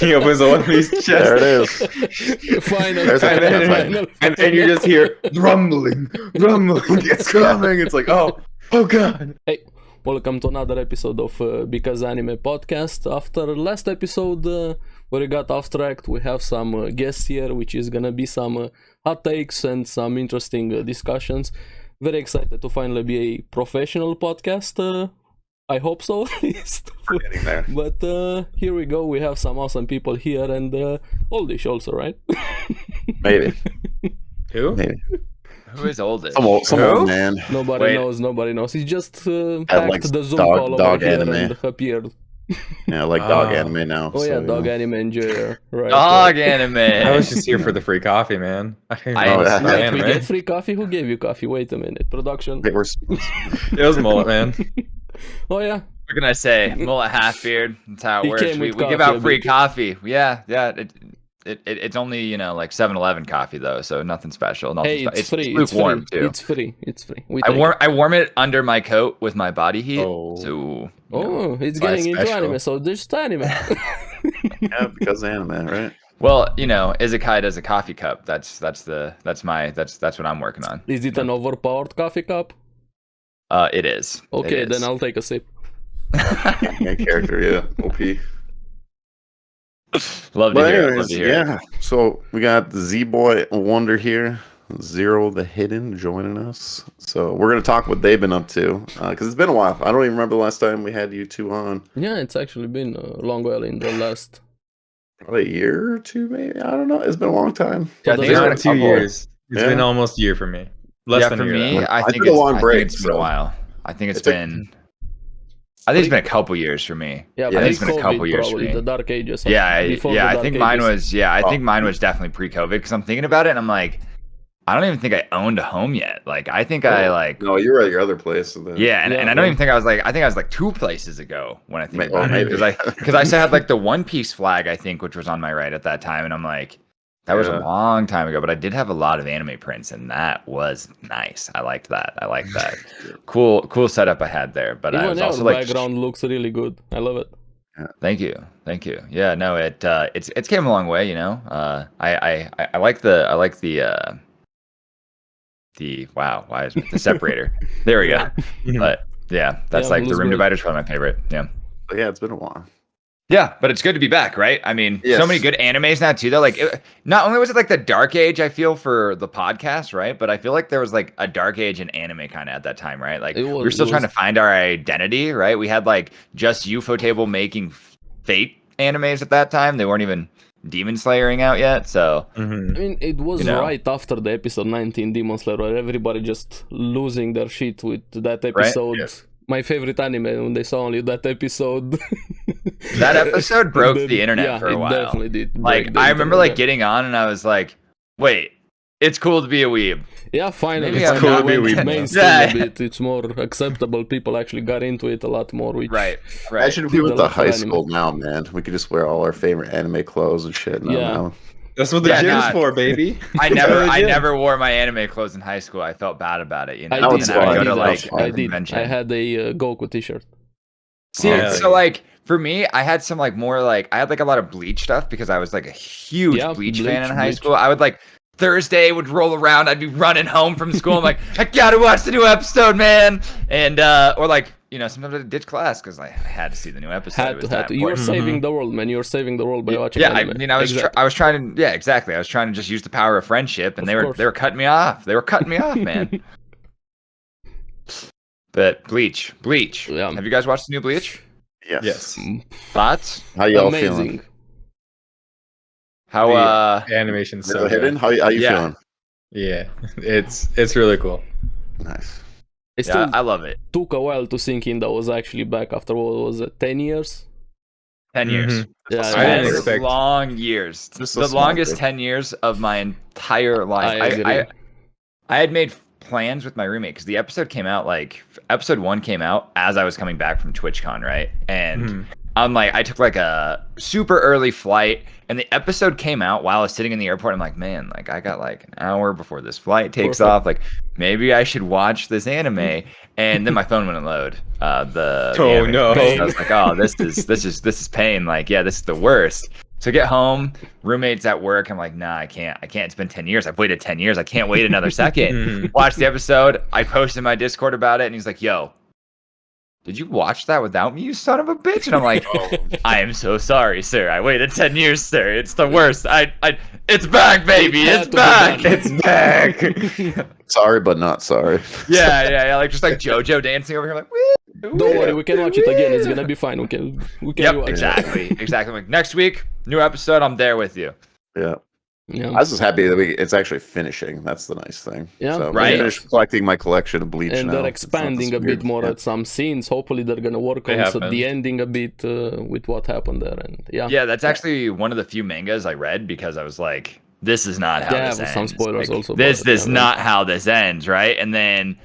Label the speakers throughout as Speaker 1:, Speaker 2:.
Speaker 1: He opens one piece chest.
Speaker 2: There it is.
Speaker 3: Final.
Speaker 1: And then you just hear rumbling. It's coming. It's like, oh god.
Speaker 3: Hey, welcome to another episode of Because Anime Podcast. After last episode, where we got off track, we have some guests here, which is gonna be some hot takes and some interesting discussions. Very excited to finally be a professional podcast. I hope so, at least. But here we go. We have some awesome people here, and Oldish also, right?
Speaker 2: Maybe.
Speaker 1: Who?
Speaker 2: Maybe.
Speaker 4: Who is Oldish?
Speaker 2: Some old man.
Speaker 3: Nobody knows. He just hacked
Speaker 2: like
Speaker 3: the Zoom
Speaker 2: dog-
Speaker 3: call
Speaker 2: dog
Speaker 3: over here
Speaker 2: anime.
Speaker 3: and appeared.
Speaker 2: Yeah, like dog anime now.
Speaker 3: Oh yeah, dog anime enjoyer. Right.
Speaker 4: Dog anime.
Speaker 1: I was just here for the free coffee, man.
Speaker 4: understand.
Speaker 3: Wait,
Speaker 1: anime.
Speaker 3: we get free coffee? Who gave you coffee? Wait a minute. Production.
Speaker 2: They were
Speaker 1: It was mullet, man.
Speaker 3: Oh yeah.
Speaker 4: What can I say? Mullet half beard. That's how it
Speaker 3: He
Speaker 4: works.
Speaker 3: came
Speaker 4: We
Speaker 3: with
Speaker 4: give
Speaker 3: coffee,
Speaker 4: out free
Speaker 3: a bit.
Speaker 4: coffee. Yeah. It's only like 7-Eleven coffee though, so nothing special. Nothing
Speaker 3: Hey, it's free.
Speaker 4: It's lukewarm too.
Speaker 3: It's free. We
Speaker 4: I
Speaker 3: take
Speaker 4: warm it under my coat with my body heat.
Speaker 1: Oh.
Speaker 4: So
Speaker 3: it. Oh, it's getting into
Speaker 2: special.
Speaker 3: anime, so just anime.
Speaker 2: yeah, because anime, right?
Speaker 4: well, Izakai does a coffee cup. That's what I'm working on.
Speaker 3: Is it an overpowered coffee cup?
Speaker 4: It is.
Speaker 3: Okay,
Speaker 4: It is.
Speaker 3: then I'll take a sip.
Speaker 2: Main character, yeah. OP.
Speaker 4: Love to
Speaker 2: But
Speaker 4: hear it. Love
Speaker 2: anyways,
Speaker 4: to hear it.
Speaker 2: yeah. So we got Zboyonder here, Zerothehiden joining us. So we're gonna talk what they've been up to because it's been a while. I don't even remember the last time we had you two on.
Speaker 3: Yeah, it's actually been a long while in the last.
Speaker 2: Probably a year or two, maybe. I don't know. It's been a long time.
Speaker 4: Yeah, I
Speaker 3: So
Speaker 4: think
Speaker 1: It's
Speaker 3: that's-
Speaker 1: been
Speaker 4: it's
Speaker 1: 2 years. It's
Speaker 2: Yeah.
Speaker 1: been almost a year for me. Less than
Speaker 4: for
Speaker 1: a year.
Speaker 4: me,
Speaker 1: though.
Speaker 4: I think
Speaker 2: took a
Speaker 4: it's
Speaker 2: long break,
Speaker 4: it's been a
Speaker 2: so-
Speaker 4: while. I think it's
Speaker 2: It took-
Speaker 4: been. I think it's been a couple years for me.
Speaker 3: Yeah,
Speaker 2: Yeah,
Speaker 4: it's been a couple years for
Speaker 3: probably,
Speaker 4: me.
Speaker 3: the Dark Ages.
Speaker 4: Yeah,
Speaker 3: before
Speaker 4: yeah.
Speaker 3: the
Speaker 4: I
Speaker 3: Dark
Speaker 4: think mine
Speaker 3: Ages.
Speaker 4: was. Yeah, I
Speaker 2: Oh.
Speaker 4: think mine was definitely pre-COVID because I'm thinking about it and I'm like, I don't even think I owned a home yet. Like, I think I like.
Speaker 2: No, you were at your other place. And then...
Speaker 4: Yeah, and
Speaker 3: Yeah,
Speaker 4: I don't
Speaker 3: man.
Speaker 4: even think I was like. I think I was like 2 places ago when I think
Speaker 2: Maybe-
Speaker 4: about it
Speaker 2: maybe.
Speaker 4: because I still had like the One Piece flag I think, which was on my right at that time, and I'm like, that was a
Speaker 2: Yeah.
Speaker 4: long time ago. But I did have a lot of anime prints, and that was nice. I liked that. Cool setup I had there. But I
Speaker 3: Even
Speaker 4: was
Speaker 3: your
Speaker 4: also like,
Speaker 3: background looks really good. I love it.
Speaker 4: thank you. Yeah, no, it's came a long way. I like the wow, why is it the separator? There we go. But yeah, that's
Speaker 3: Yeah,
Speaker 4: like the
Speaker 3: looks
Speaker 4: room
Speaker 3: good.
Speaker 4: divider's probably my favorite. Yeah.
Speaker 2: But yeah, it's been a while.
Speaker 4: Yeah, but it's good to be back, right? I mean,
Speaker 2: Yes.
Speaker 4: so many good animes now too. Though, like, not only was it like the dark age, I feel for the podcast, right? But I feel like there was like a dark age in anime kind of at that time, right? Like,
Speaker 3: It
Speaker 4: we
Speaker 3: was-
Speaker 4: were still
Speaker 3: it
Speaker 4: trying to
Speaker 3: was-
Speaker 4: find our identity, right? We had like just UFO Table making Fate animes at that time. They weren't even Demon Slayering out yet, so
Speaker 1: Mhm.
Speaker 3: I mean, it was
Speaker 4: You know.
Speaker 3: right after the episode 19 Demon Slayer, where everybody just losing their shit with that episode.
Speaker 2: Yes.
Speaker 3: My favorite anime when they saw only that episode.
Speaker 4: that episode broke
Speaker 3: And then-
Speaker 4: the internet
Speaker 3: yeah,
Speaker 4: for a
Speaker 3: it
Speaker 4: while.
Speaker 3: definitely did.
Speaker 4: Like,
Speaker 3: break the
Speaker 4: I remember like
Speaker 3: internet.
Speaker 4: getting on and I was like, wait, it's cool to be a weeb.
Speaker 3: Yeah, finally,
Speaker 4: Maybe I'm
Speaker 3: finally
Speaker 4: not
Speaker 3: it went
Speaker 1: really-
Speaker 3: mainstream
Speaker 4: Yeah.
Speaker 3: a bit. It's more acceptable. People actually got into it a lot more. Which,
Speaker 4: Right.
Speaker 2: Imagine if we went
Speaker 3: The
Speaker 2: to
Speaker 3: love
Speaker 2: high
Speaker 3: for
Speaker 2: school now, man. We could just wear all our favorite anime clothes and shit. No,
Speaker 3: Yeah.
Speaker 2: no.
Speaker 1: That's what the
Speaker 4: Yeah,
Speaker 1: gym's
Speaker 4: nah.
Speaker 1: for, baby.
Speaker 4: I
Speaker 1: Legit.
Speaker 4: never wore my anime clothes in high school. I felt bad about it. You know,
Speaker 3: I
Speaker 2: That
Speaker 3: did.
Speaker 2: was
Speaker 4: And I would
Speaker 2: fun.
Speaker 4: go to
Speaker 2: That
Speaker 4: like
Speaker 2: was fun.
Speaker 3: I
Speaker 4: a
Speaker 3: did.
Speaker 4: convention.
Speaker 3: I had a Goku T-shirt.
Speaker 4: See,
Speaker 1: Oh,
Speaker 4: so
Speaker 1: yeah.
Speaker 4: like for me, I had some like more like I had like a lot of Bleach stuff because I was like a huge
Speaker 3: Yeah,
Speaker 4: Bleach fan in high
Speaker 3: Bleach.
Speaker 4: school. I would like Thursday would roll around, I'd be running home from school. I'm like, I gotta watch the new episode, man. And or like sometimes I'd ditch class because I had to see the new episode. It
Speaker 3: Had
Speaker 4: was
Speaker 3: to.
Speaker 4: that
Speaker 3: You're
Speaker 4: important.
Speaker 3: saving the world, man. You're saving the world by watching
Speaker 4: Yeah,
Speaker 3: anime.
Speaker 4: I was
Speaker 3: Exactly.
Speaker 4: I was trying to exactly. I was trying to just use the power of friendship, and
Speaker 3: Of course.
Speaker 4: they were cutting me off. They were cutting me off, man. But Bleach.
Speaker 3: Yeah.
Speaker 4: Have you guys watched the new Bleach?
Speaker 2: Yes.
Speaker 1: Yes.
Speaker 4: Thoughts?
Speaker 2: How y'all
Speaker 3: Amazing.
Speaker 2: feeling?
Speaker 4: How
Speaker 1: The animation's so
Speaker 2: Zerothehiden?
Speaker 1: good.
Speaker 2: How you
Speaker 4: Yeah.
Speaker 2: feeling?
Speaker 1: Yeah, it's really cool.
Speaker 2: Nice.
Speaker 3: It
Speaker 4: Yeah,
Speaker 3: still
Speaker 4: I love it.
Speaker 3: took a while to sink in that was actually back after what was it, 10 years?
Speaker 4: 10 years.
Speaker 1: Mhm.
Speaker 3: Yeah,
Speaker 1: I didn't
Speaker 4: That's
Speaker 1: expect-
Speaker 4: long years.
Speaker 2: Just a
Speaker 4: The
Speaker 2: small
Speaker 4: longest
Speaker 2: bit.
Speaker 4: 10 years of my entire life.
Speaker 3: I agree.
Speaker 4: I had made plans with my roommate because the episode came out episode 1 came out as I was coming back from TwitchCon, right? And
Speaker 1: Mhm.
Speaker 4: I'm like, I took like a super early flight, and the episode came out while I was sitting in the airport. I'm like, man, like I got like an hour before this flight takes
Speaker 3: Perfect.
Speaker 4: off. Like maybe I should watch this anime. And then my phone wouldn't load. The
Speaker 1: Oh,
Speaker 4: anime.
Speaker 1: no.
Speaker 4: So I was like, oh, this is pain. Like, yeah, this is the worst. So I get home, roommate's at work. I'm like, nah, I can't. It's been 10 years. I've waited 10 years. I can't wait another second. Watch the episode. I posted in my Discord about it, and he's like, yo, did you watch that without me, you son of a bitch? And I'm like, I am so sorry, sir. I waited 10 years, sir. It's the worst. It's back, baby. It's back. It's back.
Speaker 2: Sorry, but not sorry.
Speaker 4: Yeah. Like just like JoJo dancing over here, like, woo.
Speaker 3: Don't worry, we can watch it again. It's gonna be fine. We can
Speaker 4: Yep,
Speaker 3: watch
Speaker 4: exactly. I'm like, next week, new episode. I'm there with you.
Speaker 2: Yeah.
Speaker 3: Yeah.
Speaker 2: I was just happy that it's actually finishing. That's the nice thing.
Speaker 3: Yeah.
Speaker 2: So
Speaker 4: Right.
Speaker 2: I finished collecting my collection of Bleach
Speaker 3: And
Speaker 2: now.
Speaker 3: they're
Speaker 2: It's not
Speaker 3: expanding
Speaker 2: this
Speaker 3: a bit
Speaker 2: weird-
Speaker 3: more
Speaker 2: yeah.
Speaker 3: at some scenes. Hopefully, they're gonna work
Speaker 5: They
Speaker 3: on
Speaker 5: have been.
Speaker 3: the ending a bit with what happened there. And
Speaker 4: Yeah, that's actually one of the few mangas I read because I was like, this is not how
Speaker 3: Yeah,
Speaker 4: this
Speaker 3: with
Speaker 4: ends.
Speaker 3: some spoilers
Speaker 4: Like,
Speaker 3: also
Speaker 4: This
Speaker 3: about it,
Speaker 4: is
Speaker 3: yeah,
Speaker 4: not how this ends, right? And then,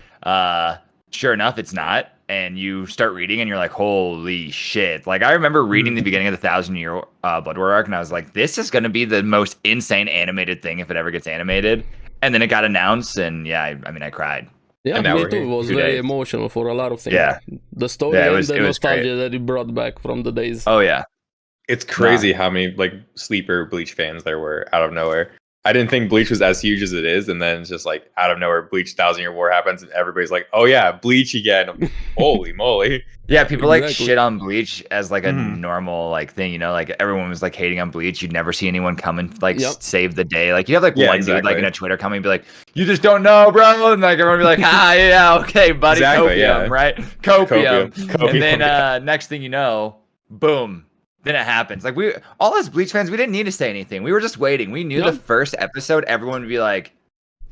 Speaker 4: sure enough, it's not. And you start reading, and you're like, "Holy shit!" Like I remember reading the beginning of the 1,000-year Blood War arc, and I was like, "This is going to be the most insane animated thing if it ever gets animated." And then it got announced, and yeah, I mean, I cried.
Speaker 3: Yeah,
Speaker 5: And now
Speaker 3: me
Speaker 5: we're
Speaker 3: too.
Speaker 5: here
Speaker 3: It was
Speaker 4: 2
Speaker 3: very
Speaker 4: days.
Speaker 3: emotional for a lot of things.
Speaker 4: Yeah.
Speaker 3: The story
Speaker 4: Yeah, it
Speaker 3: and
Speaker 4: was-
Speaker 3: the
Speaker 4: it was great.
Speaker 3: nostalgia that it brought back from the days.
Speaker 4: Oh yeah,
Speaker 5: It's crazy how many like sleeper Bleach fans there were out of nowhere. I didn't think Bleach was as huge as it is, and then it's just like out of nowhere, Bleach 1,000-Year War happens, and everybody's like, "Oh yeah, Bleach again!" I'm like, holy moly!
Speaker 4: yeah. People like
Speaker 3: Exactly.
Speaker 4: shit on Bleach as like a
Speaker 5: Mhm.
Speaker 4: normal like thing, you know. Like everyone was like hating on Bleach. You'd never see anyone come and like
Speaker 3: Yep.
Speaker 4: save the day. Like you have like
Speaker 5: Yeah,
Speaker 4: one dude like
Speaker 5: exactly.
Speaker 4: in a Twitter comment be like, "You just don't know, bro," and like everyone be like, "Ah, yeah, okay, buddy,
Speaker 5: Exactly,
Speaker 4: copium,
Speaker 5: yeah.
Speaker 4: right? Copium."
Speaker 5: Copium,
Speaker 4: And then
Speaker 5: yeah.
Speaker 4: next thing you know, boom. Then it happens. Like all as Bleach fans, we didn't need to say anything. We were just waiting. We knew
Speaker 3: Yeah.
Speaker 4: the first episode, everyone would be like,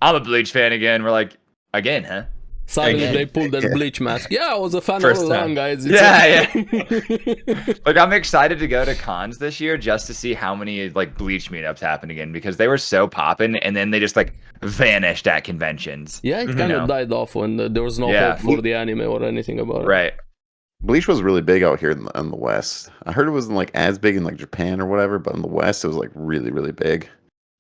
Speaker 4: "I'm a Bleach fan again." We're like, "Again, huh?"
Speaker 3: Suddenly
Speaker 4: Again.
Speaker 3: they pulled their Bleach mask. Yeah, I was a fan
Speaker 5: First
Speaker 3: all
Speaker 5: time.
Speaker 3: along, guys.
Speaker 4: Yeah,
Speaker 3: yeah.
Speaker 4: Like I'm excited to go to cons this year just to see how many like Bleach meetups happen again because they were so poppin' and then they just like vanished at conventions.
Speaker 3: Yeah, it
Speaker 5: Mhm.
Speaker 3: kind
Speaker 4: You
Speaker 3: of
Speaker 4: know.
Speaker 3: died off when there was no
Speaker 4: Yeah.
Speaker 3: hope for the anime or anything about it.
Speaker 4: Right.
Speaker 2: Bleach was really big out here in the West. I heard it wasn't like as big in like Japan or whatever, but in the West it was like really, really big.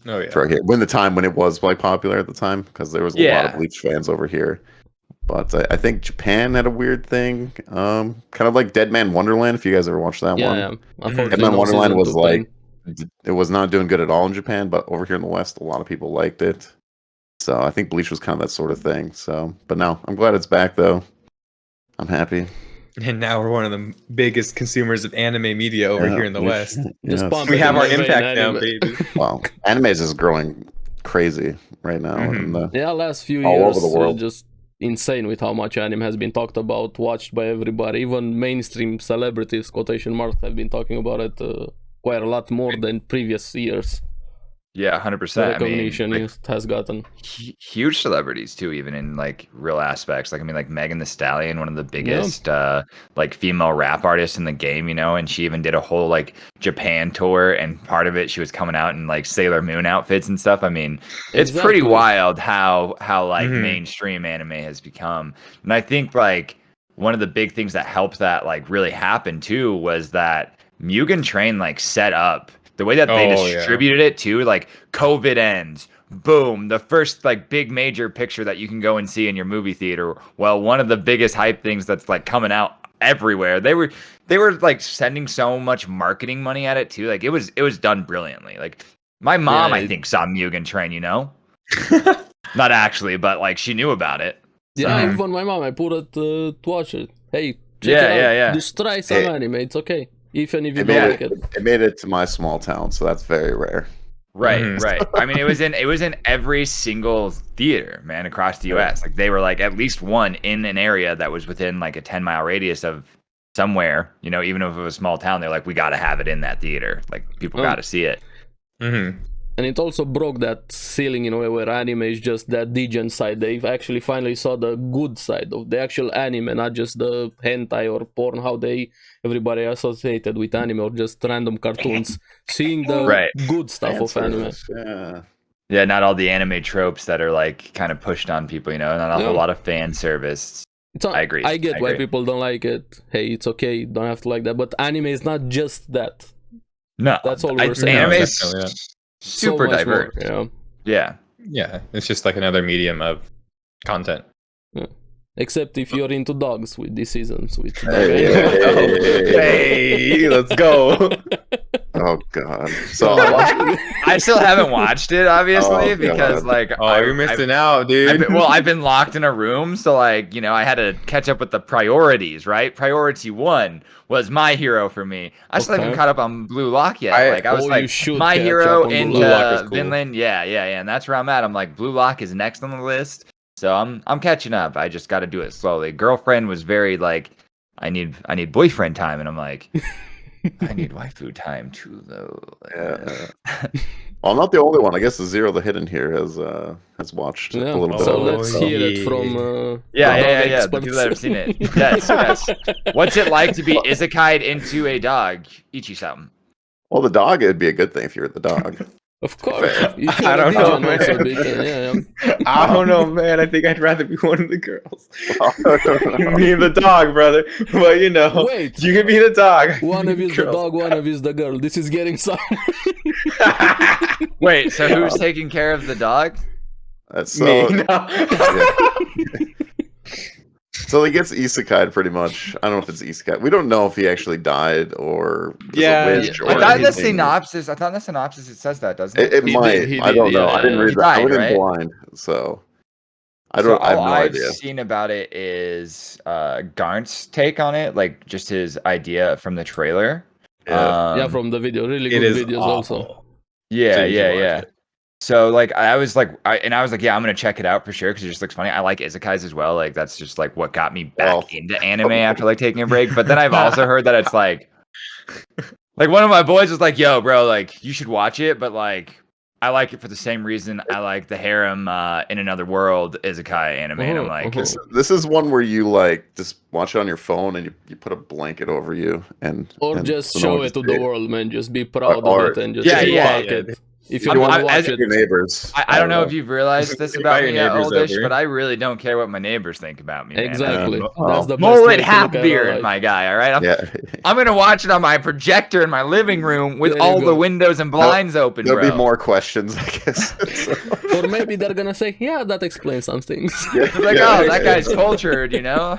Speaker 5: Oh yeah.
Speaker 2: For here, when it was like popular at the time, because there was a lot of
Speaker 4: Yeah.
Speaker 2: Bleach fans over here. But I think Japan had a weird thing, kind of like Dead Man Wonderland. If you guys ever watched that
Speaker 3: Yeah,
Speaker 2: one,
Speaker 3: yeah.
Speaker 5: Mhm.
Speaker 3: Unfortunately,
Speaker 2: Dead Man
Speaker 3: no
Speaker 2: Wonderland
Speaker 3: season
Speaker 2: was
Speaker 3: 2
Speaker 2: like
Speaker 3: came.
Speaker 2: it was not doing good at all in Japan, but over here in the West, a lot of people liked it. So I think Bleach was kind of that sort of thing. So, but no, I'm glad it's back though. I'm happy.
Speaker 5: And now we're one of the biggest consumers of anime media over
Speaker 2: Yeah,
Speaker 5: here in the
Speaker 2: we-
Speaker 5: West.
Speaker 3: Just
Speaker 2: yes.
Speaker 3: pump
Speaker 5: We
Speaker 3: it
Speaker 5: have
Speaker 3: in
Speaker 5: our
Speaker 3: the vein,
Speaker 5: impact now,
Speaker 3: anime.
Speaker 5: baby.
Speaker 2: Wow, anime is just growing crazy right now.
Speaker 5: Mhm.
Speaker 2: And,
Speaker 3: Yeah, last few
Speaker 2: All over
Speaker 3: years,
Speaker 2: the world.
Speaker 3: just insane with how much anime has been talked about, watched by everybody. Even mainstream celebrities, quotation marks, have been talking about it quite a lot more than previous years.
Speaker 4: Yeah,
Speaker 3: The
Speaker 4: 100%. I mean,
Speaker 3: recognition
Speaker 4: like,
Speaker 3: it has gotten.
Speaker 4: huge celebrities too, even in like real aspects. Like I mean, like Megan Thee Stallion, one of the biggest like female rap artists in the game, you know, and she even did a whole like Japan tour, and part of it she was coming out in like Sailor Moon outfits and stuff. I mean, it's pretty
Speaker 3: Exactly.
Speaker 4: wild how like
Speaker 5: Mhm.
Speaker 4: mainstream anime has become. And I think like one of the big things that helped that like really happen too was that Mugen Train like set up the way that they
Speaker 5: Oh, yeah.
Speaker 4: distributed it too, like COVID ends, boom, the first like big major picture that you can go and see in your movie theater. Well, one of the biggest hype things that's like coming out everywhere. They were like sending so much marketing money at it too. Like it was done brilliantly. Like my mom,
Speaker 3: Yeah,
Speaker 4: I think, saw Mugen Train, you know? Not actually, but like she knew about it.
Speaker 3: Yeah,
Speaker 5: So-
Speaker 3: even my mom, I put it to watch it. Hey, check
Speaker 4: Yeah,
Speaker 3: it out.
Speaker 4: yeah, yeah.
Speaker 3: Just try some
Speaker 2: Hey.
Speaker 3: anime. It's okay. Even if you
Speaker 2: It
Speaker 3: don't
Speaker 2: made
Speaker 3: like it.
Speaker 2: it made it to my small town, so that's very rare.
Speaker 4: Right,
Speaker 5: Mhm.
Speaker 4: right. I mean, it was in every single theater, man, across the U.S. Like they were like at least one in an area that was within like a 10-mile radius of somewhere. You know, even if it was a small town, they're like, we got to have it in that theater. Like people
Speaker 3: Oh.
Speaker 4: got to see it.
Speaker 5: Mm-hmm.
Speaker 3: And it also broke that ceiling in a way where anime is just that degen side. They actually finally saw the good side of the actual anime, not just the hentai or porn, how everybody associated with anime or just random cartoons. Seeing the
Speaker 4: Right.
Speaker 3: good stuff
Speaker 2: Fan
Speaker 3: of anime.
Speaker 2: service, yeah.
Speaker 4: Yeah, not all the anime tropes that are like kind of pushed on people. You know, not a
Speaker 3: Yeah.
Speaker 4: whole lot of fan service.
Speaker 3: It's
Speaker 4: I agree.
Speaker 3: I get
Speaker 4: I
Speaker 3: why
Speaker 4: agree.
Speaker 3: people don't like it. Hey, it's okay. You don't have to like that. But anime is not just that.
Speaker 4: No,
Speaker 3: That's all we're saying.
Speaker 4: Anime
Speaker 5: No,
Speaker 4: is
Speaker 5: definitely, yeah.
Speaker 3: So
Speaker 4: super
Speaker 3: much
Speaker 4: diverse.
Speaker 3: more, yeah.
Speaker 4: Yeah.
Speaker 5: Yeah, it's just like another medium of content.
Speaker 3: Except if you're into dogs with these seasons. With
Speaker 2: Hey, hey, let's go. Oh god. So I watched.
Speaker 4: I still haven't watched it, obviously,
Speaker 2: Oh,
Speaker 4: because
Speaker 2: God.
Speaker 4: like
Speaker 5: You're missing out, dude.
Speaker 4: I've been locked in a room, so like I had to catch up with the priorities. Right, priority 1 was My Hero for me. I still haven't
Speaker 3: Okay.
Speaker 4: caught up on Blue Lock yet. I was
Speaker 3: you
Speaker 4: like
Speaker 3: should
Speaker 4: My
Speaker 3: catch
Speaker 4: Hero
Speaker 3: up on Blue
Speaker 4: into
Speaker 5: Lock is cool.
Speaker 4: Vinland. Yeah, and that's where I'm at. I'm like Blue Lock is next on the list, so I'm catching up. I just got to do it slowly. Girlfriend was very like, I need boyfriend time, and I'm like, I need waifu time too, though.
Speaker 2: Yeah. Well, I'm not the only one. I guess the Zerothehiden here has watched
Speaker 3: Yeah.
Speaker 2: a little bit
Speaker 3: So
Speaker 2: of it.
Speaker 3: let's
Speaker 2: so-
Speaker 3: hear it from
Speaker 4: Yeah,
Speaker 3: dog
Speaker 4: the
Speaker 3: experts.
Speaker 4: people that have seen it. Yes. What's it like to be isekai'd into a dog? Ichi-san.
Speaker 2: Well, the dog, it'd be a good thing if you're the dog.
Speaker 3: Of course. If you're
Speaker 5: I
Speaker 3: a
Speaker 5: don't
Speaker 3: DJ
Speaker 5: know,
Speaker 3: and also
Speaker 5: man.
Speaker 3: big, yeah.
Speaker 5: I don't know, man. I think I'd rather be one of the girls. Me and the dog, brother. But
Speaker 3: Wait.
Speaker 5: you can be the dog.
Speaker 3: One of is the
Speaker 5: Girl.
Speaker 3: dog, one of is the girl. This is getting some.
Speaker 4: Wait, so who's taking care of the dog?
Speaker 2: So,
Speaker 5: Me.
Speaker 2: so he gets isekai'd pretty much. I don't know if it's isekai. We don't know if he actually died or was
Speaker 5: Yeah,
Speaker 2: a witch
Speaker 3: yeah.
Speaker 2: or
Speaker 4: I thought in the
Speaker 2: anything.
Speaker 4: synopsis. it says that, doesn't it?
Speaker 2: It
Speaker 3: He
Speaker 2: might.
Speaker 3: did, he
Speaker 2: I don't
Speaker 3: did,
Speaker 2: know.
Speaker 3: yeah,
Speaker 2: I didn't
Speaker 3: yeah.
Speaker 2: read
Speaker 4: He
Speaker 2: that. I
Speaker 4: died,
Speaker 2: went in
Speaker 4: right?
Speaker 2: blind, so I
Speaker 4: So
Speaker 2: don't. I have
Speaker 4: all
Speaker 2: no
Speaker 4: I've
Speaker 2: idea.
Speaker 4: seen about it is Garnt's take on it, like just his idea from the trailer.
Speaker 2: Yeah.
Speaker 3: Yeah, from the video. Really
Speaker 5: It
Speaker 3: good
Speaker 5: is
Speaker 3: videos
Speaker 5: awful.
Speaker 3: also.
Speaker 4: Yeah,
Speaker 5: So you should watch
Speaker 4: yeah.
Speaker 5: it.
Speaker 4: So like I was like, yeah, I'm gonna check it out for sure because it just looks funny. I like isekais as well. Like that's just like what got me back
Speaker 2: Well-
Speaker 4: into anime after like taking a break. But then I've also heard that it's like one of my boys was like, "Yo, bro, like you should watch it," but like I like it for the same reason I like the harem in Another World isekai anime. And I'm like,
Speaker 2: This is one where you like just watch it on your phone and you put a blanket over you and
Speaker 3: Or
Speaker 2: and
Speaker 3: just
Speaker 2: so no
Speaker 3: show
Speaker 2: one
Speaker 3: it to
Speaker 2: can
Speaker 3: the
Speaker 2: see
Speaker 3: world, man. Just be proud
Speaker 2: Or-
Speaker 3: of it and just
Speaker 4: Yeah,
Speaker 3: say,
Speaker 4: yeah,
Speaker 3: fuck
Speaker 5: yeah.
Speaker 3: it. If you
Speaker 4: I'm-
Speaker 3: want
Speaker 4: I'm-
Speaker 3: to watch
Speaker 4: as-
Speaker 3: it.
Speaker 2: your neighbors.
Speaker 4: I don't know if you've realized this about
Speaker 5: Invite
Speaker 4: me
Speaker 5: your
Speaker 4: at
Speaker 5: neighbors
Speaker 4: Oldish,
Speaker 5: over.
Speaker 4: but I really don't care what my neighbors think about me. Man.
Speaker 3: Exactly.
Speaker 2: Oh.
Speaker 3: That's the best
Speaker 4: Mullet
Speaker 3: way to
Speaker 4: half
Speaker 3: look at our
Speaker 4: beard,
Speaker 3: life.
Speaker 4: my guy. All right,
Speaker 2: Yeah,
Speaker 4: I'm gonna watch it on my projector in my living room with
Speaker 3: There you
Speaker 4: all
Speaker 3: go.
Speaker 4: the windows and blinds open,
Speaker 2: there'll
Speaker 4: bro.
Speaker 2: be more questions, I guess.
Speaker 3: Or maybe they're gonna say, yeah, that explains some things.
Speaker 4: It's like, oh, that guy's cultured, you know?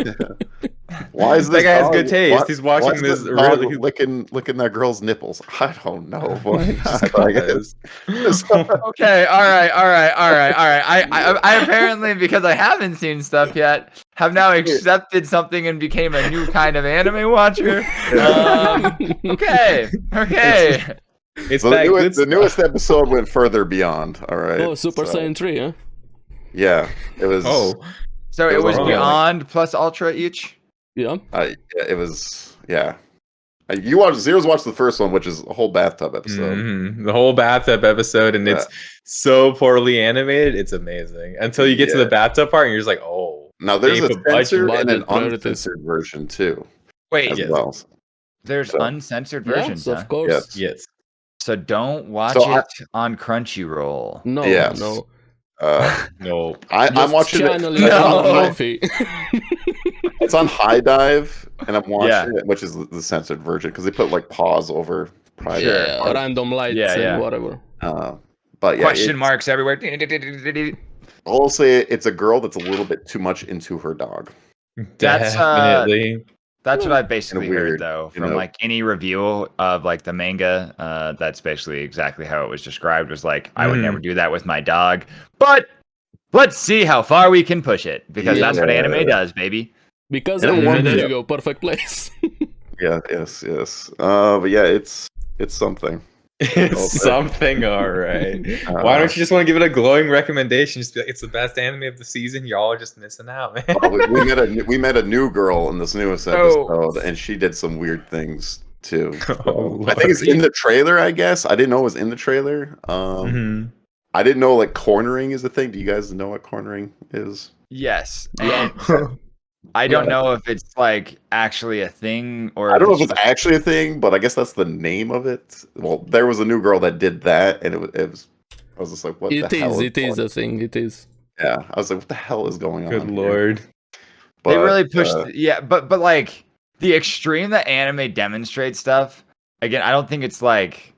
Speaker 2: Why is
Speaker 5: That
Speaker 2: this
Speaker 5: guy has
Speaker 2: dog-
Speaker 5: good taste.
Speaker 2: why-
Speaker 5: He's watching
Speaker 2: why is
Speaker 5: this
Speaker 2: dog
Speaker 5: really-
Speaker 2: licking that girl's nipples. I don't know. Why not? I guess.
Speaker 4: Okay, all right. I apparently, because I haven't seen stuff yet, have now accepted something and became a new kind of anime watcher. Okay.
Speaker 5: It's
Speaker 2: So
Speaker 5: that good
Speaker 2: the newest episode went further beyond. All right.
Speaker 3: Oh, Super
Speaker 2: So,
Speaker 3: Saiyan 3, huh?
Speaker 2: Yeah, it was.
Speaker 4: So
Speaker 2: It
Speaker 4: it
Speaker 2: was
Speaker 4: was
Speaker 2: wrong.
Speaker 4: Beyond plus Ultra each?
Speaker 3: Yeah.
Speaker 2: Yeah, it was. Yeah. You watched Zero's watched the first one, which is a whole bathtub episode.
Speaker 5: The whole bathtub episode, and it's so poorly animated. It's amazing until you get to the
Speaker 2: Yeah.
Speaker 5: bathtub part, and you're just like, oh.
Speaker 2: Now there's
Speaker 5: They
Speaker 2: a
Speaker 5: put budget-
Speaker 2: censored and an
Speaker 3: budget priorities.
Speaker 2: uncensored version too,
Speaker 4: Wait,
Speaker 2: as
Speaker 5: Yes.
Speaker 2: well.
Speaker 4: there's
Speaker 2: So-
Speaker 4: uncensored versions,
Speaker 3: Yes,
Speaker 4: huh?
Speaker 3: of course.
Speaker 2: Yes.
Speaker 5: Yes.
Speaker 4: So don't watch
Speaker 2: So I-
Speaker 4: it on Crunchyroll.
Speaker 3: No,
Speaker 2: Yes.
Speaker 3: no.
Speaker 5: No.
Speaker 2: I'm
Speaker 3: Just
Speaker 2: watching
Speaker 3: channel
Speaker 2: it.
Speaker 3: it
Speaker 4: No.
Speaker 3: on Luffy.
Speaker 2: It's on High Dive, and I'm watching
Speaker 4: Yeah.
Speaker 2: it, which is the censored version because they put like pause over private.
Speaker 3: Yeah, random lights
Speaker 4: Yeah, yeah.
Speaker 3: and whatever.
Speaker 2: But yeah,
Speaker 4: Question marks everywhere.
Speaker 2: I'll say it's a girl that's a little bit too much into her dog.
Speaker 4: That's,
Speaker 5: Definitely.
Speaker 4: That's what I basically
Speaker 2: Kinda
Speaker 4: heard,
Speaker 2: weird,
Speaker 4: though,
Speaker 2: you
Speaker 4: from
Speaker 2: know.
Speaker 4: like any review of like the manga. That's basically exactly how it was described. Was like, I would
Speaker 5: Mhm.
Speaker 4: never do that with my dog, but let's see how far we can push it because that's what
Speaker 2: Yeah.
Speaker 4: anime does, baby.
Speaker 3: Because
Speaker 2: And it
Speaker 3: anime,
Speaker 2: warms
Speaker 3: there
Speaker 2: you
Speaker 3: you go, perfect place.
Speaker 2: Yeah, yes. But yeah, it's something.
Speaker 5: It's something, all right.
Speaker 2: Uh,
Speaker 5: Why don't you just want to give it a glowing recommendation? Just be like, it's the best anime of the season. Y'all are just missing out, man.
Speaker 2: we met a new girl in this newest episode, and she did some weird things too.
Speaker 5: Oh,
Speaker 2: I think it's in the trailer. I guess I didn't know it was in the trailer.
Speaker 5: Mhm.
Speaker 2: I didn't know like cornering is a thing. Do you guys know what cornering is?
Speaker 4: Yes,
Speaker 3: Yeah.
Speaker 4: and I don't know if it's like actually a thing or
Speaker 2: I don't know if
Speaker 4: just
Speaker 2: it's actually a thing, but I guess that's the name of it. Well, there was a new girl that did that, and it was. I was just like, what
Speaker 3: It
Speaker 2: the hell?
Speaker 3: is a thing, it is.
Speaker 2: Yeah, I was like, what the hell is going on?
Speaker 5: Good
Speaker 2: here?
Speaker 5: lord.
Speaker 2: But,
Speaker 4: they really pushed. Yeah, but like the extreme that anime demonstrates stuff. Again, I don't think it's like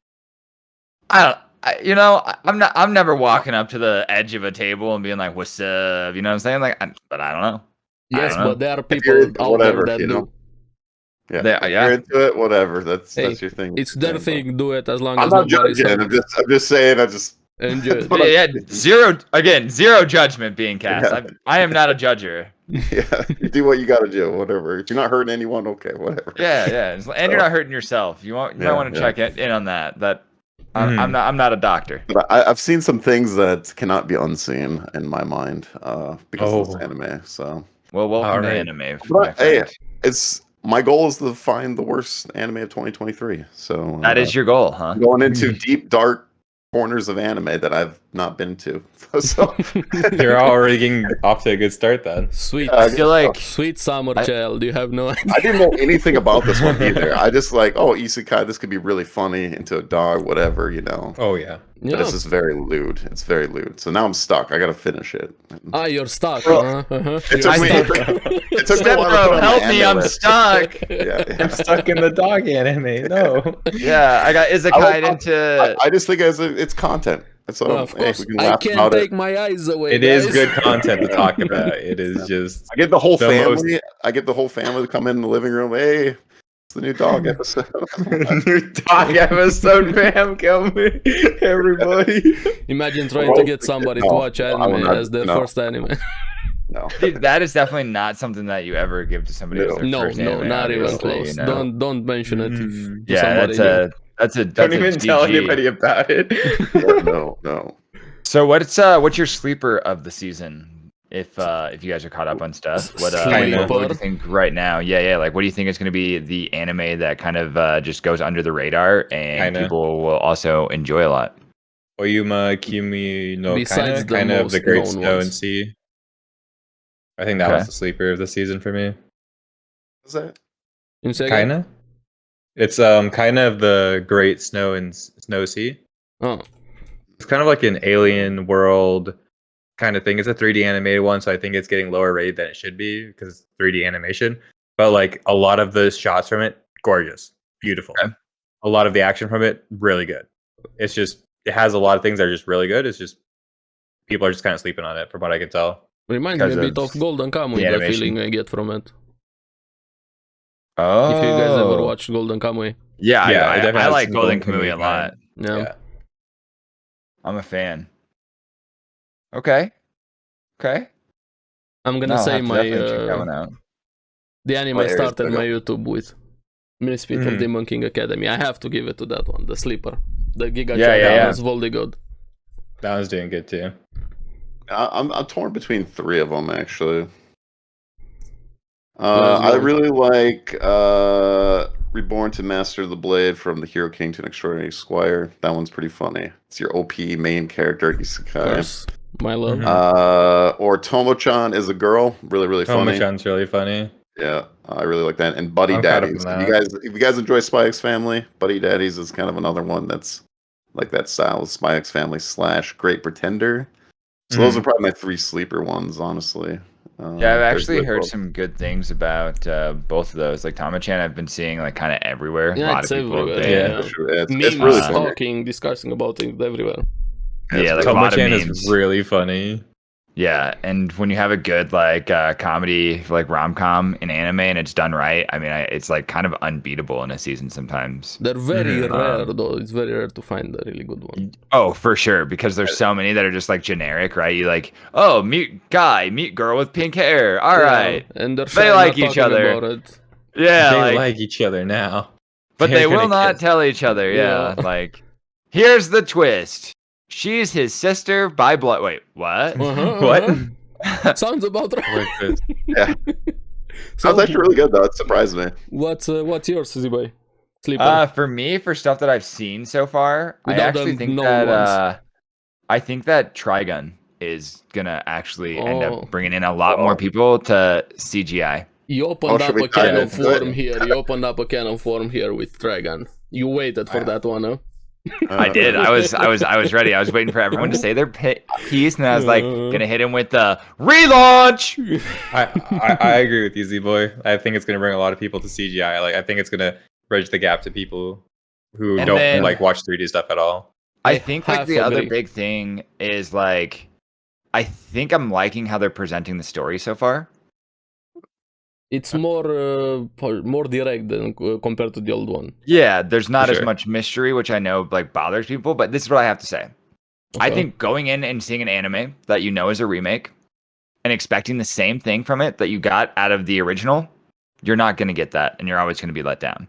Speaker 4: I'm never walking up to the edge of a table and being like, "What's up?" You know what I'm saying? Like, but I don't know.
Speaker 3: Yes,
Speaker 4: don't know.
Speaker 3: but there are
Speaker 2: you're-
Speaker 3: people out
Speaker 2: whatever,
Speaker 3: there that
Speaker 2: you
Speaker 3: do.
Speaker 2: know. Yeah,
Speaker 4: Yeah,
Speaker 2: if
Speaker 4: yeah.
Speaker 2: you're into it, whatever. That's
Speaker 3: Hey,
Speaker 2: your thing.
Speaker 3: It's their thing. Do it as long
Speaker 2: I'm
Speaker 3: as
Speaker 2: not
Speaker 3: nobody's
Speaker 2: judging.
Speaker 3: hurt.
Speaker 2: I'm just saying. I just
Speaker 3: Enjoy it.
Speaker 2: But
Speaker 4: Yeah, zero judgment being cast.
Speaker 2: Yeah.
Speaker 4: I am not a judger.
Speaker 2: yeah. You do what you got to do. Whatever. If you're not hurting anyone, okay, whatever.
Speaker 4: Yeah. And you're not hurting yourself. You might want to check in on that. I'm not a doctor.
Speaker 2: But I've seen some things that cannot be unseen in my mind because of this anime. So,
Speaker 4: Well, welcome to
Speaker 5: Alright.
Speaker 4: anime. my
Speaker 2: but hey,
Speaker 4: friend.
Speaker 2: it's my goal is to find the worst anime of 2023. So
Speaker 4: That is your goal, huh?
Speaker 2: I'm going into deep dark corners of anime that I've not been to. So
Speaker 5: You're already getting off to a good start then.
Speaker 3: Sweet.
Speaker 4: I feel like
Speaker 3: Sweet summer child. You have no idea.
Speaker 2: I didn't know anything about this one either. I just like, oh, isekai, this could be really funny into a dog, whatever, you know.
Speaker 5: Oh yeah.
Speaker 2: But
Speaker 3: Yeah.
Speaker 2: it's just very lewd. It's very lewd. So now I'm stuck. I gotta finish it.
Speaker 3: Ah, you're stuck.
Speaker 2: Well,
Speaker 3: Uh-huh.
Speaker 2: It
Speaker 3: You're
Speaker 2: took me.
Speaker 3: stuck.
Speaker 2: It took me a while to put on
Speaker 4: help
Speaker 2: my
Speaker 4: me,
Speaker 2: anime
Speaker 4: I'm
Speaker 2: list.
Speaker 4: stuck.
Speaker 2: Yeah,
Speaker 5: I'm stuck in the dog anime. No.
Speaker 4: Yeah, I got isekai
Speaker 2: I-
Speaker 4: into.
Speaker 2: I just think it's content. So
Speaker 3: Of
Speaker 2: hey,
Speaker 3: course,
Speaker 2: we can
Speaker 3: I
Speaker 2: laugh
Speaker 3: can't
Speaker 2: about
Speaker 3: take
Speaker 2: it.
Speaker 3: my eyes away.
Speaker 5: It is
Speaker 3: guys.
Speaker 5: good content to talk about. It is just
Speaker 2: I get the whole
Speaker 5: The
Speaker 2: family. I get the whole family to come in the living room. Hey, it's the new dog episode.
Speaker 5: new dog episode, fam. Kill me, everybody.
Speaker 3: Imagine trying to get somebody to
Speaker 2: No,
Speaker 3: watch
Speaker 2: I will
Speaker 3: anime
Speaker 2: not-
Speaker 3: as their
Speaker 2: no.
Speaker 3: first anime.
Speaker 2: No.
Speaker 4: Dude, that is definitely not something that you ever give to somebody as their
Speaker 3: No,
Speaker 4: first
Speaker 3: no,
Speaker 4: anime,
Speaker 3: not even
Speaker 4: obviously,
Speaker 3: close.
Speaker 4: you know?
Speaker 3: Don't mention it.
Speaker 5: Mm.
Speaker 3: To
Speaker 4: Yeah,
Speaker 3: somebody new.
Speaker 4: that's a
Speaker 5: Don't even tell
Speaker 4: GG.
Speaker 5: anybody about it.
Speaker 2: No.
Speaker 4: So what's your sleeper of the season? If you guys are caught up on stuff, what do you think right now? Yeah. Like, what do you think is going to be the anime that kind of just goes under the radar and
Speaker 5: Kinda.
Speaker 4: people will also enjoy a lot?
Speaker 5: Oyuma Kimi no
Speaker 3: Besides the
Speaker 5: kind of the
Speaker 3: most
Speaker 5: Great
Speaker 3: known
Speaker 5: Snow
Speaker 3: ones.
Speaker 5: and Sea. I think that
Speaker 4: Okay.
Speaker 5: was the sleeper of the season for me.
Speaker 2: What's that?
Speaker 3: You say again?
Speaker 5: Kinda. It's kind of the Great Snow and Snow Sea.
Speaker 3: Oh,
Speaker 5: It's kind of like an alien world kind of thing. It's a 3D animated one, so I think it's getting lower rated than it should be because it's 3D animation. But like a lot of the shots from it, gorgeous, beautiful.
Speaker 4: Okay.
Speaker 5: A lot of the action from it, really good. It's just it has a lot of things that are just really good. It's just people are just kind of sleeping on it, from what I can tell.
Speaker 3: reminds me a
Speaker 4: Because
Speaker 3: bit of Golden Kamuy,
Speaker 4: the
Speaker 3: the
Speaker 4: animation.
Speaker 3: feeling I get from it.
Speaker 4: Oh,
Speaker 3: If you guys ever watched Golden Kamuy.
Speaker 4: Yeah,
Speaker 5: Yeah, it
Speaker 4: I
Speaker 5: definitely has
Speaker 4: like
Speaker 5: some
Speaker 4: Golden
Speaker 5: Golden
Speaker 4: Kamuy a
Speaker 5: Kamuy
Speaker 4: lot.
Speaker 3: Yeah.
Speaker 5: Yeah.
Speaker 4: I'm a fan. Okay.
Speaker 3: I'm gonna
Speaker 4: No, I'll
Speaker 3: say
Speaker 4: have to
Speaker 3: my
Speaker 4: definitely check that one out.
Speaker 3: the anime
Speaker 2: What areas
Speaker 3: started
Speaker 2: do I
Speaker 3: my YouTube with Misfit of
Speaker 5: Mhm.
Speaker 3: Demon King Academy. I have to give it to that one, the sleeper. The Giga
Speaker 4: Yeah.
Speaker 3: was really good.
Speaker 5: That one's doing good too.
Speaker 2: I'm torn between three of them actually.
Speaker 3: Let's
Speaker 2: I
Speaker 3: go.
Speaker 2: really like Reborn to Master the Blade from the Hero King to an Extraordinary Squire. That one's pretty funny. It's your OP main character
Speaker 3: Of
Speaker 2: isekai.
Speaker 3: course. My love.
Speaker 5: Mhm.
Speaker 2: Or Tomo-chan is a girl. Really funny.
Speaker 5: Tomo-chan's really funny.
Speaker 2: Yeah, I really like that. And Buddy
Speaker 5: I'm caught up
Speaker 2: Daddies.
Speaker 5: on
Speaker 2: If you guys enjoy Spy X Family, Buddy Daddies is kind of another one that's like that style of Spy X Family / Great Pretender. So those are probably my three sleeper ones, honestly.
Speaker 4: Yeah, I've
Speaker 2: they're
Speaker 4: actually
Speaker 2: good
Speaker 4: heard
Speaker 2: both.
Speaker 4: some good things about both of those. Like Tama-chan, I've been seeing like kind of everywhere.
Speaker 3: Yeah,
Speaker 4: a lot
Speaker 3: it's
Speaker 4: of people have
Speaker 3: everywhere,
Speaker 4: been-
Speaker 3: yeah.
Speaker 2: For sure. It's
Speaker 3: Memes,
Speaker 2: really funny.
Speaker 3: talking, discussing about it everywhere.
Speaker 4: Yeah, like a lot of
Speaker 5: Tomo-chan
Speaker 4: memes.
Speaker 5: is really funny.
Speaker 4: Yeah, and when you have a good like comedy like rom-com in anime and it's done right, I mean, it's like kind of unbeatable in a season sometimes.
Speaker 3: They're very
Speaker 5: Mhm.
Speaker 3: rare though. It's very rare to find a really good one.
Speaker 4: Oh, for sure, because there's so many that are just like generic, right? You like, oh, meet guy, meet girl with pink hair. All right,
Speaker 3: And they're
Speaker 4: They
Speaker 3: shy,
Speaker 4: like
Speaker 3: not
Speaker 4: each
Speaker 3: talking
Speaker 4: other.
Speaker 3: about it.
Speaker 4: yeah,
Speaker 5: They
Speaker 4: like,
Speaker 5: like each other now.
Speaker 4: but
Speaker 5: They're
Speaker 4: they will
Speaker 5: gonna
Speaker 4: not
Speaker 5: kiss.
Speaker 4: tell each other. Yeah,
Speaker 3: Yeah.
Speaker 4: like, here's the twist: she's his sister by blood. Wait, what?
Speaker 5: What?
Speaker 3: Sounds about right.
Speaker 5: Like this.
Speaker 2: Yeah.
Speaker 3: So,
Speaker 2: That was actually really good, though. It surprised me.
Speaker 3: what's yours, zBoy? Sleeper.
Speaker 4: For me, for stuff that I've seen so far, I
Speaker 3: Without the
Speaker 4: actually think
Speaker 3: known
Speaker 4: that I think that Trigun is gonna actually end
Speaker 3: Oh.
Speaker 4: up bringing in a lot more people to CGI.
Speaker 3: You opened
Speaker 2: should
Speaker 3: up
Speaker 2: we
Speaker 3: a
Speaker 2: try
Speaker 3: can
Speaker 2: to
Speaker 3: of
Speaker 2: do it?
Speaker 3: worm here. You opened up a can of worm here with Trigun. You waited for that one, huh?
Speaker 4: I did. I was ready. I was waiting for everyone to say their piece, and I was like, gonna hit him with the relaunch.
Speaker 5: I agree with you, Z-Boy. I think it's gonna bring a lot of people to CGI. Like I think it's gonna bridge the gap to people who
Speaker 4: And
Speaker 5: don't
Speaker 4: then-
Speaker 5: like watch 3D stuff at all.
Speaker 4: I
Speaker 3: I
Speaker 4: think like
Speaker 3: half
Speaker 4: the other
Speaker 3: agree.
Speaker 4: big thing is like, I think I'm liking how they're presenting the story so far.
Speaker 3: It's more direct than compared to the old one.
Speaker 4: Yeah, there's not
Speaker 5: For
Speaker 4: as
Speaker 5: sure.
Speaker 4: much mystery, which I know like bothers people, but this is what I have to say. I
Speaker 3: Okay.
Speaker 4: think going in and seeing an anime that you know is a remake and expecting the same thing from it that you got out of the original, you're not going to get that, and you're always going to be let down.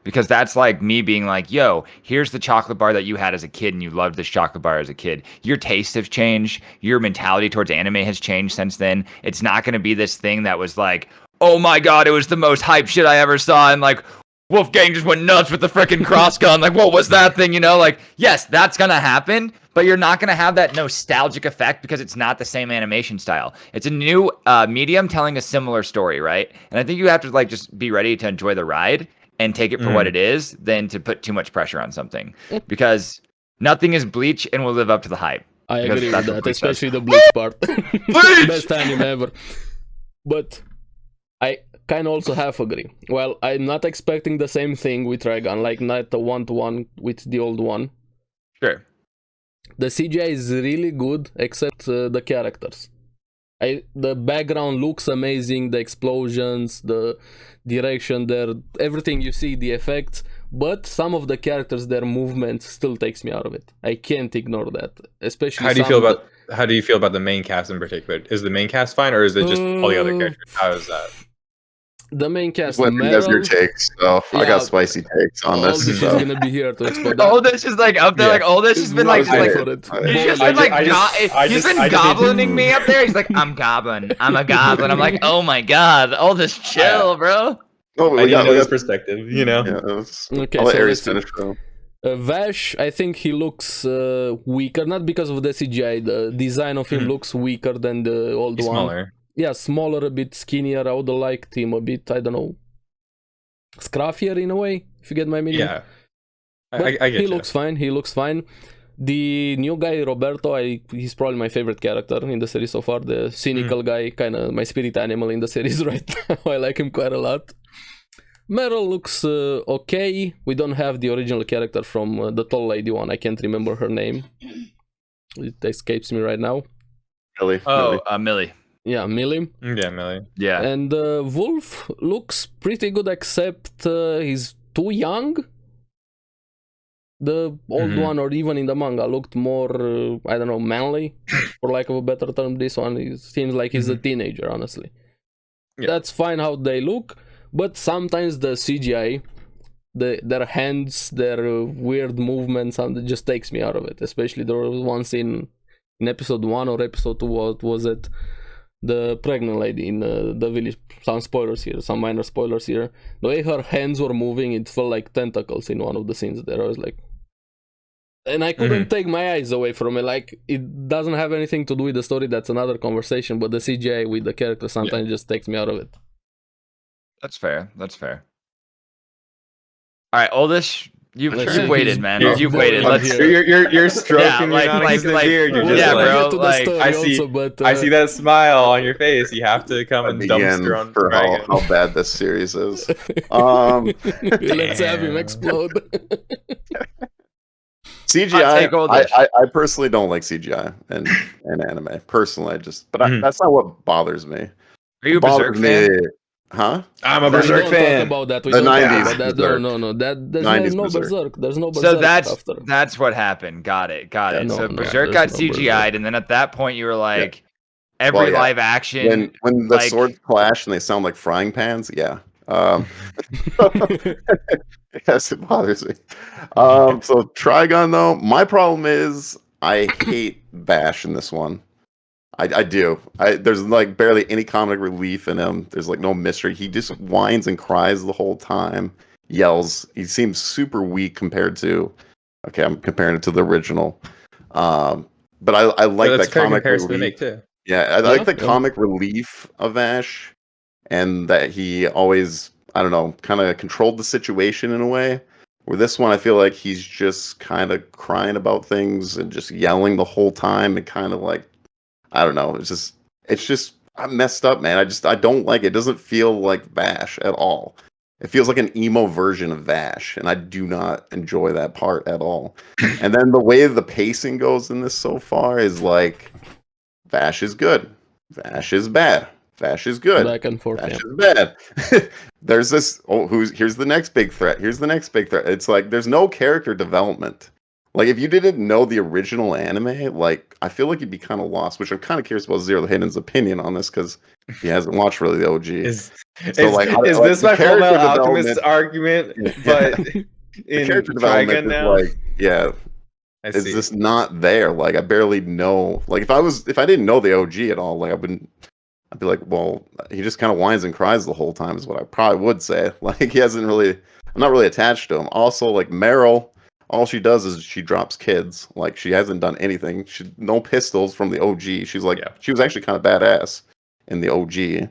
Speaker 4: Because that's like me being like, yo, here's the chocolate bar that you had as a kid and you loved this chocolate bar as a kid. Your tastes have changed. Your mentality towards anime has changed since then. It's not going to be this thing that was like, oh my God, it was the most hype shit I ever saw. And like, Wolfgang just went nuts with the freaking cross gun. Like, what was that thing? You know, like, yes, that's going to happen, but you're not going to have that nostalgic effect because it's not the same animation style. It's a new medium telling a similar story, right? And I think you have to like just be ready to enjoy the ride and take it for what it is than to put too much pressure on something, because nothing is Bleach and will live up to the hype.
Speaker 3: I
Speaker 4: Because
Speaker 3: agree
Speaker 4: that's
Speaker 3: with
Speaker 4: what
Speaker 3: that,
Speaker 4: Bleach does.
Speaker 3: especially the Bleach part.
Speaker 4: Bleach!
Speaker 3: Best anime ever. But I kind of also half agree. Well, I'm not expecting the same thing with Trigun, like not the 1-to-1 with the old one.
Speaker 4: Sure.
Speaker 3: The CGI is really good, except the characters. The background looks amazing, the explosions, the direction, everything you see, the effects, but some of the characters, their movements still takes me out of it. I can't ignore that, especially.
Speaker 5: How do you feel about the main cast in particular? Is the main cast fine, or is it just all the other characters? How is that?
Speaker 3: The main cast,
Speaker 2: Let me have your takes. So I
Speaker 3: Yeah.
Speaker 2: got spicy takes on this.
Speaker 3: Oldish is
Speaker 2: So.
Speaker 3: gonna be here to explain that.
Speaker 4: Oldish is like up there,
Speaker 5: Yeah.
Speaker 4: like Oldish has been like,
Speaker 3: Right
Speaker 4: like
Speaker 3: for it.
Speaker 4: he's just
Speaker 5: I
Speaker 4: been like
Speaker 5: just-
Speaker 4: he's been
Speaker 5: I just-
Speaker 4: goblining me up there. He's like, I'm goblin, I'm a goblin. I'm like, oh my God, Oldish, chill, bro.
Speaker 2: Oh,
Speaker 5: I
Speaker 2: we
Speaker 5: need
Speaker 2: got
Speaker 5: another perspective, you know?
Speaker 2: Yeah,
Speaker 3: Okay,
Speaker 2: I'll let
Speaker 3: so
Speaker 2: Aries
Speaker 3: let's
Speaker 2: finish though.
Speaker 3: Vash, I think he looks weaker, not because of the CGI. The design of him looks weaker than the old
Speaker 5: He's
Speaker 3: one.
Speaker 5: smaller.
Speaker 3: Yeah, smaller, a bit skinnier. I would have liked him a bit, I don't know, scruffier in a way, if you get my meaning.
Speaker 5: Yeah.
Speaker 3: But
Speaker 5: I get
Speaker 3: he
Speaker 5: you.
Speaker 3: looks fine. He looks fine. The new guy, Roberto, he's probably my favorite character in the series so far. The cynical guy, kind of my spirit animal in the series right now. I like him quite a lot. Meryl looks okay. We don't have the original character from the tall lady one. I can't remember her name. It escapes me right now.
Speaker 2: Really?
Speaker 4: Oh, Millie.
Speaker 3: Yeah, Millie.
Speaker 5: Yeah, Millie.
Speaker 4: Yeah.
Speaker 3: And Wolf looks pretty good, except he's too young. The old one, or even in the manga, looked more, I don't know, manly, for lack of a better term. This one seems like he's a teenager, honestly.
Speaker 5: Yeah.
Speaker 3: That's fine how they look, but sometimes the CGI, their hands, their weird movements, and it just takes me out of it. Especially there was one scene in episode 1 or episode 2, what was it? The pregnant lady in the village. Some spoilers here, some minor spoilers here. The way her hands were moving, it felt like tentacles in one of the scenes there. I was like, and I couldn't take my eyes away from it. Like, it doesn't have anything to do with the story, that's another conversation, but the CGI with the character sometimes just takes me out of it.
Speaker 4: That's fair. That's fair. All right, Oldish, you've
Speaker 3: Let's see.
Speaker 4: waited,
Speaker 3: He's
Speaker 4: man.
Speaker 5: bored
Speaker 4: You've waited.
Speaker 3: here.
Speaker 4: Let's.
Speaker 5: You're stroking
Speaker 4: Yeah,
Speaker 5: me
Speaker 4: like-
Speaker 5: on
Speaker 4: like-
Speaker 5: the
Speaker 4: like-
Speaker 5: beard. You're
Speaker 3: We'll
Speaker 5: just
Speaker 4: yeah,
Speaker 5: like,
Speaker 3: get
Speaker 4: bro,
Speaker 3: to the
Speaker 4: like,
Speaker 3: story
Speaker 5: I see-
Speaker 3: also, but,
Speaker 5: I see that smile on your face. You have to come and
Speaker 2: Again,
Speaker 5: dumpster on
Speaker 2: for
Speaker 5: Dragon.
Speaker 2: how bad this series is.
Speaker 3: Let's have him explode.
Speaker 4: Hot
Speaker 2: CGI.
Speaker 4: take, Oldish.
Speaker 2: I personally don't like CGI and anime. Personally, that's not what bothers me.
Speaker 4: Are you a
Speaker 2: Bothers
Speaker 4: Berserk fan?
Speaker 2: me, huh?
Speaker 5: I'm a
Speaker 3: We
Speaker 5: Berserk
Speaker 3: don't
Speaker 5: fan.
Speaker 3: talk about that. We
Speaker 2: The
Speaker 3: don't talk
Speaker 2: 90s
Speaker 3: about that.
Speaker 2: Berserk.
Speaker 3: No. There's
Speaker 2: 90s
Speaker 3: no
Speaker 2: Berserk.
Speaker 3: Berserk. There's no Berserk
Speaker 4: So
Speaker 3: after.
Speaker 4: that's what happened. Got it.
Speaker 3: Yeah,
Speaker 4: So
Speaker 3: no,
Speaker 4: Berserk
Speaker 3: there's
Speaker 4: got
Speaker 3: no
Speaker 4: CGI'd,
Speaker 3: Berserk.
Speaker 4: and then at that point you were like, every
Speaker 2: Well, yeah.
Speaker 4: live action.
Speaker 2: When the
Speaker 4: like-
Speaker 2: swords clash and they sound like frying pans, yeah. Yes, it bothers me. So Trigun though, my problem is I hate Bash in this one. I do. There's like barely any comic relief in him. There's like no mystery. He just whines and cries the whole time, yells. He seems super weak compared to. Okay, I'm comparing it to the original. But I like
Speaker 5: That's
Speaker 2: that
Speaker 5: fair
Speaker 2: comic
Speaker 5: comparison to
Speaker 2: relief.
Speaker 5: make too.
Speaker 2: Yeah, I like the
Speaker 3: Yeah.
Speaker 2: comic relief of Ash, and that he always, I don't know, kind of controlled the situation in a way. Where this one, I feel like he's just kind of crying about things and just yelling the whole time, and kind of like, I don't know, it's just I'm messed up, man. I don't like it. It doesn't feel like Vash at all. It feels like an emo version of Vash, and I do not enjoy that part at all. And then the way the pacing goes in this so far is like, Vash is good, Vash is bad, Vash is good.
Speaker 3: Back and forth.
Speaker 2: Vash
Speaker 3: Yeah.
Speaker 2: is bad. There's this. Oh, here's the next big threat. Here's the next big threat. It's like there's no character development. Like if you didn't know the original anime, like I feel like you'd be kind of lost. Which I'm kind of curious about Zerothehiden's opinion on this because he hasn't watched really the OG.
Speaker 5: Is
Speaker 2: like,
Speaker 5: this my
Speaker 2: character
Speaker 5: Fullmetal Alchemist
Speaker 2: development-
Speaker 5: argument?
Speaker 2: Yeah.
Speaker 5: But
Speaker 2: the
Speaker 5: in
Speaker 2: character development
Speaker 5: Trigun
Speaker 2: is
Speaker 5: now,
Speaker 2: like, yeah,
Speaker 5: I
Speaker 2: is
Speaker 5: see.
Speaker 2: this not there? Like I barely know. Like if I didn't know the OG at all, like I'd be like, well, he just kind of whines and cries the whole time is what I probably would say. Like he hasn't really, I'm not really attached to him. Also, like Meryl, all she does is she drops kids. Like she hasn't done anything. No pistols from the OG. She's like, she was actually kind of badass in the OG.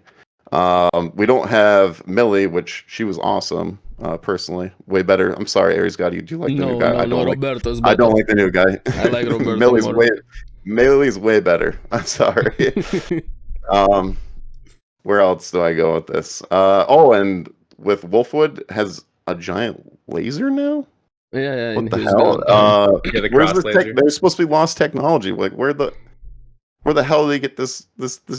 Speaker 2: We don't have Millie, which she was awesome. Personally, way better. I'm sorry, Aries God, you do like the new guy. I don't like.
Speaker 3: Roberto's
Speaker 2: I
Speaker 3: better.
Speaker 2: don't like the new guy.
Speaker 3: I like Roberto more.
Speaker 2: Millie's way better. I'm sorry. Where else do I go with this? And with Wolfwood has a giant laser now.
Speaker 3: Yeah.
Speaker 2: What the hell?
Speaker 5: The
Speaker 2: where's
Speaker 5: cross
Speaker 2: the
Speaker 5: laser.
Speaker 2: There's supposed to be lost technology. Like where the hell did they get this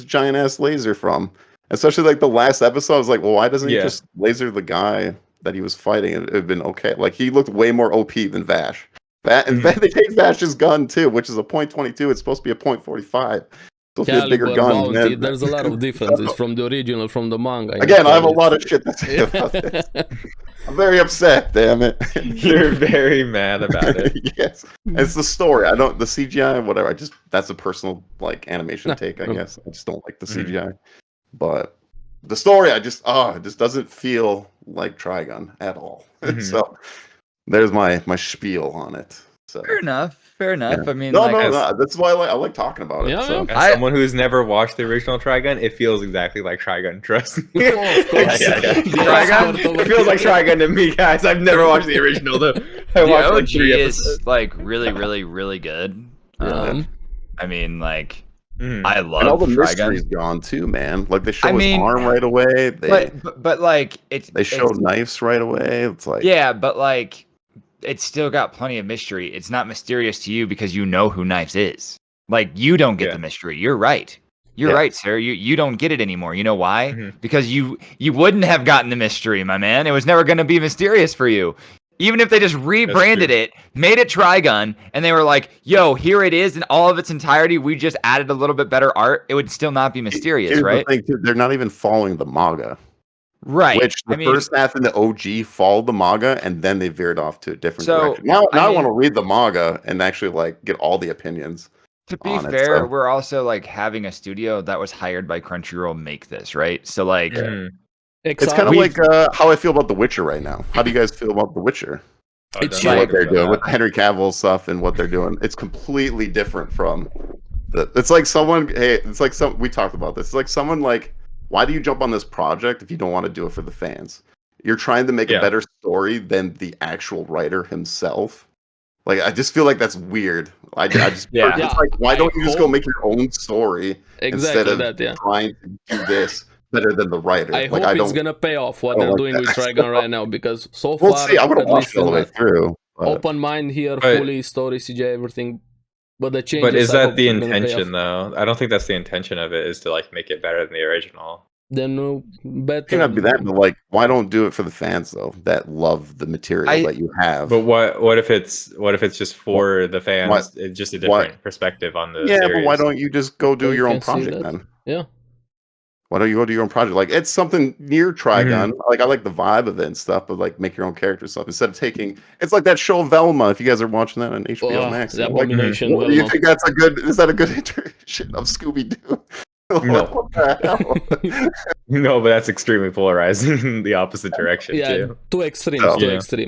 Speaker 2: giant ass laser from? Especially like the last episode, I was like, well, why doesn't he just laser the guy that he was fighting? It'd have been okay. Like he looked way more OP than Vash. They take Vash's gun too, which is a .22. It's supposed to be a .45. Supposed to be a bigger
Speaker 3: Caliber,
Speaker 2: gun.
Speaker 3: bounty, there's a lot of differences from the original, from the manga.
Speaker 2: Again, I have a lot of shit to say about this. I'm very upset, damn it.
Speaker 5: You're very mad about it.
Speaker 2: Yes. It's the story. The CGI, whatever. That's a personal like animation take, I guess. I just don't like the CGI. But the story, it just doesn't feel like Trigun at all. So there's my spiel on it. So
Speaker 4: Fair enough. Yeah. I mean,
Speaker 2: no. That's why I like talking about it.
Speaker 3: Yeah,
Speaker 2: so.
Speaker 5: As someone who's never watched the original Trigun, it feels exactly like Trigun. Trust me.
Speaker 3: Of course.
Speaker 5: Trigun. It feels like Trigun to me, guys. I've never watched the original though. I
Speaker 4: the
Speaker 5: watched
Speaker 4: OG
Speaker 5: like 3
Speaker 4: is
Speaker 5: episodes.
Speaker 4: like really, really, really good. I mean, like I love
Speaker 2: and all the
Speaker 4: Trigun.
Speaker 2: mystery's gone too, man. Like they show his
Speaker 4: mean,
Speaker 2: arm right away.
Speaker 4: But like
Speaker 2: they show knives right away. It's like
Speaker 4: but like it's still got plenty of mystery. It's not mysterious to you because you know who Knives is. Like you don't get the mystery. You're right. You're right, sir. You don't get it anymore. You know why? Because you wouldn't have gotten the mystery, my man. It was never going to be mysterious for you. Even if they just rebranded it, made it Trigun, and they were like, yo, here it is in all of its entirety, we just added a little bit better art, it would still not be mysterious, right?
Speaker 2: The thing, too, they're not even following the manga.
Speaker 4: Right.
Speaker 2: Which the first half in the OG followed the manga, and then they vered off to a different direction. Now I want to read the manga and actually like get all the opinions.
Speaker 4: To be fair, we're also like having a studio that was hired by Crunchyroll make this, right? So like
Speaker 2: it's kind of like how I feel about The Witcher right now. How do you guys feel about The Witcher?
Speaker 3: It's
Speaker 2: what they're doing with Henry Cavill stuff and what they're doing. It's completely different from it's like someone we talked about this. It's like someone like, why do you jump on this project if you don't want to do it for the fans? You're trying to make a better story than the actual writer himself. Like, I just feel like that's weird. I just it's like, why don't you just go make your own story instead of trying to do this better than the writer?
Speaker 3: I hope it's gonna pay off what they're doing with Trigun right now, because so far,
Speaker 2: we'll see. I'm gonna watch it all the way through.
Speaker 3: Open mind here, fully story, CJ, everything. But the changes.
Speaker 5: But is that the intention, though? I don't think that's the intention of it. Is to like make it better than the original.
Speaker 3: Then better.
Speaker 2: It may not be that, but like, why don't do it for the fans though that love the material that you have?
Speaker 5: But what if it's just for the fans? It's just a different perspective on the series.
Speaker 2: But why don't you just go do your own project then?
Speaker 3: Yeah.
Speaker 2: Why don't you go do your own project? Like, it's something near Trigun. Like, I like the vibe of it and stuff, but like, make your own character stuff instead of taking. It's like that show Velma. If you guys are watching that on HBO Max,
Speaker 3: the abomination.
Speaker 2: Like, do you think that's a good? Is that a good iteration of Scooby Doo?
Speaker 5: No.
Speaker 2: What the hell?
Speaker 5: No, but that's extremely polarizing in the opposite direction too.
Speaker 3: Too extreme.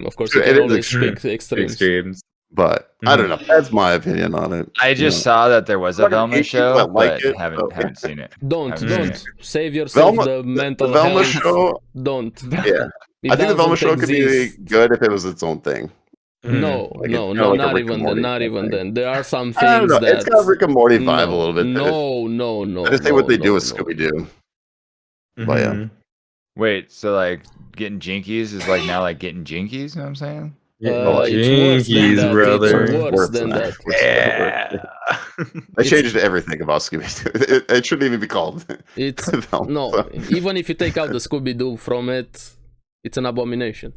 Speaker 3: Of course, you
Speaker 2: it
Speaker 3: can always
Speaker 2: extreme.
Speaker 3: pick extremes.
Speaker 2: But I don't know. That's my opinion on it.
Speaker 4: I just saw that there was a Velma show, but haven't seen it.
Speaker 3: Don't save yourself the mental
Speaker 2: Velma
Speaker 3: health.
Speaker 2: show.
Speaker 3: Don't.
Speaker 2: Yeah, I think the Velma show could be good if it was its own thing.
Speaker 3: No, not even then. There are some things
Speaker 2: I don't know.
Speaker 3: that
Speaker 2: It's got Rick and Morty vibe a little bit.
Speaker 3: No.
Speaker 2: I just think what they do with Scooby Doo. But yeah.
Speaker 4: Wait, so like getting jinkies is like now like getting jinkies? You know what I'm saying?
Speaker 3: It's worse than
Speaker 5: Jinkies,
Speaker 3: that.
Speaker 5: brother.
Speaker 3: It's worse than that.
Speaker 2: They changed everything about Scooby-Doo. It shouldn't even be called.
Speaker 3: It's
Speaker 2: Velma,
Speaker 3: no.
Speaker 2: so,
Speaker 3: Even if you take out the Scooby-Doo from it, it's an abomination.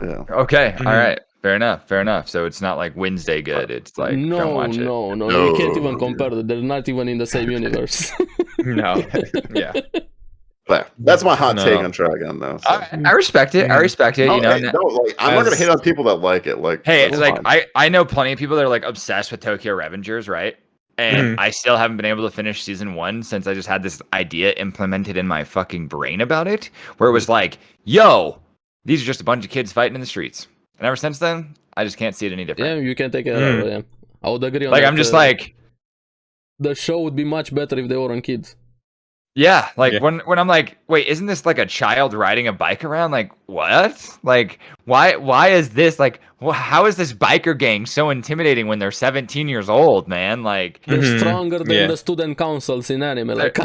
Speaker 2: yeah.
Speaker 4: Okay,
Speaker 5: Mhm.
Speaker 4: all right. Fair enough. So it's not like Wednesday good. It's like don't
Speaker 3: No,
Speaker 4: watch it.
Speaker 3: no. You
Speaker 2: No,
Speaker 3: can't even
Speaker 2: yeah.
Speaker 3: compare them. They're not even in the same universe.
Speaker 5: No. Yeah.
Speaker 2: But that's my hot
Speaker 5: No.
Speaker 2: take on Trigun, though. So.
Speaker 4: I respect it. I respect it.
Speaker 2: No,
Speaker 4: You know.
Speaker 2: hey, no, like, I'm not gonna
Speaker 5: As-
Speaker 2: hate on people that like it. Like,
Speaker 4: Hey,
Speaker 2: that's
Speaker 4: like
Speaker 2: fine.
Speaker 4: I know plenty of people that are like obsessed with Tokyo Revengers, right? And
Speaker 5: Mhm.
Speaker 4: I still haven't been able to finish season 1 since I just had this idea implemented in my fucking brain about it, where it was like, yo, these are just a bunch of kids fighting in the streets. And ever since then, I just can't see it any
Speaker 3: yeah,
Speaker 4: different.
Speaker 3: you can take it out. Yeah, I would agree on
Speaker 4: Like
Speaker 3: that.
Speaker 4: I'm just like,
Speaker 3: the show would be much better if they were on kids.
Speaker 4: yeah, like
Speaker 5: Yeah.
Speaker 4: when I'm like, wait, isn't this like a child riding a bike around? Like what? Like why is this like how is this biker gang so intimidating when they're 17 years old, man? Like
Speaker 3: They're
Speaker 5: Mhm.
Speaker 3: stronger than
Speaker 5: Yeah.
Speaker 3: the student councils in anime. Like,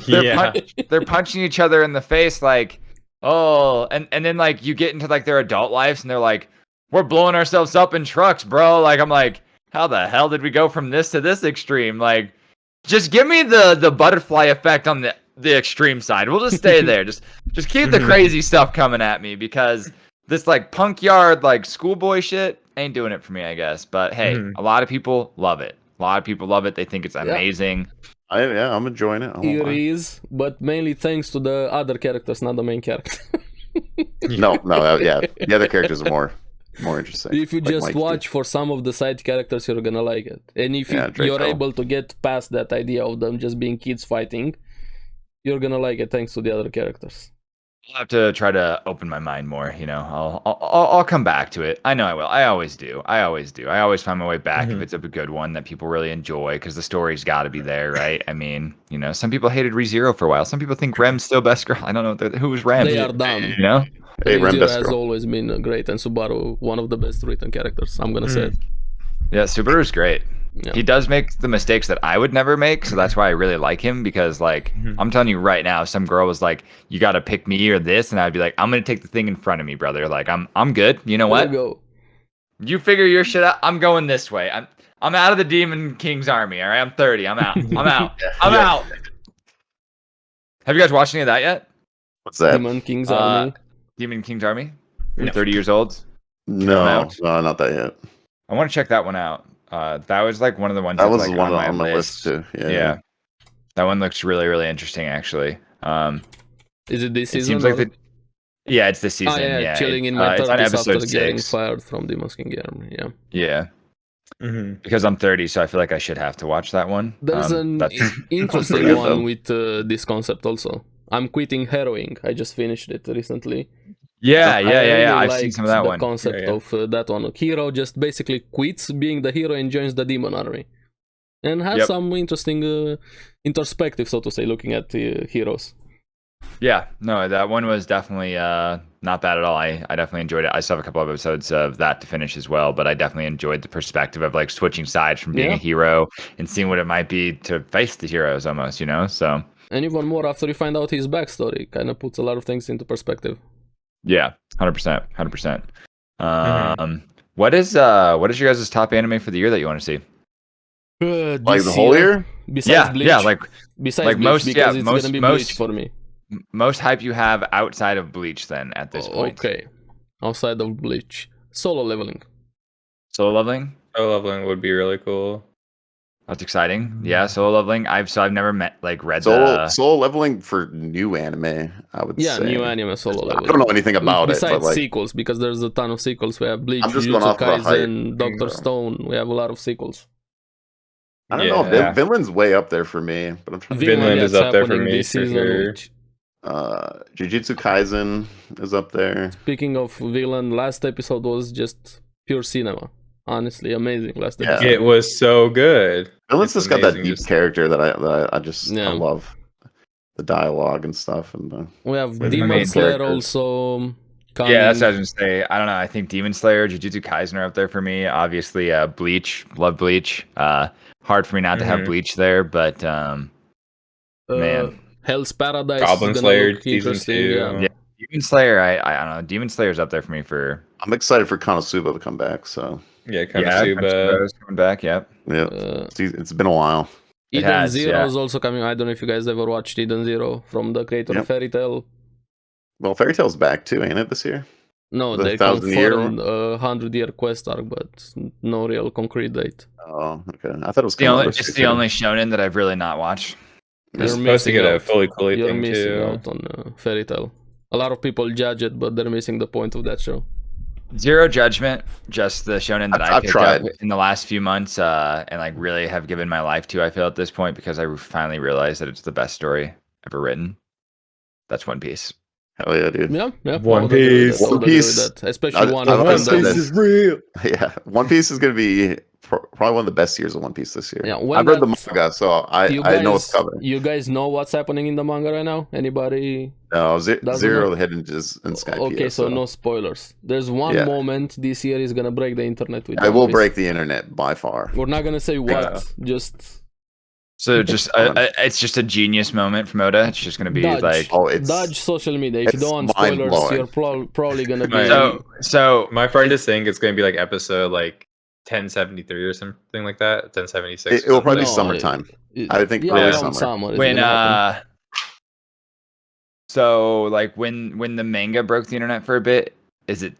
Speaker 5: Yeah.
Speaker 4: they're punching each other in the face like, oh, and then like you get into like their adult lives and they're like, we're blowing ourselves up in trucks, bro. Like I'm like, how the hell did we go from this to this extreme? Like just give me the butterfly effect on the extreme side. We'll just stay there. Just keep the crazy stuff coming at me because this like punk yard like schoolboy shit ain't doing it for me, I guess. But hey,
Speaker 5: Mhm.
Speaker 4: a lot of people love it. They think it's amazing.
Speaker 2: I'm enjoying it. I won't
Speaker 3: it
Speaker 2: lie.
Speaker 3: is, but mainly thanks to the other characters, not the main character.
Speaker 2: No, yeah, the other characters are more interesting.
Speaker 3: If you
Speaker 2: Like
Speaker 3: just
Speaker 2: Mikey.
Speaker 3: watch for some of the side characters, you're gonna like it. And if
Speaker 2: Yeah,
Speaker 3: you're
Speaker 2: Draco.
Speaker 3: able to get past that idea of them just being kids fighting, you're gonna like it thanks to the other characters.
Speaker 4: I'll have to try to open my mind more. You know, I'll come back to it. I know I will. I always do. I always find my way back if it's a good one that people really enjoy because the story's got to be there, right? I mean, you know, some people hated ReZero for a while. Some people think Rem's still best girl. I don't know who was Rem.
Speaker 3: They are dumb.
Speaker 4: You know?
Speaker 2: Hey, Rem
Speaker 3: ReZero
Speaker 2: best
Speaker 3: has
Speaker 2: girl.
Speaker 3: always been great, and Subaru one of the best written characters. I'm gonna say it.
Speaker 4: Yeah, Subaru's great.
Speaker 3: Yeah.
Speaker 4: He does make the mistakes that I would never make, so that's why I really like him because, like, I'm telling you right now, some girl was like, "You got to pick me or this," and I'd be like, "I'm gonna take the thing in front of me, brother. Like, I'm good. You know
Speaker 3: There
Speaker 4: what?
Speaker 3: you go.
Speaker 4: You figure your shit out. I'm going this way. I'm out of the Demon King's army. All right, I'm 30. I'm out. I'm out. I'm out." Have you guys watched any of that yet?
Speaker 2: What's that?
Speaker 3: Demon King's Army.
Speaker 4: Demon King's army. You're
Speaker 5: No.
Speaker 4: 30 years old.
Speaker 2: No,
Speaker 4: out.
Speaker 2: no, not that yet.
Speaker 4: I want to check that one out. That was like one of the ones
Speaker 2: That
Speaker 4: that's,
Speaker 2: was
Speaker 4: like,
Speaker 2: one
Speaker 4: on
Speaker 2: on my list too.
Speaker 4: Yeah. That one looks really, really interesting, actually.
Speaker 3: Is it this
Speaker 4: It
Speaker 3: season?
Speaker 4: seems like
Speaker 3: or-
Speaker 4: yeah, it's this season.
Speaker 3: Oh, yeah, chilling in
Speaker 4: It's
Speaker 3: my
Speaker 4: it's on
Speaker 3: 30s
Speaker 4: episode
Speaker 3: after getting
Speaker 4: 6.
Speaker 3: fired from Demon King Army. Yeah.
Speaker 4: Yeah,
Speaker 5: Mhm.
Speaker 4: because I'm 30, so I feel like I should have to watch that one.
Speaker 3: There's an
Speaker 4: that's-
Speaker 3: interesting
Speaker 2: Pretty good,
Speaker 3: one
Speaker 2: though.
Speaker 3: with this concept also. I'm quitting heroing. I just finished it recently.
Speaker 4: yeah.
Speaker 3: I really
Speaker 4: I've seen
Speaker 3: liked
Speaker 4: some of that
Speaker 3: the
Speaker 4: one.
Speaker 3: concept
Speaker 5: Yeah.
Speaker 3: of that one. Hero just basically quits being the hero and joins the demon army, and has
Speaker 4: Yep.
Speaker 3: some interesting introspective, so to say, looking at heroes.
Speaker 4: Yeah, no, that one was definitely not bad at all. I definitely enjoyed it. I still have a couple of episodes of that to finish as well, but I definitely enjoyed the perspective of like switching sides from being
Speaker 3: Yeah.
Speaker 4: a hero and seeing what it might be to face the heroes almost, you know? So
Speaker 3: And even more after you find out his backstory, kind of puts a lot of things into perspective.
Speaker 4: yeah, 100%. What is your guys' top anime for the year that you want to see?
Speaker 2: Like the whole year?
Speaker 3: Besides Bleach,
Speaker 4: like
Speaker 3: besides
Speaker 4: like
Speaker 3: Bleach,
Speaker 4: most-
Speaker 3: because
Speaker 4: yeah,
Speaker 3: it's
Speaker 4: most-
Speaker 3: gonna be
Speaker 4: most-
Speaker 3: Bleach for me.
Speaker 4: most hype you have outside of Bleach then at this point.
Speaker 3: Okay, outside of Bleach, Solo Leveling.
Speaker 4: Solo leveling?
Speaker 5: Solo leveling would be really cool.
Speaker 4: That's exciting. Yeah, solo leveling. I've never read
Speaker 2: Soul leveling for new anime, I would
Speaker 3: Yeah,
Speaker 2: say.
Speaker 3: new anime Solo
Speaker 2: I
Speaker 3: Leveling.
Speaker 2: don't know anything about it,
Speaker 3: Besides
Speaker 2: but like,
Speaker 3: sequels, because there's a ton of sequels. We have Bleach,
Speaker 2: I'm just going
Speaker 3: Jujutsu
Speaker 2: off the hype.
Speaker 3: Kaisen, Doctor Stone. We have a lot of sequels.
Speaker 2: I don't know.
Speaker 5: Yeah.
Speaker 2: Vinland's way up there for me, but I'm trying to.
Speaker 5: Vinland is
Speaker 3: that's
Speaker 5: up there for
Speaker 3: happening
Speaker 5: me,
Speaker 3: this
Speaker 5: for
Speaker 3: season,
Speaker 5: sure.
Speaker 3: which-
Speaker 2: Jujutsu Kaisen is up there.
Speaker 3: Speaking of villain, last episode was just pure cinema. Honestly, amazing last
Speaker 2: Yeah.
Speaker 3: episode.
Speaker 5: It was so good.
Speaker 2: Vinland's
Speaker 5: It's
Speaker 2: just got that
Speaker 5: amazing,
Speaker 2: deep
Speaker 5: just-
Speaker 2: character that I just
Speaker 3: Yeah.
Speaker 2: I love. The dialogue and stuff, and
Speaker 3: We have
Speaker 2: With
Speaker 3: Demon
Speaker 2: main
Speaker 3: Slayer
Speaker 2: characters.
Speaker 3: also coming.
Speaker 4: Yeah, that's what I was gonna say. I don't know. I think Demon Slayer, Jujutsu Kaisen are up there for me. Obviously, Bleach, love Bleach. Hard for me not to have
Speaker 5: Mhm.
Speaker 4: Bleach there, but man.
Speaker 3: Hell's Paradise
Speaker 5: Goblin
Speaker 3: is gonna
Speaker 5: Slayer
Speaker 3: look
Speaker 5: season
Speaker 3: interesting.
Speaker 5: 2.
Speaker 3: Yeah.
Speaker 4: Yeah. Demon Slayer, I don't know. Demon Slayer's up there for me for
Speaker 2: I'm excited for Konosuba to come back. So
Speaker 5: Yeah, Konosuba.
Speaker 4: Coming back. Yep.
Speaker 2: yeah, it's been a while.
Speaker 4: It
Speaker 3: Eden
Speaker 4: has,
Speaker 3: Zero
Speaker 4: yeah.
Speaker 3: is also coming. I don't know if you guys ever watched Eden Zero from the creator of
Speaker 2: Yep.
Speaker 3: Fairy Tail.
Speaker 2: Well, Fairy Tail's back too, ain't it, this year?
Speaker 3: No,
Speaker 2: The
Speaker 3: they
Speaker 2: 1,000-year
Speaker 3: confirmed a 100-year quest arc, but no real concrete date.
Speaker 2: Oh, okay. I thought it was
Speaker 4: It's the only shonen that I've really not watched.
Speaker 5: They're
Speaker 3: You're
Speaker 5: supposed to
Speaker 3: missing
Speaker 5: get a
Speaker 3: out.
Speaker 5: fully coolly
Speaker 3: You're
Speaker 5: thing
Speaker 3: missing
Speaker 5: too.
Speaker 3: out on Fairy Tail. A lot of people judge it, but they're missing the point of that show.
Speaker 4: Zero Judgment, just the shonen that I
Speaker 2: I've
Speaker 4: picked
Speaker 2: tried.
Speaker 4: up in the last few months, and like really have given my life to. I feel at this point because I finally realized that it's the best story ever written. That's One Piece.
Speaker 2: Hell yeah, dude.
Speaker 3: Yeah.
Speaker 5: One
Speaker 3: I would agree with
Speaker 5: Piece.
Speaker 3: that, I would
Speaker 2: One
Speaker 3: agree with
Speaker 2: Piece.
Speaker 3: that. Especially one
Speaker 2: I've
Speaker 3: of
Speaker 2: always said
Speaker 3: them.
Speaker 2: this.
Speaker 1: is real.
Speaker 2: Yeah, One Piece is gonna be probably one of the best years of One Piece this year.
Speaker 3: Yeah, when
Speaker 2: I've read the
Speaker 3: that-
Speaker 2: manga, so I know what's coming.
Speaker 3: You guys know what's happening in the manga right now? Anybody?
Speaker 2: No,
Speaker 3: Doesn't
Speaker 2: Zero
Speaker 3: know?
Speaker 2: Hidden is in Skype.
Speaker 3: Okay, so no spoilers. There's one
Speaker 2: Yeah.
Speaker 3: moment this year is gonna break the internet with
Speaker 2: I
Speaker 3: One
Speaker 2: will
Speaker 3: Piece.
Speaker 2: break the internet by far.
Speaker 3: We're not gonna say what,
Speaker 5: Yeah.
Speaker 3: just
Speaker 4: So just it's just a genius moment from Oda. It's just gonna be
Speaker 3: Dodge.
Speaker 4: like
Speaker 2: Oh, it's
Speaker 3: dodge social media. If you
Speaker 2: it's
Speaker 3: don't want spoilers,
Speaker 2: mind-blowing.
Speaker 3: you're probably gonna be.
Speaker 5: Right.
Speaker 4: so
Speaker 5: My friend is saying it's going to be like episode like 1073 or something like that. 1076.
Speaker 2: it will probably be
Speaker 3: No,
Speaker 2: summertime.
Speaker 3: it-
Speaker 2: I think
Speaker 3: yeah,
Speaker 2: early
Speaker 3: around
Speaker 2: summer.
Speaker 3: is
Speaker 4: when
Speaker 3: gonna happen.
Speaker 4: so like when the manga broke the internet for a bit, is it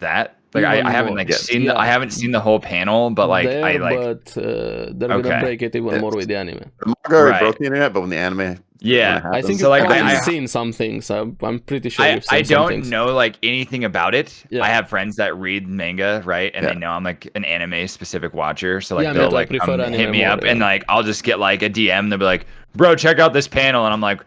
Speaker 4: that? Like I
Speaker 3: Even
Speaker 4: haven't
Speaker 3: more.
Speaker 4: like
Speaker 2: Yeah.
Speaker 4: seen
Speaker 3: Yeah.
Speaker 4: I haven't seen the whole panel, but like
Speaker 3: There,
Speaker 4: I like
Speaker 3: but they're gonna
Speaker 4: Okay.
Speaker 3: break it even
Speaker 2: It's-
Speaker 3: more with the anime.
Speaker 2: The manga already
Speaker 4: Right.
Speaker 2: broke the internet, but when the anime,
Speaker 4: yeah.
Speaker 3: I think
Speaker 4: So,
Speaker 3: you've
Speaker 4: like,
Speaker 3: probably
Speaker 4: I-
Speaker 3: seen some things. I'm pretty sure
Speaker 4: I,
Speaker 3: you've seen
Speaker 4: I
Speaker 3: some
Speaker 4: don't
Speaker 3: things.
Speaker 4: know like anything about it.
Speaker 3: Yeah.
Speaker 4: I have friends that read manga, right? And
Speaker 2: Yeah.
Speaker 4: they know I'm like an anime specific watcher. So like
Speaker 3: Yeah, me
Speaker 4: they'll
Speaker 3: too. I
Speaker 4: like
Speaker 3: prefer
Speaker 4: hit
Speaker 3: anime
Speaker 4: me
Speaker 3: more,
Speaker 4: up and
Speaker 3: yeah.
Speaker 4: like I'll just get like a DM. They'll be like, "Bro, check out this panel," and I'm like,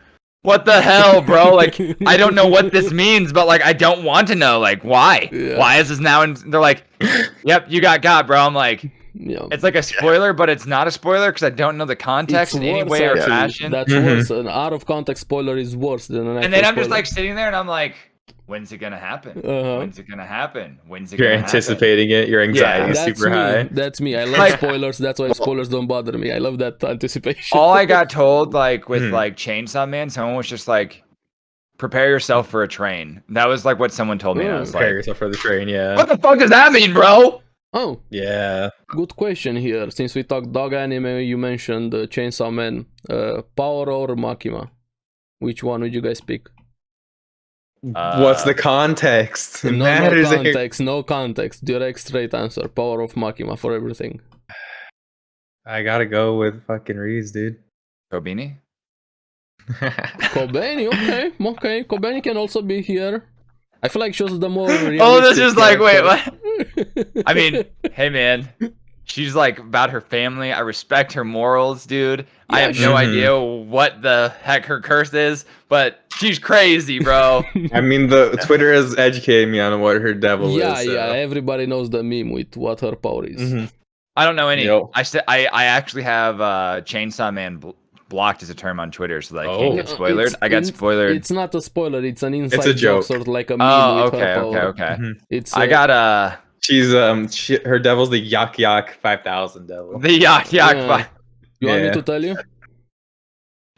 Speaker 4: "What the hell, bro? Like I don't know what this means, but like I don't want to know. Like why?
Speaker 3: Yeah.
Speaker 4: Why is this now?" And they're like, "Yep, you got, bro." I'm like,
Speaker 3: Yeah.
Speaker 4: it's like a spoiler, but it's not a spoiler because I don't know the context
Speaker 3: It's
Speaker 4: in any
Speaker 3: worse,
Speaker 4: way or
Speaker 3: actually.
Speaker 4: fashion.
Speaker 3: That's
Speaker 5: Mhm.
Speaker 3: worse. An out of context spoiler is worse than an.
Speaker 4: And then
Speaker 3: actual
Speaker 4: I'm just
Speaker 3: spoiler.
Speaker 4: like sitting there and I'm like, when's it gonna happen?
Speaker 3: Uh-huh.
Speaker 4: When's it gonna happen? When's it
Speaker 5: You're
Speaker 4: gonna happen?
Speaker 5: anticipating it. Your anxiety is
Speaker 3: That's
Speaker 5: super
Speaker 3: me.
Speaker 5: high.
Speaker 3: That's me. I love
Speaker 4: Like-
Speaker 3: spoilers. That's why spoilers don't bother me. I love that anticipation.
Speaker 4: All I got told like with
Speaker 5: Mhm.
Speaker 4: like Chainsaw Man, someone was just like, prepare yourself for a train. That was like what someone told me. And I was
Speaker 5: Prepare
Speaker 4: like,
Speaker 5: yourself for the train, yeah.
Speaker 4: what the fuck does that mean, bro?
Speaker 3: Oh,
Speaker 5: Yeah.
Speaker 3: good question here. Since we talked dog anime, you mentioned Chainsaw Man. Power or Makima? Which one would you guys pick?
Speaker 5: What's the context? It
Speaker 3: No
Speaker 5: matters.
Speaker 3: context. No context. Direct, straight answer. Power of Makima for everything.
Speaker 5: I gotta go with fucking Reese, dude.
Speaker 4: Kobeni?
Speaker 3: Kobeni, okay. Kobeni can also be here. I feel like shows the more.
Speaker 4: Oh, this
Speaker 3: realistic
Speaker 4: is like, wait,
Speaker 3: character.
Speaker 4: what? I mean, hey man, she's like about her family. I respect her morals, dude. I
Speaker 3: Yeah,
Speaker 4: have no
Speaker 5: Mhm.
Speaker 4: idea what the heck her curse is, but she's crazy, bro.
Speaker 5: I mean, the Twitter has educated me on what her devil
Speaker 3: yeah,
Speaker 5: is. so.
Speaker 3: yeah. Everybody knows the meme with what her power is.
Speaker 5: Mhm.
Speaker 4: I don't know any.
Speaker 5: Yo.
Speaker 4: I actually have Chainsaw Man blocked as a term on Twitter, so that I can't
Speaker 5: Oh.
Speaker 4: get spoilered.
Speaker 3: It's-
Speaker 4: I got
Speaker 3: it's-
Speaker 4: spoilered.
Speaker 3: It's not a spoiler. It's an inside
Speaker 5: a
Speaker 3: joke,
Speaker 5: joke.
Speaker 3: sort of like a meme
Speaker 4: Oh,
Speaker 3: with
Speaker 4: okay,
Speaker 3: her
Speaker 4: okay,
Speaker 3: power.
Speaker 4: okay.
Speaker 5: Mhm.
Speaker 3: It's
Speaker 4: I got
Speaker 5: She's her devil's the Yak Yak 5000 devil.
Speaker 4: the yak yak.
Speaker 3: Yeah. You want me
Speaker 5: Yeah.
Speaker 3: to tell you?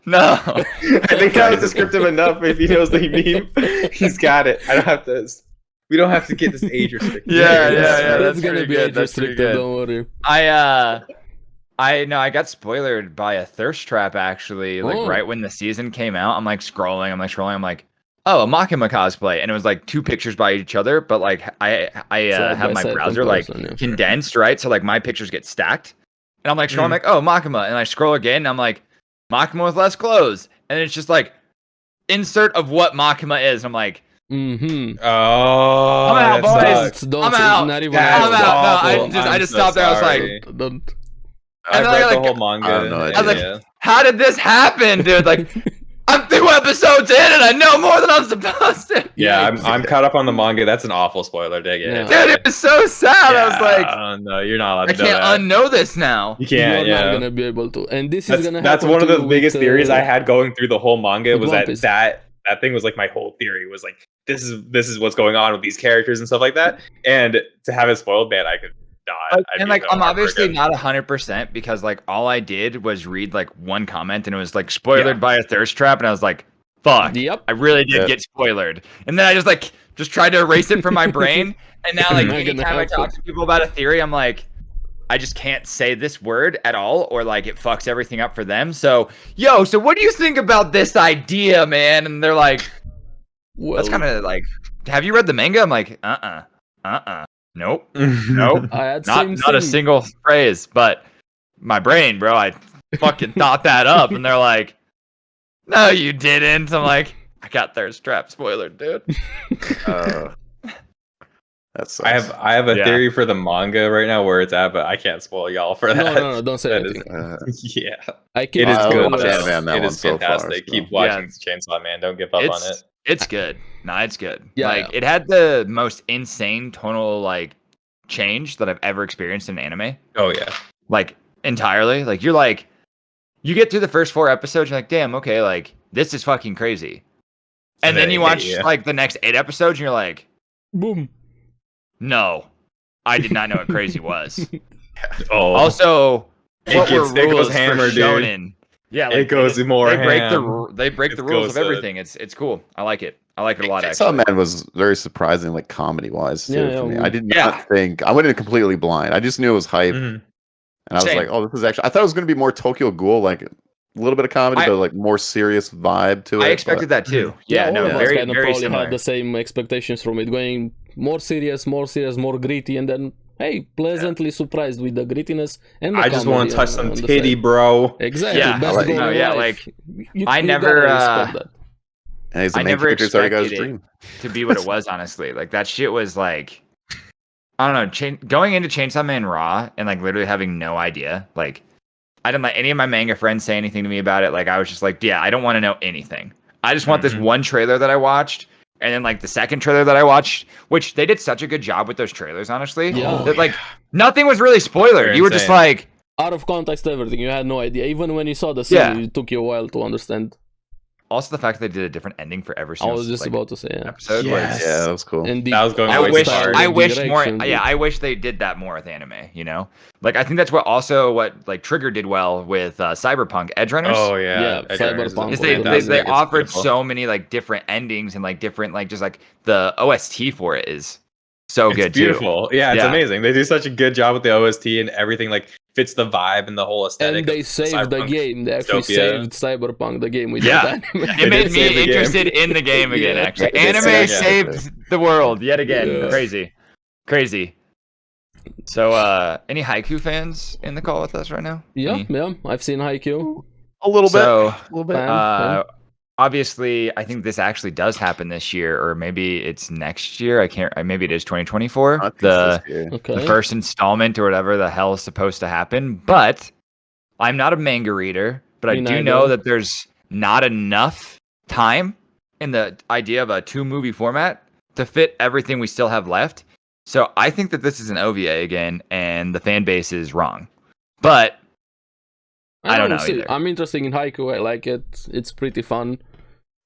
Speaker 4: No.
Speaker 5: I think that was descriptive enough. If he knows the meme, he's got it. I don't have to. We don't have to get this age restricted.
Speaker 4: Yeah,
Speaker 3: That's
Speaker 4: that's
Speaker 3: gonna
Speaker 4: pretty
Speaker 3: be
Speaker 4: good,
Speaker 3: age
Speaker 4: that's pretty
Speaker 3: restricted.
Speaker 4: good.
Speaker 3: Don't worry.
Speaker 4: I got spoilered by a thirst trap actually, like
Speaker 3: Oh.
Speaker 4: right when the season came out. I'm like scrolling, I'm like, oh, a Makima cosplay, and it was like two pictures by each other, but like I
Speaker 3: Side
Speaker 4: have
Speaker 3: by
Speaker 4: my
Speaker 3: side
Speaker 4: browser like
Speaker 3: comparison, yeah.
Speaker 4: condensed, right? So like my pictures get stacked, and I'm like scrolling, like, oh, Makima, and I scroll again, and I'm like, Makima with less clothes, and it's just like insert of what Makima is. I'm like,
Speaker 3: Mm-hmm.
Speaker 5: Oh,
Speaker 4: I'm out,
Speaker 5: that
Speaker 4: boys.
Speaker 5: sucks.
Speaker 3: Don't
Speaker 4: I'm
Speaker 3: say-
Speaker 4: out.
Speaker 3: Not even
Speaker 5: That's
Speaker 4: I'm out. No, I
Speaker 5: awful.
Speaker 4: just
Speaker 5: I'm
Speaker 4: stopped there. I was like,
Speaker 5: sorry.
Speaker 3: Don't.
Speaker 5: I've
Speaker 4: then I
Speaker 5: read
Speaker 4: got,
Speaker 5: the
Speaker 4: like,
Speaker 5: whole manga.
Speaker 2: I have no
Speaker 4: I was like,
Speaker 5: yeah.
Speaker 4: how did this happen, dude? Like, I'm 2 episodes in and I know more than I'm supposed to.
Speaker 5: Yeah, I'm caught up on the manga. That's an awful spoiler. Dig it.
Speaker 3: Yeah.
Speaker 4: Dude, it was so sad. I was like,
Speaker 5: no, you're not allowed
Speaker 4: I
Speaker 5: to know
Speaker 4: can't
Speaker 5: that.
Speaker 4: unknow this now.
Speaker 5: You can't.
Speaker 3: You're not
Speaker 5: Yeah.
Speaker 3: gonna be able to. And this is
Speaker 5: That's,
Speaker 3: gonna
Speaker 5: that's
Speaker 3: happen
Speaker 5: one of
Speaker 3: to
Speaker 5: the
Speaker 3: you
Speaker 5: biggest
Speaker 3: with,
Speaker 5: theories I had going through the whole manga
Speaker 3: with
Speaker 5: was
Speaker 3: One
Speaker 5: that
Speaker 3: Piece.
Speaker 5: that thing was like my whole theory was like this is what's going on with these characters and stuff like that. And to have it spoiled, man, I could not.
Speaker 4: And like, I'm obviously not 100% because like all I did was read like one comment and it was like spoiled
Speaker 5: Yeah.
Speaker 4: by a thirst trap, and I was like, fuck.
Speaker 3: Yep.
Speaker 4: I really did
Speaker 2: Yeah.
Speaker 4: get spoilered. And then I just tried to erase it from my brain. And now, like,
Speaker 3: Not gonna
Speaker 4: anytime I talk
Speaker 3: happen.
Speaker 4: to people about a theory, I'm like, I just can't say this word at all, or like it fucks everything up for them. So, so what do you think about this idea, man? And they're like,
Speaker 3: Well,
Speaker 4: that's kind of like, have you read the manga? I'm like, nope, nope,
Speaker 3: I had
Speaker 4: not a
Speaker 3: thing.
Speaker 4: single phrase. But my brain, bro, I fucking thought that up, and they're like, no, you didn't. I'm like, I got thirst trap spoiler, dude.
Speaker 2: That's
Speaker 5: I have a
Speaker 4: Yeah.
Speaker 5: theory for the manga right now where it's at, but I can't spoil y'all for that.
Speaker 3: No, don't say
Speaker 5: That
Speaker 3: anything.
Speaker 5: yeah,
Speaker 3: I keep
Speaker 5: it is
Speaker 2: I'll
Speaker 5: good.
Speaker 2: watch
Speaker 5: though.
Speaker 2: anime on that
Speaker 5: It
Speaker 2: one
Speaker 5: is
Speaker 2: so far,
Speaker 5: fantastic.
Speaker 2: so.
Speaker 5: Keep watching Chainsaw Man. Don't give up on it.
Speaker 4: It's good. Nah, it's good.
Speaker 3: Yeah,
Speaker 4: like
Speaker 3: yeah.
Speaker 4: it had the most insane tonal like change that I've ever experienced in anime.
Speaker 5: Oh yeah.
Speaker 4: Like entirely. Like you get through the first 4 episodes, you're like, damn, okay, like this is fucking crazy. And then you watch like the next 8 episodes and you're like,
Speaker 3: Boom.
Speaker 4: no, I did not know what crazy was.
Speaker 5: Oh.
Speaker 4: Also, what were
Speaker 5: it goes
Speaker 4: rules
Speaker 5: hammer,
Speaker 4: for
Speaker 5: dude.
Speaker 4: shonen? Yeah, like,
Speaker 5: It goes more
Speaker 4: they break
Speaker 5: ham.
Speaker 4: they break the
Speaker 5: It
Speaker 4: rules
Speaker 5: goes,
Speaker 4: of everything. It's cool. I like it. I like it a lot.
Speaker 2: Chainsaw
Speaker 4: Actually,
Speaker 2: Man was very surprising, like comedy wise too
Speaker 3: Yeah,
Speaker 2: for me.
Speaker 3: yeah,
Speaker 2: I did
Speaker 4: yeah.
Speaker 2: not think I went in completely blind. I just knew it was hype,
Speaker 5: Mhm.
Speaker 2: and I was
Speaker 4: Same.
Speaker 2: like, "Oh, this is actually." I thought it was going to be more Tokyo Ghoul, like a little bit of comedy, but like more serious vibe to it.
Speaker 4: I expected that too. Yeah,
Speaker 3: all
Speaker 4: no,
Speaker 3: of us
Speaker 4: very
Speaker 3: kind of
Speaker 4: very
Speaker 3: probably
Speaker 4: similar.
Speaker 3: had the same expectations from it, going more serious, more gritty, and then hey, pleasantly surprised with the grittiness and the
Speaker 5: I just want
Speaker 3: comedy
Speaker 5: to touch
Speaker 3: on
Speaker 5: some
Speaker 3: the
Speaker 5: titty,
Speaker 3: side.
Speaker 5: bro.
Speaker 3: Exactly,
Speaker 4: Yeah,
Speaker 3: best
Speaker 2: like-
Speaker 3: goal
Speaker 4: no,
Speaker 3: in
Speaker 4: yeah,
Speaker 3: life.
Speaker 4: I
Speaker 3: You
Speaker 4: never,
Speaker 3: gotta respect that.
Speaker 2: And he's the
Speaker 4: I
Speaker 2: main
Speaker 4: never
Speaker 2: character's already got his
Speaker 4: expected it.
Speaker 2: dream.
Speaker 4: to be what it was, honestly. Like that shit was like, I don't know, going into Chainsaw Man Raw and like literally having no idea. Like I didn't let any of my manga friends say anything to me about it. Like I was just like, yeah, I don't want to know anything. I just want this one trailer that I watched. And then like the second trailer that I watched, which they did such a good job with those trailers, honestly.
Speaker 3: Yeah.
Speaker 4: That like nothing was really spoilered.
Speaker 5: They're
Speaker 4: You were just
Speaker 5: insane.
Speaker 4: like,
Speaker 3: Out of context, everything. You had no idea. Even when you saw the scene,
Speaker 4: Yeah.
Speaker 3: it took you a while to understand.
Speaker 4: also the fact that they did a different ending for every
Speaker 3: I
Speaker 4: single
Speaker 3: was just
Speaker 4: like,
Speaker 3: about to say, yeah.
Speaker 4: episode
Speaker 5: Yes.
Speaker 2: Yeah, that was cool.
Speaker 3: And the
Speaker 5: That was going
Speaker 4: I
Speaker 5: way
Speaker 4: wish
Speaker 5: too hard.
Speaker 4: I wish more
Speaker 3: directions,
Speaker 4: I wish they did that more with anime, you know? Like I think that's what like Trigger did well with Cyberpunk Edge Runners.
Speaker 5: Oh yeah.
Speaker 3: Yeah,
Speaker 5: Edge Runners is
Speaker 3: Cyberpunk
Speaker 4: is
Speaker 3: was
Speaker 4: they
Speaker 3: fantastic.
Speaker 4: they
Speaker 5: It's
Speaker 4: offered
Speaker 5: beautiful.
Speaker 4: so many like different endings and like different like just like the OST for it is so
Speaker 5: It's
Speaker 4: good
Speaker 5: beautiful. Yeah, it's
Speaker 4: Yeah.
Speaker 5: amazing. They do such a good job with the OST and everything like fits the vibe and the whole aesthetic.
Speaker 3: And they
Speaker 5: of
Speaker 3: saved the
Speaker 5: Cyberpunk
Speaker 3: game. They actually
Speaker 5: dystopia.
Speaker 3: saved Cyberpunk, the game with
Speaker 4: Yeah.
Speaker 3: that anime.
Speaker 4: too. It
Speaker 5: They
Speaker 4: made
Speaker 5: did save
Speaker 4: me
Speaker 5: the game.
Speaker 4: interested in the game again.
Speaker 3: Yeah.
Speaker 4: Actually,
Speaker 2: Yeah, they
Speaker 4: anime
Speaker 2: saved
Speaker 4: saved the world yet again.
Speaker 3: Yeah.
Speaker 4: Crazy. So, any Haikyuu fans in the call with us right now?
Speaker 3: Yeah,
Speaker 4: Any?
Speaker 3: yeah. I've seen Haikyuu.
Speaker 2: A little bit.
Speaker 4: So,
Speaker 2: A little bit.
Speaker 3: Fan.
Speaker 4: obviously, I think this actually does happen this year, or maybe it's next year. I can't. Maybe it is 2024.
Speaker 2: I think
Speaker 4: The
Speaker 2: this year.
Speaker 3: Okay.
Speaker 4: the first installment or whatever the hell is supposed to happen. But I'm not a manga reader, but I
Speaker 3: Me
Speaker 4: do
Speaker 3: neither.
Speaker 4: know that there's not enough time in the idea of a 2-movie format to fit everything we still have left. So I think that this is an OVA again, and the fan base is wrong. But I don't know
Speaker 3: see.
Speaker 4: either.
Speaker 3: I'm interested in Haikyuu. I like it. It's pretty fun.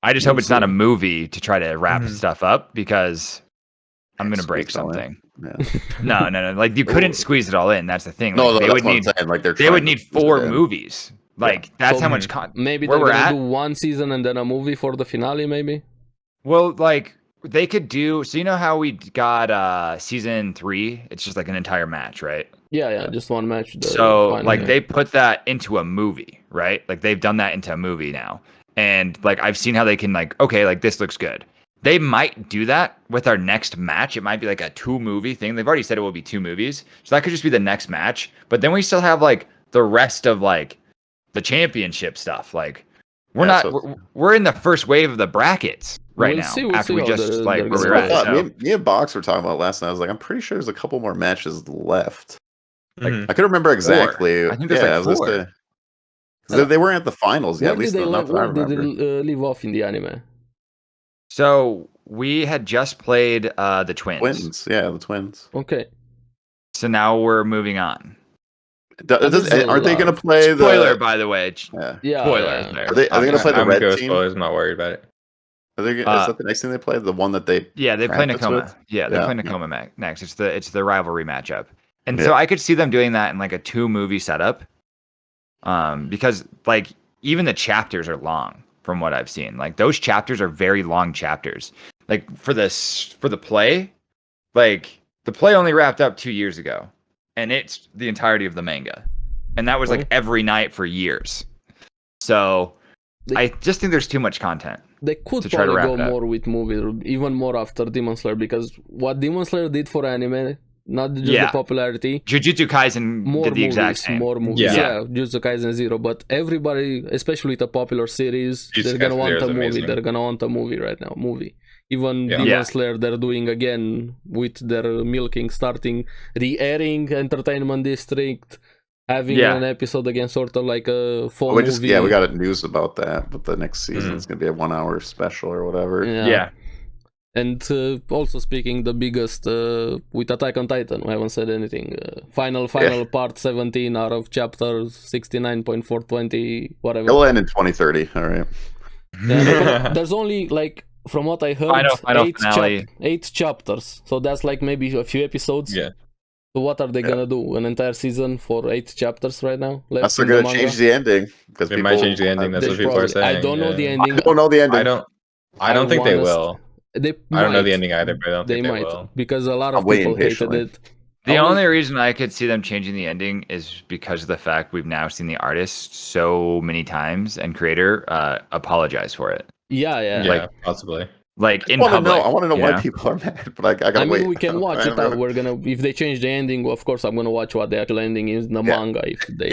Speaker 4: I just hope
Speaker 3: We'll
Speaker 4: it's not a
Speaker 3: see.
Speaker 4: movie to try to wrap
Speaker 5: Mhm.
Speaker 4: stuff up because I'm gonna break
Speaker 2: Squeeze it all in.
Speaker 4: something.
Speaker 2: Yeah.
Speaker 4: No. Like you couldn't squeeze it all in. That's the thing.
Speaker 2: No,
Speaker 4: Like,
Speaker 2: that's
Speaker 4: they would
Speaker 2: what
Speaker 4: need
Speaker 2: I'm saying. Like
Speaker 4: they
Speaker 2: trying
Speaker 4: would
Speaker 2: to
Speaker 4: need
Speaker 2: squeeze it
Speaker 4: 4
Speaker 2: in.
Speaker 4: movies. Like that's
Speaker 3: So
Speaker 4: how much
Speaker 3: Maybe
Speaker 4: where
Speaker 3: they're
Speaker 4: we're
Speaker 3: gonna
Speaker 4: at.
Speaker 3: do one season and then a movie for the finale, maybe?
Speaker 4: Well, like they could do. So you know how we got season 3? It's just like an entire match, right?
Speaker 3: Yeah, just one match. the
Speaker 4: So
Speaker 3: final,
Speaker 4: like
Speaker 3: yeah.
Speaker 4: they put that into a movie, right? Like they've done that into a movie now. And like I've seen how they can like, okay, like this looks good. They might do that with our next match. It might be like a 2-movie thing. They've already said it will be 2 movies. So that could just be the next match. But then we still have like the rest of like the championship stuff. Like we're
Speaker 2: Yeah,
Speaker 4: not
Speaker 2: so-
Speaker 4: we're in the first wave of the brackets right
Speaker 3: We'll
Speaker 4: now.
Speaker 3: see- we'll
Speaker 4: after
Speaker 3: see
Speaker 4: we
Speaker 3: how
Speaker 4: just
Speaker 3: they're
Speaker 4: like
Speaker 3: gonna
Speaker 4: where
Speaker 3: go
Speaker 4: we're
Speaker 2: I
Speaker 3: about
Speaker 4: at.
Speaker 2: thought,
Speaker 4: So.
Speaker 2: me and Box were talking about last night. I was like, I'm pretty sure there's a couple more matches left.
Speaker 5: Mhm.
Speaker 2: I couldn't remember exactly.
Speaker 4: I think there's
Speaker 2: yeah,
Speaker 4: like
Speaker 2: I was
Speaker 4: 4.
Speaker 2: gonna say- 'cause they weren't at the finals yet.
Speaker 3: Where
Speaker 2: At least
Speaker 3: did they,
Speaker 2: not that I
Speaker 3: where did
Speaker 2: remember.
Speaker 3: they leave off in the anime?
Speaker 4: So we had just played the twins.
Speaker 2: Yeah, the twins.
Speaker 3: Okay.
Speaker 4: So now we're moving on.
Speaker 2: Aren't they going to play the
Speaker 4: Spoiler, by the way.
Speaker 2: Yeah.
Speaker 3: Yeah.
Speaker 4: Spoiler.
Speaker 3: yeah.
Speaker 4: there.
Speaker 2: Are they going to play the
Speaker 5: I'm
Speaker 2: red
Speaker 5: good with
Speaker 2: team?
Speaker 5: spoilers. I'm not worried about it.
Speaker 2: Are they, is
Speaker 4: Uh,
Speaker 2: that the next thing they play? The one that they
Speaker 4: Yeah, they play
Speaker 2: practice
Speaker 4: Nakoma.
Speaker 2: with?
Speaker 4: Yeah, they
Speaker 2: Yeah.
Speaker 4: play Nakoma next. It's the rivalry matchup, and
Speaker 2: Yeah.
Speaker 4: so I could see them doing that in like a 2-movie setup. Because like even the chapters are long. from what I've seen. Like those chapters are very long chapters. Like for the play, like the play only wrapped up 2 years ago, and it's the entirety of the manga, and that was like every night for years. So I just think there's too much content.
Speaker 3: They could
Speaker 4: to try to
Speaker 3: probably
Speaker 4: wrap
Speaker 3: go
Speaker 4: it up.
Speaker 3: more with movies, even more after Demon Slayer, because what Demon Slayer did for anime, not just the popularity,
Speaker 4: Jujutsu Kaisen
Speaker 3: more
Speaker 4: did the
Speaker 3: movies,
Speaker 4: exact same.
Speaker 3: more movies.
Speaker 5: Yeah.
Speaker 3: Jujutsu Kaisen Zero, but everybody, especially the popular series,
Speaker 5: Jujutsu
Speaker 3: they're gonna
Speaker 5: Kaisen
Speaker 3: want
Speaker 5: Zero
Speaker 3: a
Speaker 5: is
Speaker 3: movie.
Speaker 5: amazing.
Speaker 3: They're gonna want a movie right now. Even
Speaker 5: Yeah.
Speaker 3: Demon
Speaker 4: Yeah.
Speaker 3: Slayer, they're doing again with their milking, starting re-airing Entertainment District, having an episode again, sort of like a full movie.
Speaker 2: We got news about that, but the next season is gonna be a 1 hour special or whatever.
Speaker 4: Yeah.
Speaker 3: And also speaking, the biggest with Attack on Titan, we haven't said anything. Final part 17 out of chapter 69.420, whatever.
Speaker 2: It'll end in 2030. All right.
Speaker 3: There's only like, from what I heard,
Speaker 4: Final finale.
Speaker 3: 8 chapters. So that's like maybe a few episodes.
Speaker 5: Yeah.
Speaker 3: So what are they gonna do? An entire season for 8 chapters right now?
Speaker 2: Unless they're gonna change the ending, because
Speaker 5: They might change the ending. That's what people are saying.
Speaker 3: I don't know the ending.
Speaker 2: I don't know the ending.
Speaker 5: I don't think they
Speaker 3: wanna
Speaker 5: will.
Speaker 3: They
Speaker 5: I don't know the
Speaker 3: might.
Speaker 5: ending either, but I don't
Speaker 3: They
Speaker 5: think they
Speaker 3: might,
Speaker 5: will.
Speaker 3: because a lot
Speaker 2: I'm
Speaker 3: of
Speaker 2: waiting
Speaker 3: people hated
Speaker 2: patiently.
Speaker 3: it.
Speaker 4: The only reason I could see them changing the ending is because of the fact we've now seen the artist so many times and creator apologize for it.
Speaker 3: Yeah.
Speaker 5: Yeah, possibly.
Speaker 4: Like in
Speaker 2: I
Speaker 4: public.
Speaker 2: want to know
Speaker 4: you
Speaker 2: why
Speaker 4: know?
Speaker 2: people are mad, but I gotta
Speaker 3: I mean,
Speaker 2: wait.
Speaker 3: we can watch it out. We're gonna, if they change the ending, of course, I'm gonna watch what the actual ending is in the manga. If they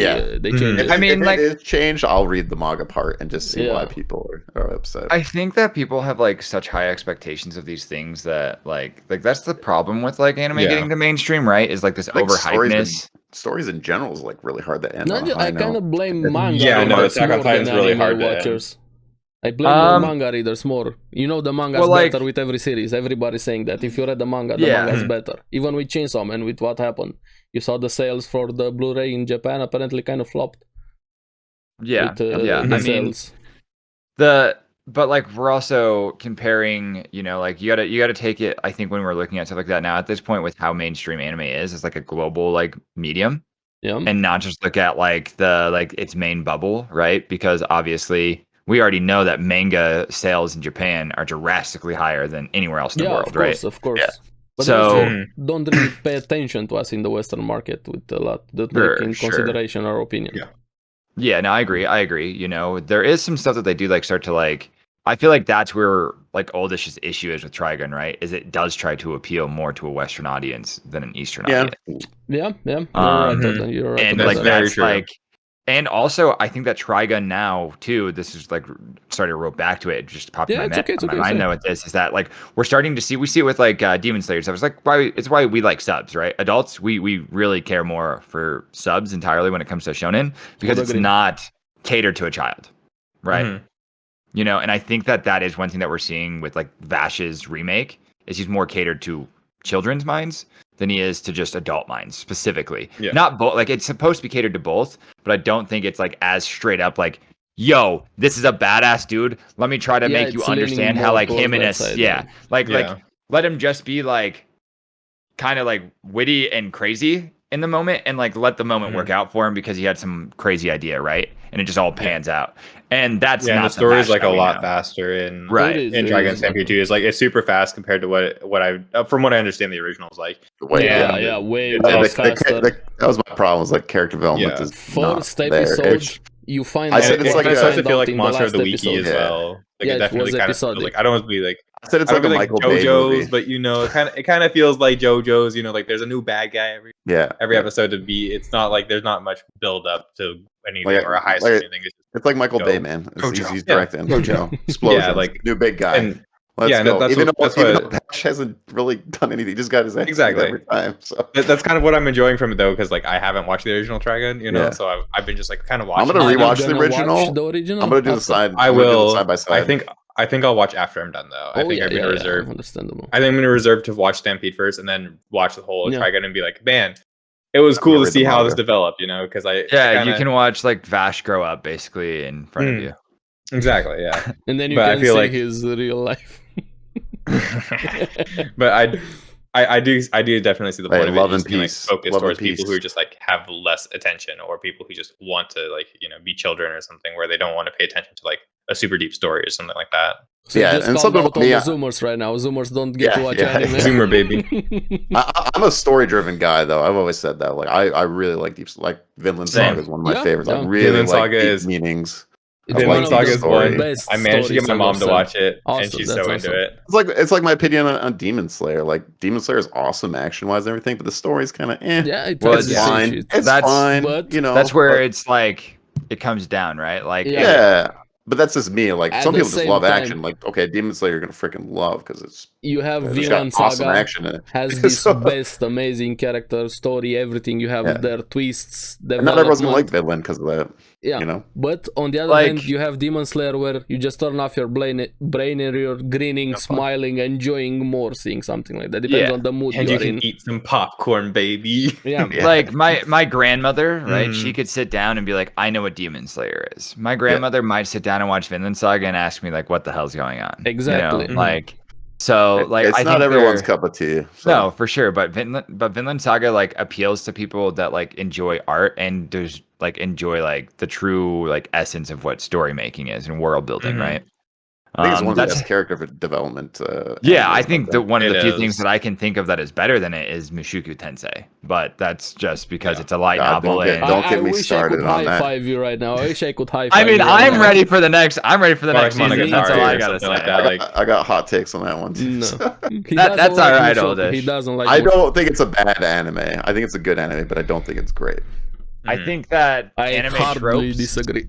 Speaker 3: change it.
Speaker 4: I mean,
Speaker 2: if it is changed, I'll read the manga part and just see why
Speaker 3: Yeah.
Speaker 2: people are upset.
Speaker 4: I think that people have like such high expectations of these things that like that's the problem with like anime
Speaker 5: Yeah.
Speaker 4: getting to mainstream, right? Is like this
Speaker 2: Like
Speaker 4: overhypeness.
Speaker 2: stories in general is like really hard to end.
Speaker 3: No,
Speaker 2: on a high
Speaker 3: I kind
Speaker 2: note.
Speaker 3: of blame manga
Speaker 5: Yeah, no,
Speaker 3: readers
Speaker 5: Attack on
Speaker 3: more
Speaker 5: Titan's
Speaker 3: than
Speaker 5: really
Speaker 3: anime
Speaker 5: hard to end.
Speaker 3: watchers. I blame the manga readers more. You know, the manga's
Speaker 4: Well, like-
Speaker 3: better with every series. Everybody's saying that. If you read the manga, the
Speaker 4: Yeah.
Speaker 3: manga's better. Even with Chainsaw Man, with what happened. You saw the sales for the Blu-ray in Japan apparently kind of flopped.
Speaker 4: Yeah,
Speaker 3: With,
Speaker 4: yeah.
Speaker 3: the
Speaker 4: I mean,
Speaker 3: sales.
Speaker 4: but like we're also comparing, you know, like you gotta take it. I think when we're looking at stuff like that now, at this point, with how mainstream anime is, it's like a global like medium,
Speaker 3: Yeah.
Speaker 4: and not just look at like its main bubble, right? Because obviously we already know that manga sales in Japan are drastically higher than anywhere else in the world, right?
Speaker 3: Of course.
Speaker 2: Yeah.
Speaker 3: But
Speaker 4: So-
Speaker 3: also, don't really pay attention to us in the Western market with a lot. Don't
Speaker 4: Sure,
Speaker 3: take in
Speaker 4: sure.
Speaker 3: consideration our opinion.
Speaker 5: Yeah.
Speaker 4: Yeah, no, I agree. You know, there is some stuff that they do like start to like. I feel like that's where like Oldish's issue is with Trigun, right? Is it does try to appeal more to a Western audience than an Eastern audience.
Speaker 3: Yeah. You're
Speaker 4: Um,
Speaker 3: right. You're right.
Speaker 4: And
Speaker 3: about
Speaker 4: like
Speaker 3: that.
Speaker 5: very
Speaker 4: that's
Speaker 5: true.
Speaker 4: like, and also I think that Trigun now too. This is like starting to roll back to it. It just popped in
Speaker 3: Yeah,
Speaker 4: my,
Speaker 3: it's okay, it's
Speaker 4: my
Speaker 3: okay,
Speaker 4: mind
Speaker 3: say.
Speaker 4: though. With this is that like we're starting to see we see it with like Demon Slayer stuff. It's like why we like subs, right? Adults we really care more for subs entirely when it comes to shonen because it's
Speaker 3: agree.
Speaker 4: not catered to a child, right?
Speaker 5: Mhm.
Speaker 4: You know, and I think that is one thing that we're seeing with like Vash's remake is he's more catered to children's minds than he is to just adult minds specifically.
Speaker 5: Yeah.
Speaker 4: Not both. Like it's supposed to be catered to both, but I don't think it's like as straight up like, yo, this is a badass dude. Let me try to
Speaker 3: Yeah,
Speaker 4: make you
Speaker 3: it's leaning
Speaker 4: understand
Speaker 3: more
Speaker 4: how like
Speaker 3: towards
Speaker 4: him and
Speaker 3: that
Speaker 4: his
Speaker 3: side,
Speaker 4: yeah. Like
Speaker 5: Yeah.
Speaker 4: let him just be like kind of like witty and crazy in the moment and like let the moment work out for him because he had some crazy idea, right? And it just all pans out. And that's
Speaker 5: Yeah,
Speaker 4: not
Speaker 5: and the story is
Speaker 4: Vash
Speaker 5: like
Speaker 4: that
Speaker 5: a
Speaker 4: we
Speaker 5: lot
Speaker 4: know.
Speaker 5: faster in
Speaker 4: Right.
Speaker 3: It is,
Speaker 5: in
Speaker 3: it
Speaker 5: Dragon
Speaker 3: is.
Speaker 5: Stampede 2. It's like it's super fast compared to what I from what I understand the original is like.
Speaker 2: The way
Speaker 3: Yeah, way
Speaker 2: the-
Speaker 3: faster.
Speaker 2: that was my problem. Was like character development
Speaker 5: Yeah.
Speaker 2: is not
Speaker 3: First
Speaker 2: there.
Speaker 3: episode,
Speaker 2: It's-
Speaker 3: you find
Speaker 2: I
Speaker 3: out
Speaker 2: said it's
Speaker 3: what
Speaker 2: like
Speaker 3: you
Speaker 2: a-
Speaker 5: it starts to
Speaker 3: find
Speaker 5: feel
Speaker 3: out
Speaker 5: like
Speaker 3: in the
Speaker 5: Monster of
Speaker 3: last
Speaker 5: the Weeky
Speaker 3: episode.
Speaker 5: as
Speaker 2: Yeah.
Speaker 5: well. Like
Speaker 3: Yeah,
Speaker 5: it
Speaker 3: it
Speaker 5: definitely
Speaker 3: was
Speaker 5: kind of
Speaker 3: episodic.
Speaker 5: like I don't want to be like
Speaker 2: I said it's
Speaker 5: I
Speaker 2: like
Speaker 5: don't
Speaker 2: a
Speaker 5: feel like
Speaker 2: Michael Bay
Speaker 5: JoJo's,
Speaker 2: movie.
Speaker 5: but you know, it kind of feels like JoJo's. You know, like there's a new bad guy
Speaker 2: Yeah,
Speaker 5: every episode to be. It's not like there's not much build up to anything
Speaker 2: Like-
Speaker 5: or a heist
Speaker 2: like-
Speaker 5: or anything. It's just,
Speaker 2: it's like Michael
Speaker 5: Go.
Speaker 2: Bay, man.
Speaker 5: Gojo.
Speaker 2: He's
Speaker 5: Yeah.
Speaker 2: directing Gojo. Explosions.
Speaker 5: like-
Speaker 2: new big guy.
Speaker 5: and
Speaker 2: Let's
Speaker 5: yeah, and
Speaker 2: go.
Speaker 5: that's
Speaker 2: Even
Speaker 5: what-
Speaker 2: though
Speaker 5: that's what-
Speaker 2: Bash hasn't really done anything, he just got his ass beat
Speaker 5: Exactly.
Speaker 2: every time. So
Speaker 5: that's kind of what I'm enjoying from it though, because like I haven't watched the original Trigun, you know,
Speaker 2: Yeah.
Speaker 5: so I've been just like kind of
Speaker 2: I'm
Speaker 5: watching.
Speaker 2: gonna
Speaker 3: Are you
Speaker 2: rewatch the
Speaker 3: gonna
Speaker 2: original.
Speaker 3: watch the original.
Speaker 2: I'm gonna do the
Speaker 3: after?
Speaker 2: side.
Speaker 5: I
Speaker 2: I'm gonna do the
Speaker 5: will.
Speaker 2: side by side.
Speaker 5: I think I'll watch after I'm done though. I think I'm gonna reserve.
Speaker 3: Understandable.
Speaker 5: I think I'm gonna reserve to watch Stampede first, and then watch the whole
Speaker 3: Yeah.
Speaker 5: Trigun and be like, man, it was
Speaker 2: I'm
Speaker 5: cool
Speaker 2: gonna
Speaker 5: to
Speaker 2: read the
Speaker 5: see how this
Speaker 2: manga.
Speaker 5: developed, you know, because I
Speaker 4: Yeah,
Speaker 5: kinda-
Speaker 4: you can watch like Vash grow up basically in front of you.
Speaker 5: exactly, yeah.
Speaker 3: And then you
Speaker 5: But I
Speaker 3: can
Speaker 5: feel
Speaker 3: see
Speaker 5: like-
Speaker 3: his real life.
Speaker 5: But I do definitely see the
Speaker 2: Hey,
Speaker 5: point of it.
Speaker 2: love
Speaker 5: Just
Speaker 2: and
Speaker 5: being, like,
Speaker 2: peace.
Speaker 5: focused
Speaker 2: Love and
Speaker 5: towards people
Speaker 2: peace.
Speaker 5: who just like have less attention, or people who just want to like be children or something, where they don't want to pay attention to like a super deep story or something like that.
Speaker 3: So
Speaker 2: Yeah,
Speaker 3: you just
Speaker 2: and
Speaker 3: called
Speaker 2: something
Speaker 3: out
Speaker 2: about me,
Speaker 3: all the Zoomers right now. Zoomers don't get to
Speaker 2: Yeah,
Speaker 3: watch
Speaker 2: yeah,
Speaker 3: anime.
Speaker 5: Zoomer, baby.
Speaker 2: I'm a story-driven guy, though. I've always said that. Like, I really like deep, like Vinland
Speaker 4: Same.
Speaker 2: Saga is one of my
Speaker 3: Yeah,
Speaker 2: favorites. I
Speaker 3: yeah.
Speaker 2: really
Speaker 5: Vinland
Speaker 2: like
Speaker 5: Saga
Speaker 2: deep
Speaker 5: is-
Speaker 2: meanings.
Speaker 3: It's
Speaker 2: I
Speaker 3: one
Speaker 2: like
Speaker 3: of
Speaker 5: Vinland
Speaker 2: the
Speaker 5: Saga is
Speaker 2: story.
Speaker 5: one.
Speaker 3: best
Speaker 5: I managed to get my
Speaker 3: stories
Speaker 5: mom
Speaker 3: I've
Speaker 5: to
Speaker 3: ever
Speaker 5: watch
Speaker 3: seen.
Speaker 5: it,
Speaker 3: Awesome,
Speaker 5: and she's
Speaker 3: that's
Speaker 5: so into
Speaker 3: awesome.
Speaker 5: it.
Speaker 2: It's like my opinion on Demon Slayer. Like Demon Slayer is awesome action-wise and everything, but the story's kind of
Speaker 3: Yeah, it
Speaker 4: Well,
Speaker 3: has
Speaker 2: It's
Speaker 3: its
Speaker 2: fine.
Speaker 3: issues.
Speaker 2: It's
Speaker 4: That's-
Speaker 2: fine.
Speaker 3: but
Speaker 2: You know,
Speaker 4: That's where
Speaker 2: but-
Speaker 4: it's like it comes down, right? Like
Speaker 3: Yeah.
Speaker 2: yeah. But that's just me. Like
Speaker 3: At
Speaker 2: some
Speaker 3: the
Speaker 2: people just
Speaker 3: same
Speaker 2: love
Speaker 3: time-
Speaker 2: action. Like okay, Demon Slayer you're gonna freaking love because it's
Speaker 3: you have
Speaker 2: got
Speaker 3: Vinland
Speaker 2: awesome
Speaker 3: Saga
Speaker 2: action in it.
Speaker 3: has this
Speaker 2: So-
Speaker 3: best amazing character story, everything. You have
Speaker 2: Yeah.
Speaker 3: their twists,
Speaker 2: And not everyone's gonna like
Speaker 3: development.
Speaker 2: Vinland because of that.
Speaker 3: Yeah,
Speaker 2: You know.
Speaker 3: but on the other
Speaker 4: Like-
Speaker 3: hand, you have Demon Slayer where you just turn off your brain and you're grinning, smiling, enjoying more, seeing something like that. Depends
Speaker 4: Yeah.
Speaker 3: on the mood
Speaker 5: And
Speaker 3: you
Speaker 5: you
Speaker 3: are in.
Speaker 5: can eat some popcorn, baby.
Speaker 3: Yeah,
Speaker 2: Yeah.
Speaker 4: Like my grandmother, right? She
Speaker 5: Mm.
Speaker 4: could sit down and be like, "I know what Demon Slayer is." My grandmother might sit down and watch Vinland Saga and ask me like, "What the hell's going on?"
Speaker 3: Exactly.
Speaker 4: You know, like so. Like
Speaker 2: it's
Speaker 4: I
Speaker 2: not
Speaker 4: think
Speaker 2: everyone's
Speaker 4: they're-
Speaker 2: cup of tea. So.
Speaker 4: No, for sure. But Vinland Saga like appeals to people that like enjoy art and there's like enjoy like the true like essence of what story making is and world building,
Speaker 5: Mhm.
Speaker 4: right?
Speaker 2: I think it's one of the
Speaker 4: that's
Speaker 2: best character development.
Speaker 4: yeah.
Speaker 2: animes
Speaker 4: I
Speaker 2: out
Speaker 4: think
Speaker 2: there.
Speaker 4: that one of the
Speaker 5: It
Speaker 4: few
Speaker 5: is.
Speaker 4: things that I can think of that is better than it is Mushoku Tensei, but that's just because
Speaker 5: Yeah.
Speaker 4: it's a light
Speaker 2: God,
Speaker 4: novel.
Speaker 2: don't
Speaker 4: And
Speaker 2: Don't
Speaker 3: I
Speaker 2: get me
Speaker 3: wish I
Speaker 2: started
Speaker 3: could
Speaker 2: on
Speaker 3: high
Speaker 2: that.
Speaker 3: five you right now. I wish I could high five
Speaker 4: I mean,
Speaker 3: you right
Speaker 4: I'm
Speaker 3: now.
Speaker 4: ready for the next. I'm ready for the
Speaker 5: Or
Speaker 4: next
Speaker 5: like
Speaker 4: season. That's all
Speaker 5: Monogatari
Speaker 4: I
Speaker 5: or
Speaker 4: gotta
Speaker 5: something like
Speaker 4: say.
Speaker 5: that.
Speaker 2: I got hot takes on that one too.
Speaker 3: No.
Speaker 2: so.
Speaker 3: He
Speaker 4: That-
Speaker 3: doesn't
Speaker 4: that's
Speaker 3: like
Speaker 4: alright,
Speaker 3: Mushoku.
Speaker 4: Oldish.
Speaker 3: He doesn't like
Speaker 2: I
Speaker 3: Mushoku.
Speaker 2: don't think it's a bad anime. I think it's a good anime, but I don't think it's great.
Speaker 4: I think that
Speaker 3: I
Speaker 4: anime
Speaker 3: hardly
Speaker 4: tropes
Speaker 3: disagree.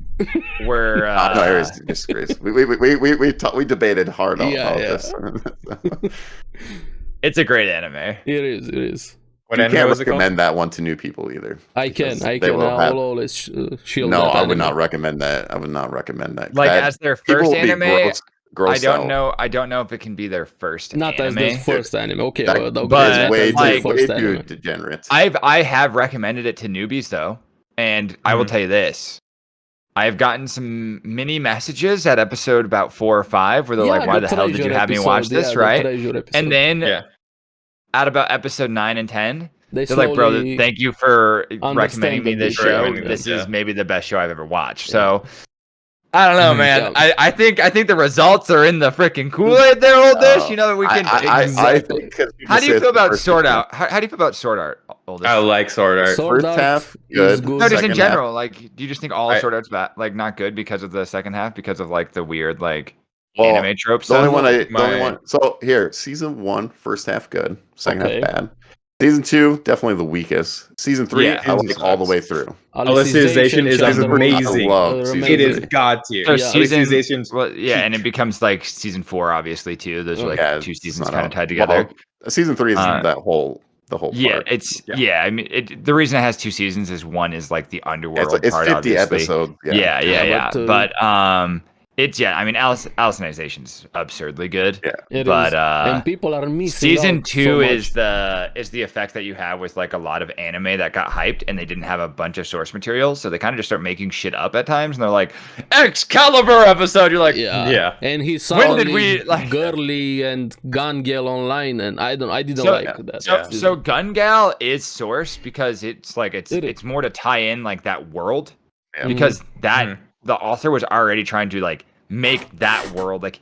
Speaker 4: were.
Speaker 2: No, Aries disagrees. We debated hard on
Speaker 3: Yeah,
Speaker 2: all
Speaker 3: yeah.
Speaker 2: this.
Speaker 4: It's a great anime.
Speaker 3: It is. It is.
Speaker 5: What
Speaker 2: You
Speaker 5: anime
Speaker 2: can't
Speaker 5: was it called?
Speaker 2: recommend that one to new people either.
Speaker 3: I can.
Speaker 2: Because
Speaker 3: I
Speaker 2: they
Speaker 3: can.
Speaker 2: will
Speaker 3: I
Speaker 2: have-
Speaker 3: will always shield
Speaker 2: No,
Speaker 3: that
Speaker 2: I would
Speaker 3: anime.
Speaker 2: not recommend that. I would not recommend that.
Speaker 4: Like
Speaker 2: That-
Speaker 4: as their
Speaker 2: people
Speaker 4: first
Speaker 2: will be
Speaker 4: anime,
Speaker 2: grossed
Speaker 4: I don't
Speaker 2: out.
Speaker 4: know. I don't know if it can be their first
Speaker 3: Not
Speaker 4: anime.
Speaker 3: as the first anime. Okay,
Speaker 2: That
Speaker 3: well, okay,
Speaker 4: but
Speaker 2: is
Speaker 3: not
Speaker 2: way
Speaker 3: as the
Speaker 2: too,
Speaker 3: first
Speaker 2: way too
Speaker 3: anime.
Speaker 2: degenerate.
Speaker 4: I have recommended it to newbies though, and I will
Speaker 5: Mhm.
Speaker 4: tell you this: I have gotten some mini messages at episode about 4 or 5 where they're like, "Why the hell did you
Speaker 3: treasure
Speaker 4: have me watch
Speaker 3: episode,
Speaker 4: this?"
Speaker 3: yeah, the
Speaker 4: Right?
Speaker 3: treasure episode.
Speaker 4: And then
Speaker 5: Yeah.
Speaker 4: at about episode 9 and 10,
Speaker 3: they
Speaker 4: they're like, "Bro,
Speaker 3: slowly-
Speaker 4: thank you for recommending me
Speaker 3: understand
Speaker 4: this
Speaker 3: the
Speaker 4: show.
Speaker 5: recommending
Speaker 4: This
Speaker 5: this,
Speaker 4: is
Speaker 5: yeah.
Speaker 4: maybe the best show I've ever watched." So. I don't know,
Speaker 5: Mhm.
Speaker 4: man.
Speaker 3: Yeah.
Speaker 4: I think the results are in the freaking Kool-Aid there, Oldish. You know that we can.
Speaker 2: I
Speaker 3: Exactly.
Speaker 2: think 'cause people
Speaker 4: How do
Speaker 2: say
Speaker 4: you
Speaker 2: it's
Speaker 4: feel
Speaker 2: the
Speaker 4: about
Speaker 2: first
Speaker 4: Sword
Speaker 2: half.
Speaker 4: Art? How do you feel about Sword Art, Oldish?
Speaker 5: I like Sword Art.
Speaker 3: Sword
Speaker 2: First
Speaker 3: Art
Speaker 2: half,
Speaker 3: is
Speaker 2: good.
Speaker 3: good.
Speaker 4: No, just in
Speaker 2: Second half-
Speaker 4: general. Like, do you just think all of
Speaker 5: I-
Speaker 4: Sword Art's bad, like not good because of the second half, because of like the weird like
Speaker 2: Well,
Speaker 4: anime tropes?
Speaker 2: The only
Speaker 4: stuff?
Speaker 2: one the only
Speaker 5: My-
Speaker 2: one. So here, season 1, first half good, second
Speaker 3: Okay.
Speaker 2: half bad. Season 2, definitely the weakest. Season 3,
Speaker 4: Yeah.
Speaker 2: I like all the way through.
Speaker 5: Alicization is
Speaker 3: chapter one,
Speaker 5: amazing.
Speaker 2: I love
Speaker 3: remember
Speaker 5: It is
Speaker 3: the-
Speaker 5: god tier.
Speaker 4: So
Speaker 3: Yeah.
Speaker 4: season,
Speaker 5: Alicization-
Speaker 4: well, yeah, and it becomes like season 4, obviously too. Those are like
Speaker 2: Yeah,
Speaker 4: two
Speaker 2: it's
Speaker 4: seasons
Speaker 2: not
Speaker 4: kind of
Speaker 2: out.
Speaker 4: tied together.
Speaker 2: Well, season 3 is
Speaker 4: Uh,
Speaker 2: the whole
Speaker 4: Yeah,
Speaker 2: part.
Speaker 4: it's
Speaker 5: Yeah.
Speaker 4: yeah. I mean, the reason it has 2 seasons is one is like the underworld
Speaker 2: It's
Speaker 4: part,
Speaker 2: 50
Speaker 4: obviously.
Speaker 2: episodes.
Speaker 4: Yeah.
Speaker 3: Yeah,
Speaker 4: But,
Speaker 3: but,
Speaker 4: it's I mean, Alicization absurdly good.
Speaker 2: Yeah.
Speaker 3: It
Speaker 4: but
Speaker 3: is.
Speaker 4: uh,
Speaker 3: And people are missing
Speaker 4: season
Speaker 3: out
Speaker 4: 2
Speaker 3: so much.
Speaker 4: is the effect that you have with like a lot of anime that got hyped and they didn't have a bunch of source material, so they kind of just start making shit up at times, and they're like Excalibur episode. You're like,
Speaker 5: Yeah.
Speaker 3: And he
Speaker 4: When
Speaker 3: sounded
Speaker 4: did we, like-
Speaker 3: girly and gun girl online, and I didn't
Speaker 4: So-
Speaker 3: like that.
Speaker 4: So Gun Gal is source because it's like
Speaker 3: It is.
Speaker 4: it's more to tie in like that world
Speaker 2: Yeah.
Speaker 4: because that
Speaker 5: Mhm.
Speaker 4: the author was already trying to like make that world like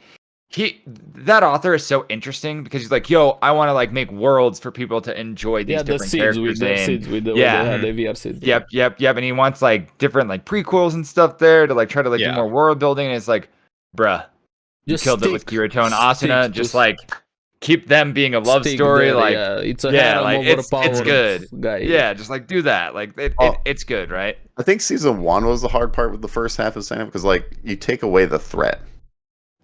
Speaker 4: that author is so interesting because he's like, yo, I want to like make worlds for people to enjoy these
Speaker 3: Yeah, the
Speaker 4: different
Speaker 3: seeds with
Speaker 4: characters
Speaker 3: the
Speaker 4: in.
Speaker 3: seeds with the
Speaker 4: Yeah.
Speaker 3: the VR seeds.
Speaker 4: Yep. And he wants like different like prequels and stuff there to like try to like do
Speaker 5: Yeah.
Speaker 4: more world building. And it's like, bruh, you
Speaker 3: Just
Speaker 4: killed it with
Speaker 3: stick-
Speaker 4: Kirito and
Speaker 3: stick,
Speaker 4: Asuna. Just like keep them being a love
Speaker 3: stick
Speaker 4: story.
Speaker 3: there,
Speaker 4: Like,
Speaker 3: yeah, it's a
Speaker 4: yeah,
Speaker 3: harem
Speaker 4: like, it's
Speaker 3: overpowered
Speaker 4: good.
Speaker 3: guy.
Speaker 4: yeah, just like do that. Like
Speaker 2: Oh.
Speaker 4: it's good, right?
Speaker 2: I think season 1 was the hard part with the first half of the second because like you take away the threat.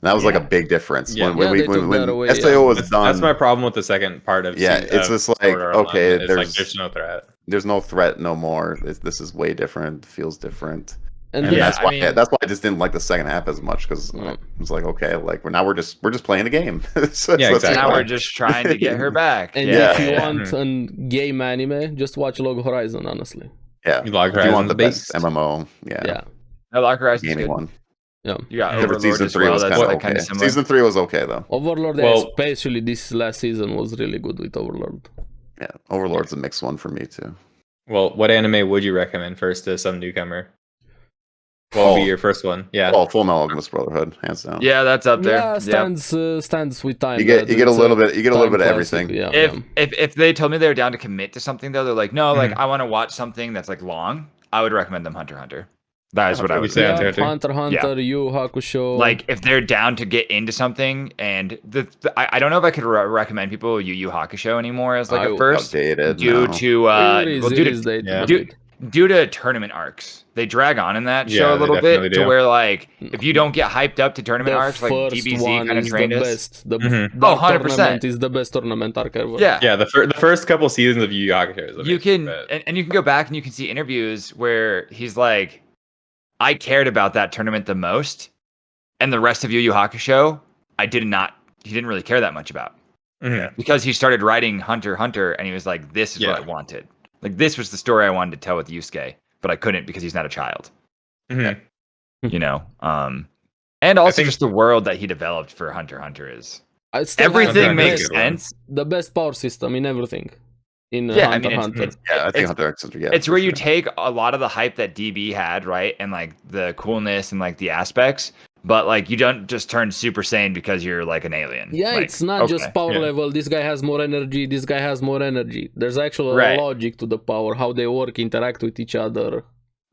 Speaker 2: And that was like a
Speaker 4: Yeah.
Speaker 2: big difference.
Speaker 5: Yeah.
Speaker 2: When,
Speaker 3: Yeah,
Speaker 2: we,
Speaker 3: they took
Speaker 2: when
Speaker 3: that away,
Speaker 2: SAO
Speaker 3: yeah.
Speaker 2: was
Speaker 5: That's,
Speaker 2: done,
Speaker 5: that's my problem with the second part of
Speaker 2: Yeah,
Speaker 5: season,
Speaker 2: it's
Speaker 5: of
Speaker 2: just like,
Speaker 5: Sword Art
Speaker 2: okay,
Speaker 5: Online. It's like
Speaker 2: there's-
Speaker 5: there's no threat.
Speaker 2: there's no threat no more. This is way different. Feels different.
Speaker 3: And
Speaker 2: And
Speaker 4: Yeah,
Speaker 2: that's
Speaker 4: I
Speaker 2: why
Speaker 4: mean-
Speaker 2: that's why I just didn't like the second half as much because
Speaker 3: Mm.
Speaker 2: it was like, okay, like we're just playing a game. So
Speaker 5: Yeah,
Speaker 2: it's
Speaker 5: exactly.
Speaker 4: Now
Speaker 2: fine.
Speaker 4: we're just trying to get her back.
Speaker 3: And
Speaker 2: Yeah.
Speaker 3: if you
Speaker 5: Yeah.
Speaker 3: want a game anime, just watch Log Horizon. Honestly,
Speaker 2: Yeah.
Speaker 5: You log
Speaker 2: If you want
Speaker 5: Horizon's
Speaker 2: the best
Speaker 5: beast.
Speaker 2: MMO, yeah.
Speaker 3: yeah.
Speaker 4: No, Lock Horizon's
Speaker 2: Gaming
Speaker 4: good.
Speaker 2: one.
Speaker 3: Yeah.
Speaker 4: You got
Speaker 5: Yeah,
Speaker 2: Different
Speaker 4: Overlord
Speaker 2: season
Speaker 4: as
Speaker 2: 3
Speaker 4: well.
Speaker 2: was
Speaker 4: That's
Speaker 2: kind of
Speaker 4: like
Speaker 2: okay.
Speaker 4: kind of similar.
Speaker 2: Season 3 was okay though.
Speaker 3: Overlord,
Speaker 5: Well-
Speaker 3: especially this last season, was really good with Overlord.
Speaker 2: Yeah. Overlord's a mixed one for me too.
Speaker 5: Well, what anime would you recommend first to some newcomer? What would be
Speaker 2: Oh.
Speaker 5: your first one? Yeah.
Speaker 2: Oh, Full Metal Alchemist Brotherhood, hands down.
Speaker 4: Yeah, that's up there.
Speaker 3: Yeah,
Speaker 4: Yeah.
Speaker 3: stands with time.
Speaker 2: You get a
Speaker 3: It's
Speaker 2: little bit. You get a little
Speaker 3: time
Speaker 2: bit of
Speaker 3: classic,
Speaker 2: everything.
Speaker 3: Yeah,
Speaker 4: If they told me they were down to commit to something though, they're like, no, like I want to watch something that's like long. I would recommend them Hunter x Hunter. That is what I would
Speaker 5: say.
Speaker 4: say.
Speaker 5: Hunter x
Speaker 3: Hunter x Hunter, Yu Hakusho.
Speaker 4: Like if they're down to get into something, and I don't know if I could recommend people Yu Yu Hakusho anymore as like a first
Speaker 2: Outdated.
Speaker 4: due
Speaker 2: now.
Speaker 4: to
Speaker 3: dated.
Speaker 4: due to tournament arcs. They drag on in that
Speaker 5: Yeah,
Speaker 4: show a
Speaker 5: they
Speaker 4: little
Speaker 5: definitely
Speaker 4: bit to
Speaker 5: do.
Speaker 4: where like if you don't get hyped up to tournament
Speaker 3: The
Speaker 4: arcs like
Speaker 3: first
Speaker 4: DBZ
Speaker 3: one
Speaker 4: kind of
Speaker 3: is
Speaker 4: trained
Speaker 3: the
Speaker 4: us.
Speaker 3: best. The,
Speaker 5: Mhm.
Speaker 3: that
Speaker 4: 100%.
Speaker 3: tournament is the best tournament arc ever.
Speaker 4: Yeah.
Speaker 5: Yeah, the first couple seasons of Yu Yu Hakusho is
Speaker 4: You
Speaker 5: amazing,
Speaker 4: can
Speaker 5: but-
Speaker 4: and you can go back and you can see interviews where he's like, I cared about that tournament the most, and the rest of Yu Yu Hakusho, he didn't really care that much about.
Speaker 5: Mhm.
Speaker 4: Because he started writing Hunter x Hunter and he was like, this is what I wanted. Like this was the story I wanted to tell with Yusuke, but I couldn't because he's not a child.
Speaker 5: Mhm.
Speaker 4: You know? And also
Speaker 5: think-
Speaker 4: just the world that he developed for Hunter x Hunter is
Speaker 3: I still have
Speaker 4: everything
Speaker 3: the
Speaker 4: makes
Speaker 3: best-
Speaker 4: sense.
Speaker 3: The best power system in everything. In
Speaker 4: Yeah, I
Speaker 3: Hunter
Speaker 4: mean,
Speaker 3: x Hunter.
Speaker 2: Yeah, I think
Speaker 4: it's-
Speaker 2: Hunter x Hunter. Yeah,
Speaker 4: It's
Speaker 2: for
Speaker 4: where you
Speaker 2: sure.
Speaker 4: take a lot of the hype that DB had, right? And like the coolness and like the aspects, but like you don't just turn Super Saiyan because you're like an alien.
Speaker 3: Yeah,
Speaker 4: Like,
Speaker 3: it's not
Speaker 4: okay,
Speaker 3: just power
Speaker 5: yeah.
Speaker 3: level. This guy has more energy. This guy has more energy. There's actual
Speaker 4: Right.
Speaker 3: logic to the power, how they work, interact with each other.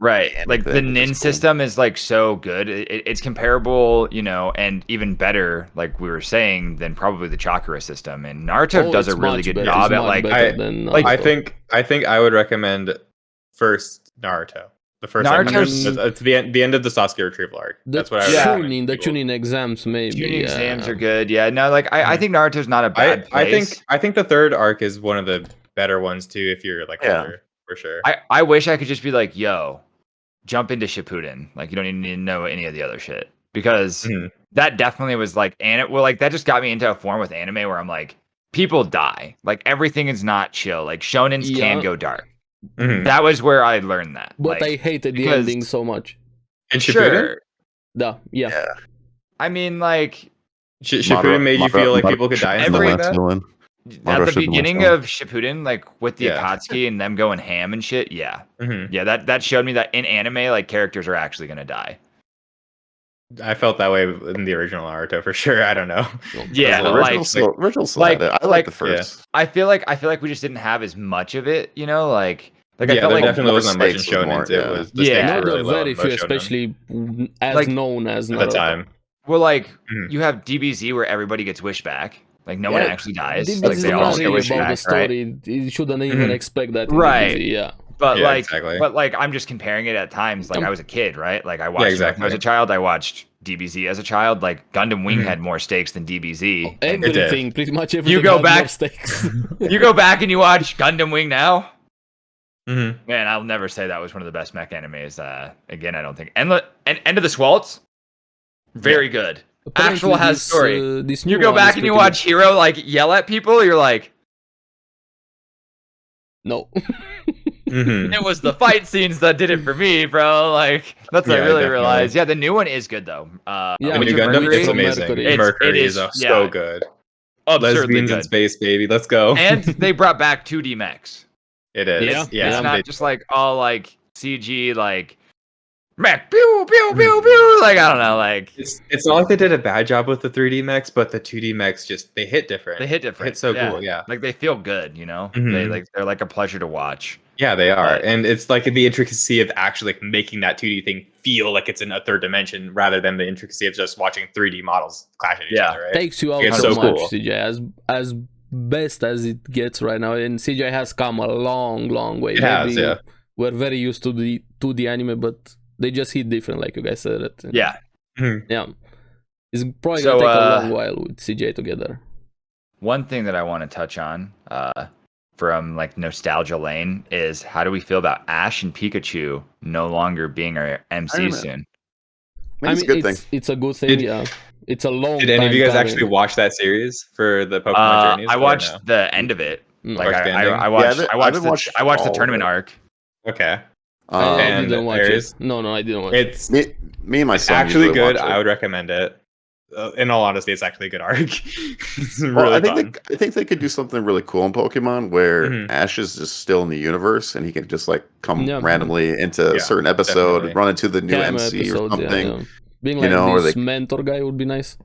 Speaker 4: right. Like the
Speaker 2: Anything,
Speaker 4: Nin
Speaker 2: which is cool.
Speaker 4: system is like so good. It's comparable, you know, and even better, like we were saying, than probably the chakra system. And Naruto
Speaker 3: Oh,
Speaker 4: does a
Speaker 3: it's
Speaker 4: really
Speaker 3: much
Speaker 4: good
Speaker 3: better.
Speaker 4: job
Speaker 3: It's
Speaker 4: at
Speaker 3: much
Speaker 4: like
Speaker 3: better than
Speaker 5: I
Speaker 3: Naruto.
Speaker 5: think I would recommend first Naruto. The first arc.
Speaker 4: Naruto's-
Speaker 5: It's the end of the Sasuke retrieval arc. That's what I would
Speaker 4: Yeah.
Speaker 5: recommend.
Speaker 3: The
Speaker 5: people.
Speaker 3: tuning exams maybe.
Speaker 4: tuning
Speaker 3: yeah.
Speaker 4: exams are good. Yeah, no, like I think Naruto's not a bad place.
Speaker 5: I think the third arc is one of the better ones too. If you're like
Speaker 2: Yeah.
Speaker 5: older, for sure.
Speaker 4: I wish I could just be like, yo, jump into Shippuden. Like you don't even need to know any of the other shit. Because
Speaker 5: Mhm.
Speaker 4: that definitely was like that just got me into a form with anime where I'm like, people die. Like everything is not chill. Like shonens can
Speaker 3: Yeah.
Speaker 4: go dark.
Speaker 5: Mhm.
Speaker 4: That was where I learned that.
Speaker 3: But
Speaker 4: like,
Speaker 3: I hated the
Speaker 4: because-
Speaker 3: ending so much.
Speaker 5: And Shippuden,
Speaker 4: sure.
Speaker 3: Yeah.
Speaker 2: Yeah.
Speaker 4: I mean, like
Speaker 5: Shippuden made you feel like people could die and stuff
Speaker 4: Every-
Speaker 5: like that.
Speaker 4: at
Speaker 2: Madara
Speaker 4: the
Speaker 2: should be
Speaker 4: beginning
Speaker 2: more
Speaker 4: of Shippuden, like with the
Speaker 5: Yeah.
Speaker 4: Akatsuki and them going ham and shit, yeah.
Speaker 5: Mhm.
Speaker 4: Yeah, that showed me that in anime, like characters are actually gonna die.
Speaker 5: I felt that way in the original Naruto for sure. I don't know.
Speaker 4: Yeah,
Speaker 5: The
Speaker 4: like
Speaker 2: original still
Speaker 4: like-
Speaker 2: had it. I
Speaker 4: like-
Speaker 2: like the first.
Speaker 4: I feel like we just didn't have as much of it, you know, like I
Speaker 5: yeah,
Speaker 4: felt
Speaker 5: there
Speaker 4: like
Speaker 5: definitely wasn't much in
Speaker 2: stakes was more,
Speaker 5: shonen.
Speaker 2: yeah.
Speaker 5: It was the
Speaker 4: Yeah.
Speaker 5: stakes
Speaker 3: No,
Speaker 5: were
Speaker 3: there
Speaker 5: really
Speaker 3: are
Speaker 5: low
Speaker 3: very
Speaker 5: in
Speaker 3: few,
Speaker 5: most shonen
Speaker 3: especially as
Speaker 4: Like,
Speaker 3: known as
Speaker 5: at
Speaker 3: Naruto.
Speaker 5: the time.
Speaker 4: well, like
Speaker 5: Mhm.
Speaker 4: you have DBZ where everybody gets wished back, like no one
Speaker 3: Yeah,
Speaker 4: actually dies,
Speaker 3: This
Speaker 4: like
Speaker 3: is
Speaker 4: they all
Speaker 3: not
Speaker 4: get
Speaker 3: really
Speaker 4: wished
Speaker 3: about the
Speaker 4: back, right?
Speaker 3: story. You shouldn't even
Speaker 5: Mhm.
Speaker 3: expect that. In
Speaker 4: Right.
Speaker 3: DBZ, yeah.
Speaker 4: But
Speaker 5: Yeah,
Speaker 4: like,
Speaker 5: exactly.
Speaker 4: but like, I'm just comparing it at times. Like, I was a kid, right? Like, I watched it when I was
Speaker 5: exactly.
Speaker 4: a child. I watched DBZ as a child. Like, Gundam Wing
Speaker 5: Mhm.
Speaker 4: had more stakes than DBZ. And
Speaker 3: Everything, pretty much everything.
Speaker 4: go
Speaker 3: had
Speaker 4: back-
Speaker 3: more stakes.
Speaker 4: you go back and you watch Gundam Wing now.
Speaker 5: Mhm.
Speaker 4: Man, I'll never say that was one of the best mech animes. Again, I don't think. And End of the Swaltz, very good.
Speaker 3: Apparently
Speaker 4: Actual has
Speaker 3: this,
Speaker 4: story.
Speaker 3: This
Speaker 4: You
Speaker 3: new
Speaker 4: go
Speaker 3: one
Speaker 4: back
Speaker 3: is
Speaker 4: and you
Speaker 3: pretty
Speaker 4: watch Hero like yell at people. You're like,
Speaker 3: good. No.
Speaker 5: Mhm.
Speaker 4: it was the fight scenes that did it for me, bro. Like that's what I
Speaker 5: Yeah,
Speaker 4: really
Speaker 5: definitely.
Speaker 4: realized. Yeah, the new one is good though.
Speaker 3: Yeah,
Speaker 5: The
Speaker 4: Witch
Speaker 5: new
Speaker 4: of
Speaker 5: Gundam,
Speaker 4: Mercury,
Speaker 5: it's amazing.
Speaker 3: Mercury.
Speaker 5: Mercury
Speaker 4: It
Speaker 5: is
Speaker 4: is-
Speaker 5: so
Speaker 4: yeah.
Speaker 5: good.
Speaker 4: absurdly
Speaker 5: Lesbians in
Speaker 4: good.
Speaker 5: space, baby. Let's go.
Speaker 4: And they brought back 2D mechs.
Speaker 5: it is.
Speaker 3: Yeah,
Speaker 5: Yeah.
Speaker 4: It's
Speaker 3: yeah.
Speaker 4: not just like all like CG like mech pew pew pew pew. Like I don't know, like
Speaker 5: It's not like they did a bad job with the 3D mechs, but the 2D mechs just they hit different.
Speaker 4: they hit different.
Speaker 5: It's so
Speaker 4: Yeah.
Speaker 5: cool. Yeah.
Speaker 4: Like they feel good, you know.
Speaker 5: Mhm.
Speaker 4: They're like a pleasure to watch.
Speaker 5: Yeah, they are.
Speaker 4: But-
Speaker 5: And it's like the intricacy of actually like making that 2D thing feel like it's in a third dimension rather than the intricacy of just watching 3D models clash at each
Speaker 4: Yeah.
Speaker 5: other, right?
Speaker 3: Takes you out
Speaker 5: It's
Speaker 3: so
Speaker 5: so
Speaker 3: much,
Speaker 5: cool.
Speaker 3: CJ. As best as it gets right now, and CJ has come a long way.
Speaker 5: It has,
Speaker 3: Maybe
Speaker 5: yeah.
Speaker 3: We're very used to the 2D anime, but they just hit different, like you guys said it. And
Speaker 4: Yeah.
Speaker 3: yeah. It's probably
Speaker 4: So,
Speaker 3: gonna take a long while with CJ together.
Speaker 4: One thing that I want to touch on, from like nostalgia lane, is how do we feel about Ash and Pikachu no longer being our
Speaker 2: I
Speaker 4: MC
Speaker 2: don't know.
Speaker 4: soon?
Speaker 2: It's a good thing.
Speaker 3: It's a good thing.
Speaker 5: Did-
Speaker 3: Yeah, it's a long.
Speaker 5: Did any of
Speaker 3: time
Speaker 5: you guys
Speaker 3: coming.
Speaker 5: actually watch that series for the Pokemon Journeys?
Speaker 4: I
Speaker 5: or
Speaker 4: watched
Speaker 5: no?
Speaker 4: the end of it.
Speaker 3: No.
Speaker 4: Like
Speaker 5: Watched the
Speaker 4: I
Speaker 5: ending?
Speaker 4: watched
Speaker 2: Yeah,
Speaker 4: I
Speaker 2: I
Speaker 4: watched
Speaker 2: haven't
Speaker 4: the
Speaker 2: watched
Speaker 4: I watched the
Speaker 2: all of
Speaker 4: tournament
Speaker 2: it.
Speaker 4: arc.
Speaker 5: Okay.
Speaker 3: I
Speaker 5: And
Speaker 3: didn't watch
Speaker 5: Aries?
Speaker 3: it. No, I didn't watch it.
Speaker 5: It's
Speaker 2: me and my son
Speaker 5: actually
Speaker 2: usually
Speaker 5: good.
Speaker 2: watch it.
Speaker 5: I would recommend it. in all honesty, it's actually a good arc. It's really
Speaker 2: Well,
Speaker 5: fun.
Speaker 2: I think they could do something really cool in Pokemon where
Speaker 5: Mhm.
Speaker 2: Ash is just still in the universe and he can just like come
Speaker 3: Yeah.
Speaker 2: randomly into a
Speaker 5: Yeah,
Speaker 2: certain episode,
Speaker 5: definitely.
Speaker 2: run into the new
Speaker 3: Cameo
Speaker 2: MC
Speaker 3: episodes,
Speaker 2: or something.
Speaker 3: yeah. Being
Speaker 2: you
Speaker 3: like
Speaker 2: know, or
Speaker 3: this
Speaker 2: they-
Speaker 3: mentor guy would be nice.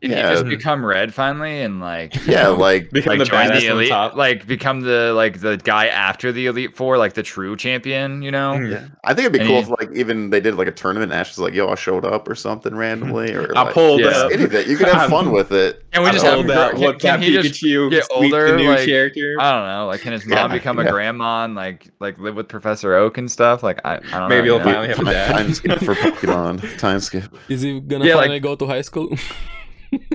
Speaker 4: Can
Speaker 2: Yeah.
Speaker 4: you just become red finally and like
Speaker 2: Yeah, like
Speaker 5: Become
Speaker 4: like
Speaker 5: the
Speaker 4: join
Speaker 5: badass
Speaker 4: the
Speaker 5: on
Speaker 4: elite,
Speaker 5: top.
Speaker 4: like become the guy after the Elite Four, like the true champion, you know?
Speaker 5: Mhm.
Speaker 2: yeah. I think it'd be
Speaker 4: And
Speaker 2: cool
Speaker 4: he-
Speaker 2: if like even they did like a tournament and Ash was like, yo, I showed up or something randomly. Or
Speaker 5: I
Speaker 2: like,
Speaker 5: pulled
Speaker 4: Yeah.
Speaker 5: up.
Speaker 2: anything. You could have fun with it.
Speaker 4: And we
Speaker 2: I
Speaker 4: just
Speaker 2: don't
Speaker 4: have
Speaker 2: know.
Speaker 4: him
Speaker 5: that
Speaker 4: grow-
Speaker 5: what
Speaker 4: can
Speaker 5: that
Speaker 4: he just
Speaker 5: Pikachu
Speaker 4: get
Speaker 5: leaked
Speaker 4: older,
Speaker 5: the new
Speaker 4: like-
Speaker 5: character.
Speaker 4: I don't know. Like, can his mom
Speaker 2: Yeah,
Speaker 4: become a
Speaker 2: yeah.
Speaker 4: grandma and like live with Professor Oak and stuff? Like, I don't
Speaker 5: Maybe
Speaker 4: know.
Speaker 5: he'll finally have a dad.
Speaker 2: Time skip for Pokemon. Time skip.
Speaker 3: Is he gonna
Speaker 4: Yeah, like-
Speaker 3: finally go to high school?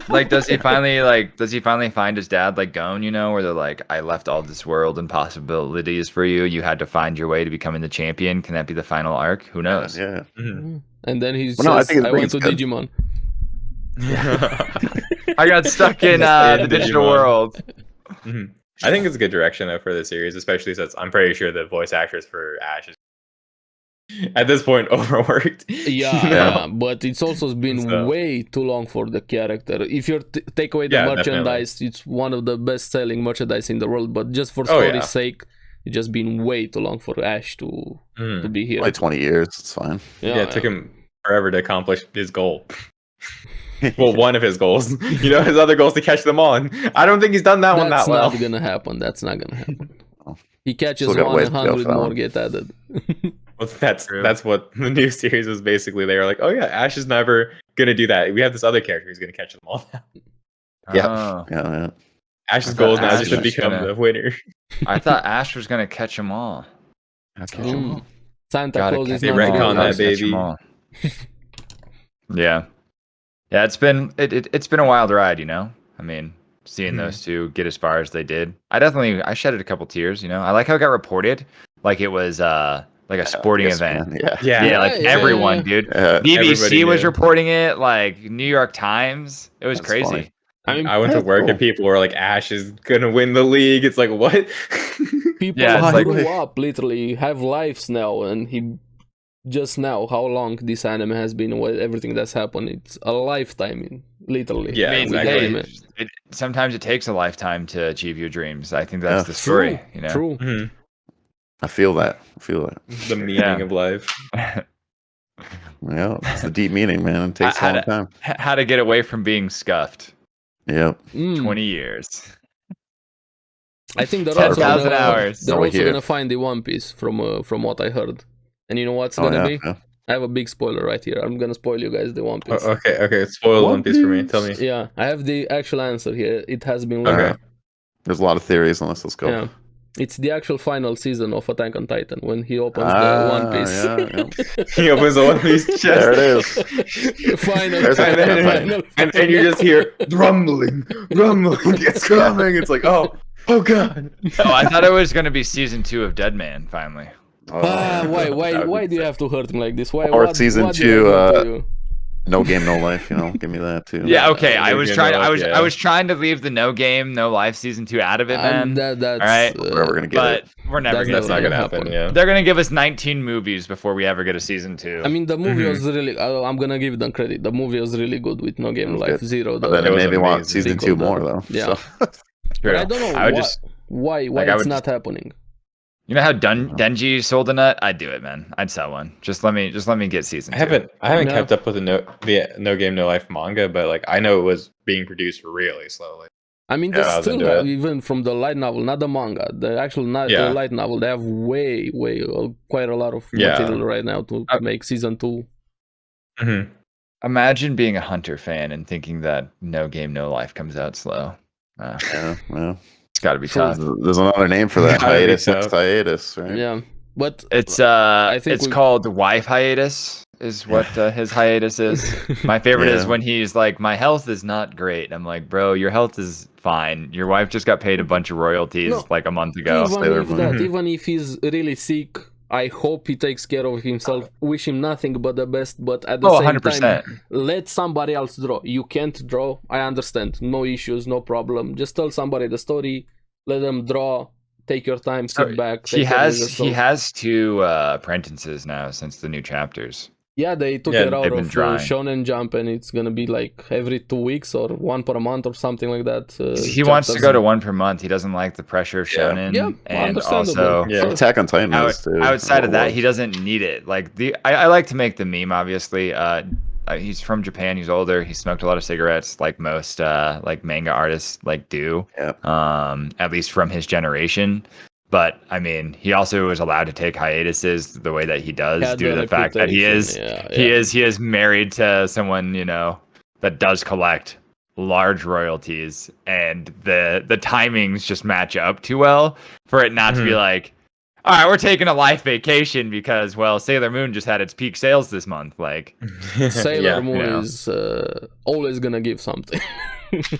Speaker 4: Like, does he finally find his dad like Gon? You know, where they're like, I left all this world and possibilities for you. You had to find your way to becoming the champion. Can that be the final arc? Who knows?
Speaker 2: Yeah.
Speaker 5: Mhm.
Speaker 3: And then he
Speaker 2: Well, no, I
Speaker 3: says,
Speaker 2: think
Speaker 3: I
Speaker 2: it's
Speaker 3: went to
Speaker 2: good.
Speaker 3: Digimon.
Speaker 4: I got stuck in the
Speaker 5: In
Speaker 4: digital
Speaker 5: Digimon.
Speaker 4: world.
Speaker 5: Mhm. I think it's a good direction though for the series, especially since I'm pretty sure the voice actress for Ash is at this point overworked.
Speaker 3: Yeah,
Speaker 5: You know?
Speaker 3: yeah, but it's also been
Speaker 5: So-
Speaker 3: way too long for the character. If you take away the
Speaker 5: Yeah,
Speaker 3: merchandise, it's one of the best-selling merchandise in the world. But just for
Speaker 5: Oh,
Speaker 3: story's
Speaker 5: yeah.
Speaker 3: sake, it's just been way too long for Ash to
Speaker 5: Mhm.
Speaker 3: be here.
Speaker 2: Like 20 years. It's fine.
Speaker 5: Yeah, it took him forever to accomplish his goal. Well, one of his goals. You know, his other goal is to catch them all, and I don't think he's done that one
Speaker 3: That's
Speaker 5: that well.
Speaker 3: not gonna happen. That's not gonna happen.
Speaker 2: Oh.
Speaker 3: He catches
Speaker 2: Still got ways to go
Speaker 3: 100
Speaker 2: for that
Speaker 3: more
Speaker 2: one.
Speaker 3: get added.
Speaker 5: Well, that's
Speaker 4: True.
Speaker 5: what the new series was basically. They were like, oh yeah, Ash is never gonna do that. We have this other character who's gonna catch them all.
Speaker 2: Yeah.
Speaker 4: Oh.
Speaker 2: Yeah.
Speaker 5: Ash's
Speaker 4: I
Speaker 5: goal is
Speaker 4: thought
Speaker 5: now
Speaker 4: Ash
Speaker 5: just to
Speaker 4: was
Speaker 5: become
Speaker 4: gonna-
Speaker 5: the winner.
Speaker 4: I thought Ash was gonna catch them all.
Speaker 3: Mm. Santa
Speaker 4: Gotta
Speaker 3: Claus
Speaker 4: catch
Speaker 3: is
Speaker 5: They
Speaker 3: not
Speaker 4: them all.
Speaker 5: retcon
Speaker 3: real.
Speaker 5: that,
Speaker 4: Gotta catch
Speaker 5: baby.
Speaker 4: 'em all. Yeah, yeah. It's been a wild ride, you know. I mean, seeing
Speaker 5: Mhm.
Speaker 4: those two get as far as they did, I shedded a couple tears. You know, I like how it got reported, like it was like a sporting
Speaker 2: Yes,
Speaker 4: event.
Speaker 2: man. Yeah.
Speaker 5: Yeah.
Speaker 4: Yeah, like
Speaker 3: Yeah,
Speaker 4: everyone,
Speaker 3: yeah.
Speaker 4: dude.
Speaker 2: Yeah.
Speaker 4: BBC
Speaker 5: Everybody
Speaker 4: was
Speaker 5: knew.
Speaker 4: reporting it, like New York Times. It was
Speaker 2: That's
Speaker 4: crazy.
Speaker 2: funny.
Speaker 3: I mean,
Speaker 5: I went to
Speaker 2: That's
Speaker 5: work
Speaker 2: cool.
Speaker 5: and people were like, Ash is gonna win the league. It's like, what?
Speaker 3: people
Speaker 4: Yeah,
Speaker 2: it's
Speaker 3: grew
Speaker 2: like-
Speaker 3: up, literally have lives now, and he just now how long this anime has been, what everything that's happened. It's a lifetime, literally.
Speaker 5: Yeah,
Speaker 4: I mean,
Speaker 3: with
Speaker 5: exactly.
Speaker 3: anime.
Speaker 4: sometimes it takes a lifetime to achieve your dreams. I think that's
Speaker 2: Yeah.
Speaker 4: the story.
Speaker 3: True,
Speaker 4: You know.
Speaker 3: true.
Speaker 5: Mhm.
Speaker 2: I feel that.
Speaker 5: The meaning
Speaker 4: Yeah.
Speaker 5: of life.
Speaker 2: Yeah. It's the deep meaning, man. It takes a
Speaker 4: How
Speaker 2: long
Speaker 4: to-
Speaker 2: time.
Speaker 4: How to get away from being scuffed?
Speaker 2: Yep.
Speaker 3: Mm.
Speaker 4: 20 years.
Speaker 3: I think they're
Speaker 4: 10,000
Speaker 3: also gonna,
Speaker 4: hours.
Speaker 3: They're
Speaker 2: Over
Speaker 3: also
Speaker 2: here.
Speaker 3: gonna find the One Piece from what I heard. And you know what's
Speaker 2: Oh,
Speaker 3: gonna
Speaker 2: yeah.
Speaker 3: be?
Speaker 2: Yeah.
Speaker 3: I have a big spoiler right here. I'm gonna spoil you guys the One Piece.
Speaker 5: Okay. Spoil
Speaker 2: One
Speaker 5: One Piece for me. Tell me.
Speaker 2: Piece.
Speaker 3: Yeah, I have the actual answer here. It has been
Speaker 5: Okay.
Speaker 3: leaked.
Speaker 2: There's a lot of theories on this. Let's go.
Speaker 3: Yeah. It's the actual final season of Attack on Titan when he opens the One Piece.
Speaker 2: Yeah.
Speaker 5: He opens the One Piece chest.
Speaker 2: There it is.
Speaker 3: final,
Speaker 2: There's a-
Speaker 3: final.
Speaker 5: And you just hear
Speaker 1: Rumbling. It's coming. It's like, oh god.
Speaker 4: Oh, I thought it was going to be season 2 of Deadman finally.
Speaker 3: Ah, why
Speaker 5: That would
Speaker 3: why
Speaker 5: be
Speaker 3: do you have to hurt him like this? Why?
Speaker 2: Or
Speaker 3: what,
Speaker 2: season
Speaker 3: what did
Speaker 2: 2,
Speaker 3: I do to you?
Speaker 2: No game, no life. You know, give me that too.
Speaker 4: Yeah, okay.
Speaker 5: Yeah,
Speaker 4: I was
Speaker 5: you're
Speaker 4: trying.
Speaker 5: gonna
Speaker 4: I
Speaker 5: like-
Speaker 4: was.
Speaker 5: yeah.
Speaker 4: I was trying to leave the no game, no life season 2 out of it, man.
Speaker 3: That's
Speaker 4: All right.
Speaker 2: We're never gonna get
Speaker 4: But
Speaker 2: it.
Speaker 4: we're never
Speaker 3: That's
Speaker 4: gonna.
Speaker 5: that's not
Speaker 3: never
Speaker 5: gonna
Speaker 3: happen.
Speaker 5: happen. Yeah.
Speaker 4: They're gonna give us 19 movies before we ever get a season 2.
Speaker 3: I mean, the movie
Speaker 5: Mhm.
Speaker 3: was really. I'm gonna give them credit. The movie was really good with No Game
Speaker 2: It was
Speaker 3: Life
Speaker 2: good.
Speaker 3: Zero.
Speaker 2: But
Speaker 3: The,
Speaker 2: then
Speaker 5: It
Speaker 2: it
Speaker 5: was
Speaker 2: made me want
Speaker 5: amazing.
Speaker 2: season
Speaker 3: Sequel,
Speaker 2: 2 more
Speaker 3: the-
Speaker 2: though.
Speaker 3: yeah.
Speaker 2: So,
Speaker 3: but I don't know
Speaker 4: I would
Speaker 3: why.
Speaker 4: just.
Speaker 3: Why
Speaker 4: like, I
Speaker 3: it's
Speaker 4: would
Speaker 3: not happening.
Speaker 4: You know how Denji sold a nut? I'd do it, man. I'd sell one. Just let me get season 2.
Speaker 5: I haven't
Speaker 3: No.
Speaker 5: kept up with the No Game No Life manga, but like I know it was being produced really slowly.
Speaker 3: I mean,
Speaker 2: Yeah,
Speaker 3: they
Speaker 5: I was
Speaker 3: still
Speaker 5: into
Speaker 3: have,
Speaker 5: it.
Speaker 3: even from the light novel, not the manga, the actual
Speaker 5: Yeah.
Speaker 3: light novel, they have quite a lot of
Speaker 5: Yeah.
Speaker 3: material right now to make season 2.
Speaker 5: Mm-hmm.
Speaker 4: Imagine being a Hunter fan and thinking that No Game No Life comes out slow.
Speaker 2: yeah, well,
Speaker 4: It's got to be tough.
Speaker 2: there's another name for that.
Speaker 5: Gotta be
Speaker 2: Hiatus.
Speaker 5: tough.
Speaker 2: Next hiatus, right?
Speaker 3: Yeah, but
Speaker 4: It's
Speaker 3: think
Speaker 4: it's
Speaker 3: we-
Speaker 4: called wife hiatus is what his hiatus is. My favorite is
Speaker 2: Yeah.
Speaker 4: when he's like, my health is not great. I'm like, bro, your health is fine. Your wife just got paid a bunch of royalties
Speaker 3: No,
Speaker 4: like a month ago.
Speaker 2: Sailor
Speaker 3: even,
Speaker 2: Moon.
Speaker 3: even if he's really sick, I hope he takes care of himself. Wish him nothing but the best, but at the
Speaker 4: Oh,
Speaker 3: same
Speaker 4: 100%.
Speaker 3: time, let somebody else draw. You can't draw, I understand. No issues, no problem. Just tell somebody the story, let them draw, take your time, sit back.
Speaker 4: He
Speaker 3: take care of
Speaker 4: has
Speaker 3: yourself.
Speaker 4: 2 apprentices now since the new chapters.
Speaker 3: Yeah, they took
Speaker 5: Yeah,
Speaker 3: it out
Speaker 4: they've
Speaker 3: of
Speaker 4: been drying.
Speaker 3: Shonen Jump, and it's gonna be like every 2 weeks or one per month or something like that.
Speaker 4: He wants to go to one per month. He doesn't like the pressure of
Speaker 2: Yeah.
Speaker 4: shonen.
Speaker 3: Yeah,
Speaker 4: and
Speaker 3: understandable.
Speaker 4: also
Speaker 5: Yeah.
Speaker 3: Sure.
Speaker 2: Attack on Titan is too.
Speaker 4: outside of that, he
Speaker 2: Was.
Speaker 4: doesn't need it. Like I like to make the meme. Obviously, he's from Japan. He's older. He smoked a lot of cigarettes, like most like manga artists like do.
Speaker 2: Yep.
Speaker 4: At least from his generation. But I mean, he also is allowed to take hiatuses the way that he does
Speaker 3: Had
Speaker 4: due to the fact that he
Speaker 3: reputation,
Speaker 4: is he is married to someone, you know, that does collect large royalties, and the timings just match up too well for it not to be like, all right, we're taking a life vacation because, well, Sailor Moon just had its peak sales this month. Like,
Speaker 3: Sailor Moon
Speaker 4: you know.
Speaker 3: is always gonna give something.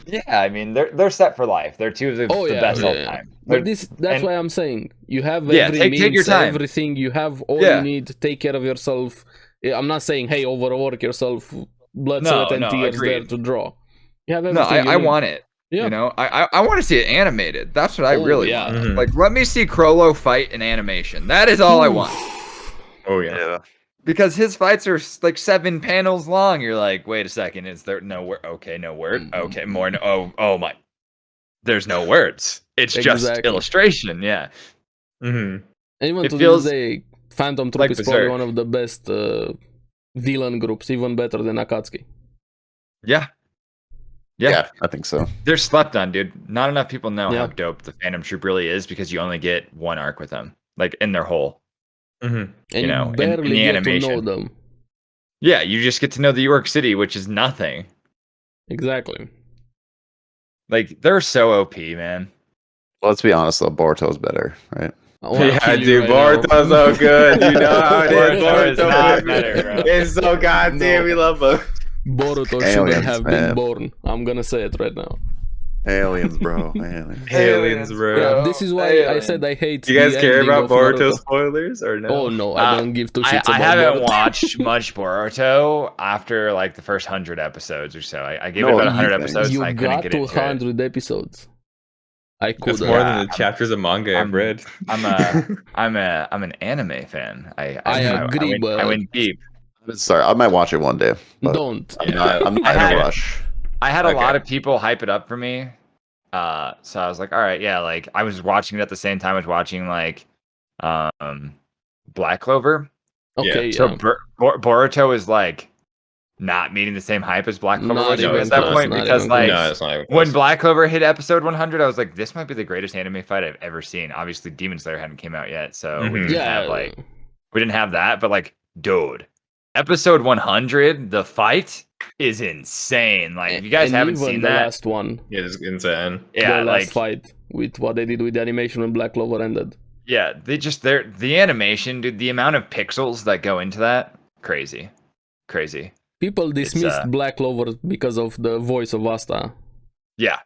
Speaker 4: yeah, I mean, they're set for life. They're two of the, the best all time.
Speaker 3: But that's why I'm saying you have
Speaker 4: Yeah,
Speaker 3: every
Speaker 4: take your
Speaker 3: means,
Speaker 4: time.
Speaker 3: everything. You have all
Speaker 4: Yeah.
Speaker 3: you need. Take care of yourself. I'm not saying, hey, overwork yourself. Blood,
Speaker 4: No,
Speaker 3: sweat, and
Speaker 4: no,
Speaker 3: tears there
Speaker 4: agreed.
Speaker 3: to draw. You have
Speaker 4: No,
Speaker 3: everything.
Speaker 4: I
Speaker 3: you need.
Speaker 4: want it.
Speaker 3: Yeah.
Speaker 4: You know, I want to see it animated. That's what I
Speaker 3: Oh,
Speaker 4: really
Speaker 3: yeah.
Speaker 4: want. Like, let me see Crollo fight in animation. That is all I want.
Speaker 5: Oh yeah.
Speaker 2: Yeah.
Speaker 4: Because his fights are like 7 panels long. You're like, wait a second, is there no word? Okay, no word. Okay, more. No, oh my. There's no words. It's just
Speaker 3: Exactly.
Speaker 4: illustration. Yeah.
Speaker 5: Mm-hmm.
Speaker 3: And even
Speaker 4: It
Speaker 3: to
Speaker 4: feels
Speaker 3: this day, Phantom Troop
Speaker 4: like
Speaker 3: is probably
Speaker 4: Berserk.
Speaker 3: one of the best villain groups, even better than Akatsuki.
Speaker 4: Yeah.
Speaker 2: Yeah.
Speaker 4: Yeah.
Speaker 2: I think so.
Speaker 4: They're slept on, dude. Not enough people know
Speaker 3: Yeah.
Speaker 4: how dope the Phantom Troop really is because you only get one arc with them, like in their whole.
Speaker 5: Mm-hmm.
Speaker 3: And
Speaker 4: You know, in
Speaker 3: barely
Speaker 4: the
Speaker 3: get
Speaker 4: animation.
Speaker 3: to know them.
Speaker 4: Yeah, you just get to know the York City, which is nothing.
Speaker 3: Exactly.
Speaker 4: Like, they're so OP, man.
Speaker 2: Well, let's be honest though, Boruto's better, right?
Speaker 3: I wanna
Speaker 5: Yeah,
Speaker 3: kill you
Speaker 5: dude,
Speaker 3: right now.
Speaker 5: Boruto's so good. You know how it is.
Speaker 4: Boruto is not better, bro.
Speaker 5: It's so goddamn.
Speaker 3: No.
Speaker 5: We love him.
Speaker 3: Boruto shouldn't
Speaker 2: Aliens,
Speaker 3: have
Speaker 2: man.
Speaker 3: been born. I'm gonna say it right now.
Speaker 2: Aliens, bro. Aliens.
Speaker 5: Aliens, bro.
Speaker 3: Yeah, this is why I said I hate.
Speaker 5: Do you guys
Speaker 3: the
Speaker 5: care
Speaker 3: ending
Speaker 5: about
Speaker 3: of
Speaker 5: Boruto
Speaker 3: Naruto.
Speaker 5: spoilers or no?
Speaker 3: Oh no, I don't give two shits
Speaker 4: I
Speaker 3: about
Speaker 4: haven't
Speaker 3: Boruto.
Speaker 4: watched much Boruto after like the first 100 episodes or so. I gave it
Speaker 2: No,
Speaker 4: about 100
Speaker 2: you-
Speaker 4: episodes.
Speaker 3: You
Speaker 4: and I couldn't
Speaker 3: got
Speaker 4: get
Speaker 3: to
Speaker 4: into it.
Speaker 3: 100 episodes. I
Speaker 5: That's
Speaker 3: couldn't.
Speaker 5: more
Speaker 4: Yeah,
Speaker 5: than the chapters of manga I've read.
Speaker 4: I'm an anime fan.
Speaker 3: I agree,
Speaker 4: went,
Speaker 3: but-
Speaker 4: I went deep.
Speaker 2: Sorry, I might watch it one day. But
Speaker 3: Don't.
Speaker 2: I'm not in
Speaker 4: had
Speaker 2: a
Speaker 4: it.
Speaker 2: rush.
Speaker 4: I had a
Speaker 5: Okay.
Speaker 4: lot of people hype it up for me. So I was like, all right, yeah, like I was watching it at the same time I was watching like Black Clover.
Speaker 3: Okay,
Speaker 4: So
Speaker 3: yeah.
Speaker 4: Boruto is like not meeting the same hype as Black Clover
Speaker 3: Not
Speaker 4: was
Speaker 3: even
Speaker 4: at that
Speaker 3: close,
Speaker 4: point
Speaker 3: not
Speaker 4: because
Speaker 3: even
Speaker 4: like
Speaker 5: No, it's not even
Speaker 4: when
Speaker 5: close.
Speaker 4: Black Clover hit episode 100, I was like, this might be the greatest anime fight I've ever seen. Obviously, Demon Slayer hadn't came out yet, so we
Speaker 5: Mhm.
Speaker 4: didn't have we didn't have that. But like, dude, episode 100, the fight is insane. Like, if you guys
Speaker 3: and
Speaker 4: haven't
Speaker 3: even
Speaker 4: seen
Speaker 3: the
Speaker 4: that,
Speaker 3: last one,
Speaker 5: It's insane.
Speaker 4: yeah,
Speaker 3: the
Speaker 4: like,
Speaker 3: last fight with what they did with the animation when Black Clover ended.
Speaker 4: yeah, the animation, dude, the amount of pixels that go into that, crazy.
Speaker 3: People dismissed
Speaker 4: uh,
Speaker 3: Black Clover because of the voice of Asta,
Speaker 4: Yeah,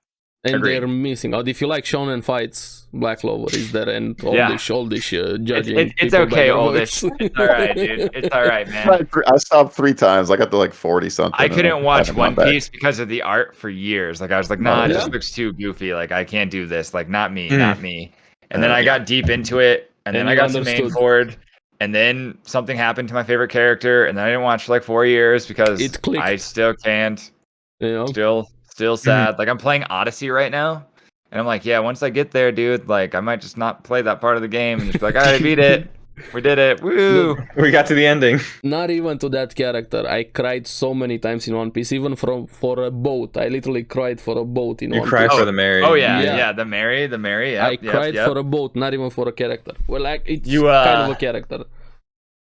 Speaker 3: and
Speaker 4: agreed.
Speaker 3: they're missing out. If you like shonen fights, Black Clover is there, and
Speaker 4: Yeah.
Speaker 3: Oldish judging.
Speaker 4: it's
Speaker 3: people by
Speaker 4: okay,
Speaker 3: their
Speaker 4: Oldish.
Speaker 3: voice.
Speaker 4: It's all right, dude. It's all right, man.
Speaker 2: I stopped 3 times. I got to like 40 something.
Speaker 4: I couldn't watch
Speaker 2: haven't gone
Speaker 4: One
Speaker 2: back.
Speaker 4: Piece because of the art for years. Like I was like, nah, it
Speaker 3: Yeah.
Speaker 4: just looks too goofy. Like I can't do this. Like not me,
Speaker 5: Mm.
Speaker 4: not me. And then I got deep into it, and then
Speaker 3: And
Speaker 4: I
Speaker 3: you
Speaker 4: got to main
Speaker 3: understood.
Speaker 4: forward, and then something happened to my favorite character, and then I didn't watch for like 4 years because
Speaker 3: It clicked.
Speaker 4: I still can't.
Speaker 3: You know?
Speaker 4: Still sad. Like I'm playing Odyssey right now, and I'm like, yeah, once I get there, dude, like I might just not play that part of the game and just be like, all right, I beat it. We did it. Woo!
Speaker 5: We got to the ending.
Speaker 3: Not even to that character. I cried so many times in One Piece, even for a boat. I literally cried for a boat in
Speaker 5: You
Speaker 3: One
Speaker 5: cry
Speaker 3: Piece.
Speaker 5: for the Mary.
Speaker 4: Oh yeah,
Speaker 3: Yeah.
Speaker 4: yeah. The Mary. Yep,
Speaker 3: I
Speaker 4: yep,
Speaker 3: cried
Speaker 4: yep.
Speaker 3: for a boat, not even for a character. Well, like it's
Speaker 4: You,
Speaker 3: kind of a character.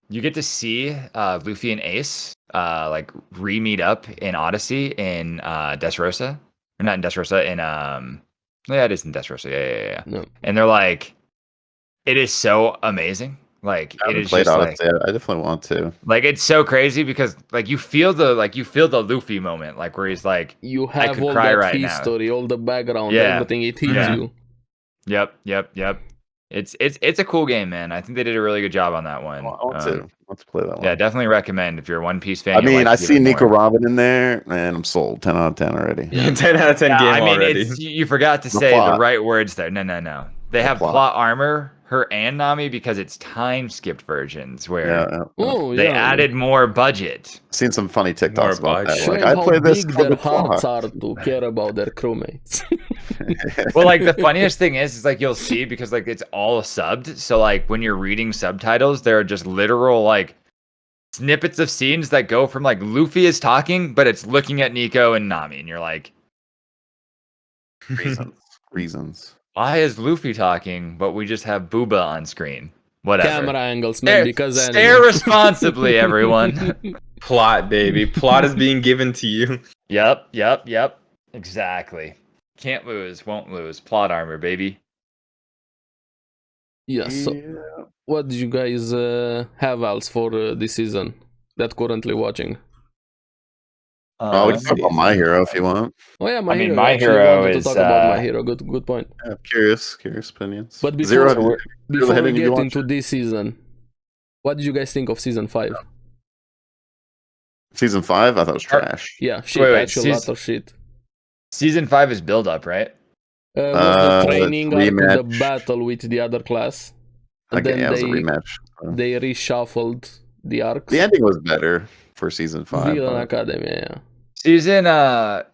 Speaker 4: You get to see Luffy and Ace like re-meet up in Odyssey in Dressrosa. Or not in Dressrosa, in yeah, it is in Dressrosa. Yeah.
Speaker 3: No.
Speaker 4: And they're like, it is so amazing. Like
Speaker 2: I
Speaker 4: it
Speaker 2: haven't
Speaker 4: is
Speaker 2: played
Speaker 4: just
Speaker 2: on
Speaker 4: like,
Speaker 2: it yet. I definitely want to.
Speaker 4: like it's so crazy because like you feel the Luffy moment, like where he's like,
Speaker 3: You have
Speaker 4: could
Speaker 3: all
Speaker 4: cry
Speaker 3: that
Speaker 4: right now.
Speaker 3: history, all the background,
Speaker 4: Yeah.
Speaker 3: everything. It hits
Speaker 4: Yeah.
Speaker 3: you.
Speaker 4: yep. It's a cool game, man. I think they did a really good job on that one.
Speaker 2: I want to. I want to play that one.
Speaker 4: Yeah, definitely recommend if you're a One Piece fan.
Speaker 2: I
Speaker 4: you'll
Speaker 2: mean,
Speaker 4: like
Speaker 2: I
Speaker 4: it
Speaker 2: see
Speaker 4: even
Speaker 2: Nico
Speaker 4: more.
Speaker 2: Robin in there, and I'm sold. 10 out of 10 already.
Speaker 3: Yeah.
Speaker 5: 10 out of 10
Speaker 4: Yeah,
Speaker 5: game
Speaker 4: I mean,
Speaker 5: already.
Speaker 4: you forgot to
Speaker 2: The
Speaker 4: say
Speaker 2: plot.
Speaker 4: the right words there. No. They
Speaker 2: The
Speaker 4: have
Speaker 2: plot.
Speaker 4: plot armor. her and Nami because it's time skipped versions where
Speaker 3: Oh,
Speaker 4: they
Speaker 3: yeah.
Speaker 4: added more budget.
Speaker 2: Seen some funny TikToks
Speaker 5: More
Speaker 2: about that.
Speaker 3: Showing
Speaker 2: Like, I
Speaker 3: how
Speaker 2: play this
Speaker 3: big
Speaker 2: for
Speaker 3: their
Speaker 2: the
Speaker 3: hearts
Speaker 2: plot.
Speaker 3: are to care about their crewmates.
Speaker 4: Well, like the funniest thing is like you'll see because like it's all subbed. So like when you're reading subtitles, there are just literal like snippets of scenes that go from like Luffy is talking, but it's looking at Nico and Nami, and you're like,
Speaker 2: Reasons.
Speaker 4: why is Luffy talking, but we just have Booba on screen? Whatever.
Speaker 3: Camera angles, man, because
Speaker 4: Stare responsibly, everyone.
Speaker 5: Plot, baby. Plot is being given to you.
Speaker 4: Yep. Exactly. Can't lose, won't lose. Plot armor, baby.
Speaker 3: Yeah, so what did you guys have else for this season that currently watching?
Speaker 2: We can talk about My Hero if you want.
Speaker 3: Oh yeah, My
Speaker 4: I mean,
Speaker 3: Hero.
Speaker 4: My
Speaker 3: I actually
Speaker 4: Hero
Speaker 3: wanted
Speaker 4: is,
Speaker 3: to talk about My Hero. Good point.
Speaker 2: Yeah, curious opinions.
Speaker 3: But before,
Speaker 2: Zero,
Speaker 3: before
Speaker 2: Zero
Speaker 3: we
Speaker 2: Hidden, you
Speaker 3: get
Speaker 2: watch
Speaker 3: into
Speaker 2: it?
Speaker 3: this season, what did you guys think of season 5?
Speaker 2: Season 5, I thought it was trash.
Speaker 3: Yeah, shit,
Speaker 4: Wait,
Speaker 3: actual lot of shit.
Speaker 4: Season 5 is build up, right?
Speaker 3: Was the
Speaker 2: it's
Speaker 3: training arc, the
Speaker 2: rematch.
Speaker 3: battle with the other class, and
Speaker 2: Okay,
Speaker 3: then
Speaker 2: yeah, it was a
Speaker 3: they
Speaker 2: rematch.
Speaker 3: they reshuffled the arcs.
Speaker 2: The ending was better for season 5.
Speaker 3: Villain
Speaker 2: but-
Speaker 3: Academy, yeah.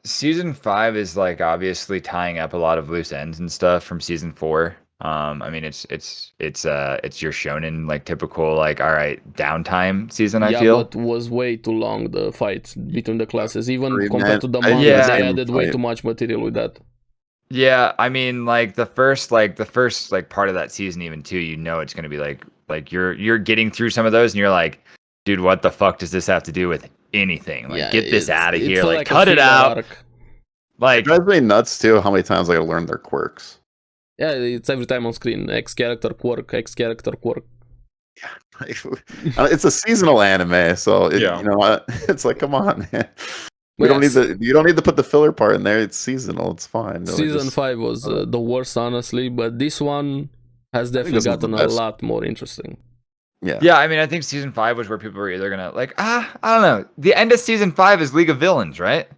Speaker 4: Season 5 is like obviously tying up a lot of loose ends and stuff from season 4. I mean it's your shonen like typical like all right downtime season. I
Speaker 3: Yeah,
Speaker 4: feel
Speaker 3: but was way too long the fight between the classes. Even
Speaker 2: Rematch.
Speaker 3: compared to the
Speaker 2: Yeah.
Speaker 3: manga,
Speaker 4: Yeah.
Speaker 3: they added way
Speaker 2: Fight.
Speaker 3: too much material with that.
Speaker 4: yeah. I mean like the first part of that season even too. You know it's gonna be like you're getting through some of those and you're like, dude, what the fuck does this have to do with anything? Like
Speaker 3: Yeah,
Speaker 4: get this out of
Speaker 3: it
Speaker 4: here.
Speaker 3: felt
Speaker 4: Like
Speaker 3: a
Speaker 4: cut it
Speaker 3: filler
Speaker 4: out.
Speaker 3: arc.
Speaker 2: It
Speaker 4: Like
Speaker 2: drives me nuts too how many times I gotta learn their quirks.
Speaker 3: Yeah, it's every time on screen. X character quirk, X character quirk.
Speaker 2: It's a seasonal anime, so
Speaker 5: Yeah.
Speaker 2: you know what? It's like, come on, man.
Speaker 3: Well,
Speaker 2: You don't need to put the filler part in there. It's seasonal. It's fine.
Speaker 3: Season 5 was the worst, honestly, but this one has definitely
Speaker 2: this was the
Speaker 3: gotten a
Speaker 2: best.
Speaker 3: lot more interesting.
Speaker 4: yeah, I mean I think season 5 was where people were either gonna like I don't know. The end of season 5 is League of Villains, right?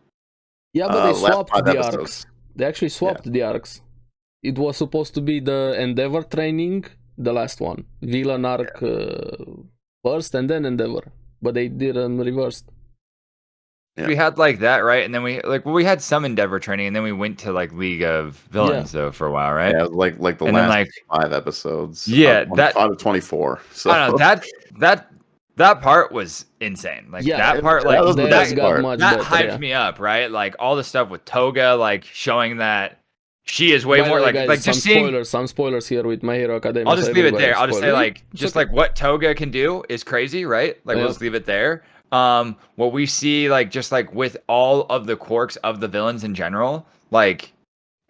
Speaker 3: Yeah, but they
Speaker 2: last
Speaker 3: swapped
Speaker 2: 5
Speaker 3: the
Speaker 2: episodes.
Speaker 3: arcs. They actually swapped the arcs. It was supposed to be the Endeavor training, the last one. Villain arc first and then Endeavor. But they didn't reverse.
Speaker 2: Yeah.
Speaker 4: We had like that, right? And then we had some Endeavor training, and then we went to like League of Villains though for a while, right?
Speaker 2: Yeah, like the
Speaker 4: And then,
Speaker 2: last
Speaker 4: like
Speaker 2: 5 episodes.
Speaker 4: Yeah,
Speaker 2: out of 24. So
Speaker 4: I don't know that part was insane. Like
Speaker 3: Yeah,
Speaker 4: that part,
Speaker 2: that
Speaker 4: like
Speaker 2: was the
Speaker 3: That
Speaker 2: best
Speaker 3: got
Speaker 2: part.
Speaker 3: much
Speaker 4: that
Speaker 3: better,
Speaker 4: hyped
Speaker 3: yeah.
Speaker 4: me up, right? Like all the stuff with Toga, like showing that she is way
Speaker 3: By the
Speaker 4: more
Speaker 3: way,
Speaker 4: like
Speaker 3: guys,
Speaker 4: like just
Speaker 3: some
Speaker 4: seeing.
Speaker 3: spoilers here with My Hero Academia.
Speaker 4: I'll just
Speaker 3: so
Speaker 4: leave it
Speaker 3: everybody
Speaker 4: there. I'll just say
Speaker 3: spoiler.
Speaker 4: like
Speaker 3: It's
Speaker 4: just
Speaker 3: okay.
Speaker 4: like what Toga can do is crazy, right? Like
Speaker 3: Yeah.
Speaker 4: we'll just leave it there. What we see like just like with all of the quirks of the villains in general, like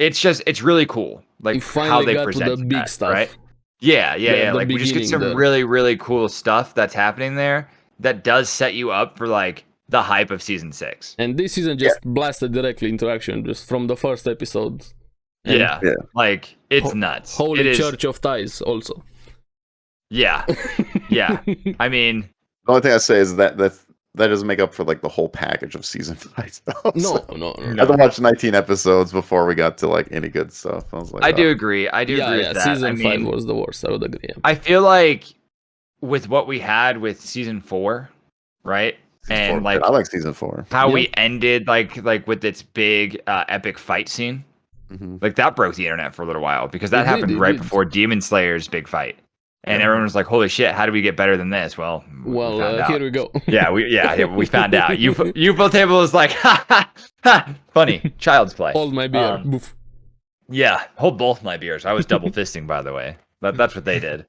Speaker 4: it's really cool. Like
Speaker 3: We
Speaker 4: how
Speaker 3: finally
Speaker 4: they
Speaker 3: got to
Speaker 4: present
Speaker 3: the big
Speaker 4: that,
Speaker 3: stuff.
Speaker 4: right? Yeah.
Speaker 3: The
Speaker 4: Like we just get
Speaker 3: beginning
Speaker 4: some
Speaker 3: there.
Speaker 4: really, really cool stuff that's happening there that does set you up for like the hype of season 6.
Speaker 3: And this season just blasted directly into action just from the first episode. And
Speaker 4: Yeah. Like it's nuts.
Speaker 3: Holy
Speaker 4: It is,
Speaker 3: Church of Ties also.
Speaker 4: Yeah. Yeah. I mean,
Speaker 2: The only thing I say is that doesn't make up for like the whole package of season 5 stuff.
Speaker 3: No.
Speaker 2: I had to watch 19 episodes before we got to like any good stuff. I was like,
Speaker 4: I
Speaker 2: oh.
Speaker 4: do agree. I do
Speaker 3: Yeah,
Speaker 4: agree
Speaker 3: yeah.
Speaker 4: with that.
Speaker 3: Season
Speaker 4: I mean,
Speaker 3: 5 was the worst. I would agree. Yeah.
Speaker 4: I feel like with what we had with season 4, right? And like
Speaker 2: I like season 4.
Speaker 4: how
Speaker 3: Yeah.
Speaker 4: we ended like with its big epic fight scene.
Speaker 2: Mhm.
Speaker 4: Like that broke the internet for a little while because that
Speaker 3: It did,
Speaker 4: happened
Speaker 3: it
Speaker 4: right
Speaker 3: did.
Speaker 4: before Demon Slayer's big fight. And everyone was like, "Holy shit, how do we get better than this?" Well, we found out.
Speaker 3: Here we go.
Speaker 4: Yeah, we found out. UFO table was like, ha ha ha, funny, child's play.
Speaker 3: Hold my beer.
Speaker 4: Um,
Speaker 3: Boof.
Speaker 4: Yeah, hold both my beers. I was double fisting, by the way. That's what they did.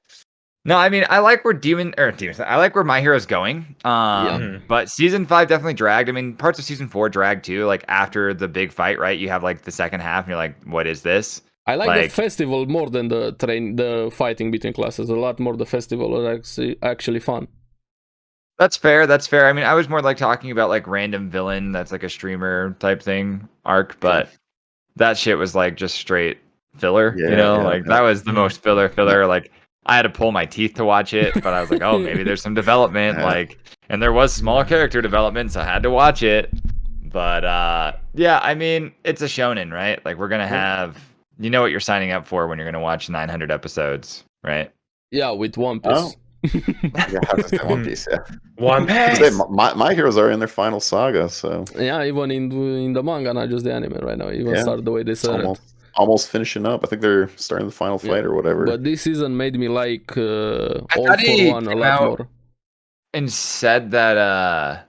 Speaker 4: No, I mean, I like where I like where My Hero's going. But season 5 definitely dragged. I mean, parts of season 4 dragged too. Like after the big fight, right? You have like the second half, and you're like, what is this?
Speaker 3: I like
Speaker 4: like-
Speaker 3: the festival more than the fighting between classes. A lot more the festival was actually fun.
Speaker 4: That's fair. That's fair. I mean, I was more like talking about like random villain that's like a streamer type thing arc, but that shit was like just straight filler.
Speaker 2: Yeah,
Speaker 4: you know,
Speaker 2: yeah,
Speaker 4: like
Speaker 2: yeah.
Speaker 4: that was the most filler. Like I had to pull my teeth to watch it, but I was like, oh, maybe there's some development.
Speaker 2: Yeah.
Speaker 4: Like, and there was small character development, so I had to watch it. But yeah, I mean, it's a shonen, right? Like we're gonna have, you know what you're signing up for when you're gonna watch 900 episodes. right?
Speaker 3: Yeah, with One Piece.
Speaker 2: Oh. Yeah, I have to say One Piece. Yeah,
Speaker 5: One
Speaker 2: I
Speaker 5: Piece.
Speaker 2: say, my heroes are in their final saga, so
Speaker 3: Yeah, even in the manga, not just the anime right now. Even
Speaker 2: Yeah,
Speaker 3: start the way they
Speaker 2: it's
Speaker 3: said it.
Speaker 2: almost finishing up. I think they're starting the final fight or whatever.
Speaker 3: But this season made me like All
Speaker 4: thought
Speaker 3: for
Speaker 4: he
Speaker 3: One a
Speaker 4: came
Speaker 3: lot
Speaker 4: out-
Speaker 3: more.
Speaker 4: And said that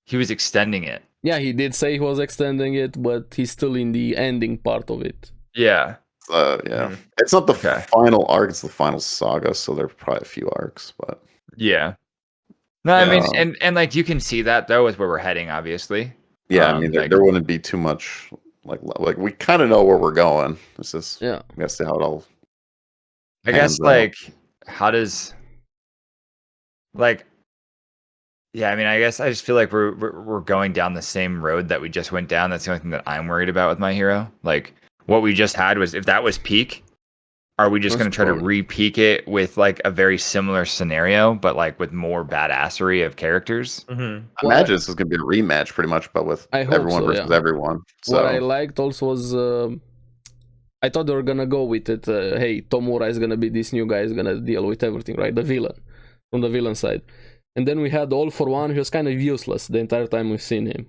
Speaker 4: he was extending it.
Speaker 3: Yeah, he did say he was extending it, but he's still in the ending part of it.
Speaker 4: Yeah.
Speaker 2: Yeah, it's not the
Speaker 4: Okay.
Speaker 2: final arc; it's the final saga. So there are probably a few arcs, but
Speaker 4: Yeah. No, I mean,
Speaker 2: Yeah.
Speaker 4: and like you can see that though with where we're heading, obviously.
Speaker 2: yeah, I mean,
Speaker 4: like-
Speaker 2: there wouldn't be too much. Like we kind of know where we're going. It's just
Speaker 3: Yeah.
Speaker 2: we gotta see how it all.
Speaker 4: I guess
Speaker 2: Hands out.
Speaker 4: like how does like yeah, I mean, I guess I just feel like we're going down the same road that we just went down. That's the only thing that I'm worried about with My Hero. Like what we just had was if that was peak, are we just
Speaker 3: That's
Speaker 4: going to try to
Speaker 3: probably-
Speaker 4: re-peak it with like a very similar scenario, but like with more badassery of characters?
Speaker 5: Mm-hmm.
Speaker 2: I imagine this is gonna be a rematch, pretty much, but with
Speaker 3: I hope
Speaker 2: everyone
Speaker 3: so,
Speaker 2: versus
Speaker 3: yeah.
Speaker 2: everyone. So
Speaker 3: What I liked also was I thought they were gonna go with it. Hey, Tomura is gonna be this new guy, is gonna deal with everything, right? The villain from the villain side. And then we had All for One, who was kind of useless the entire time we've seen him.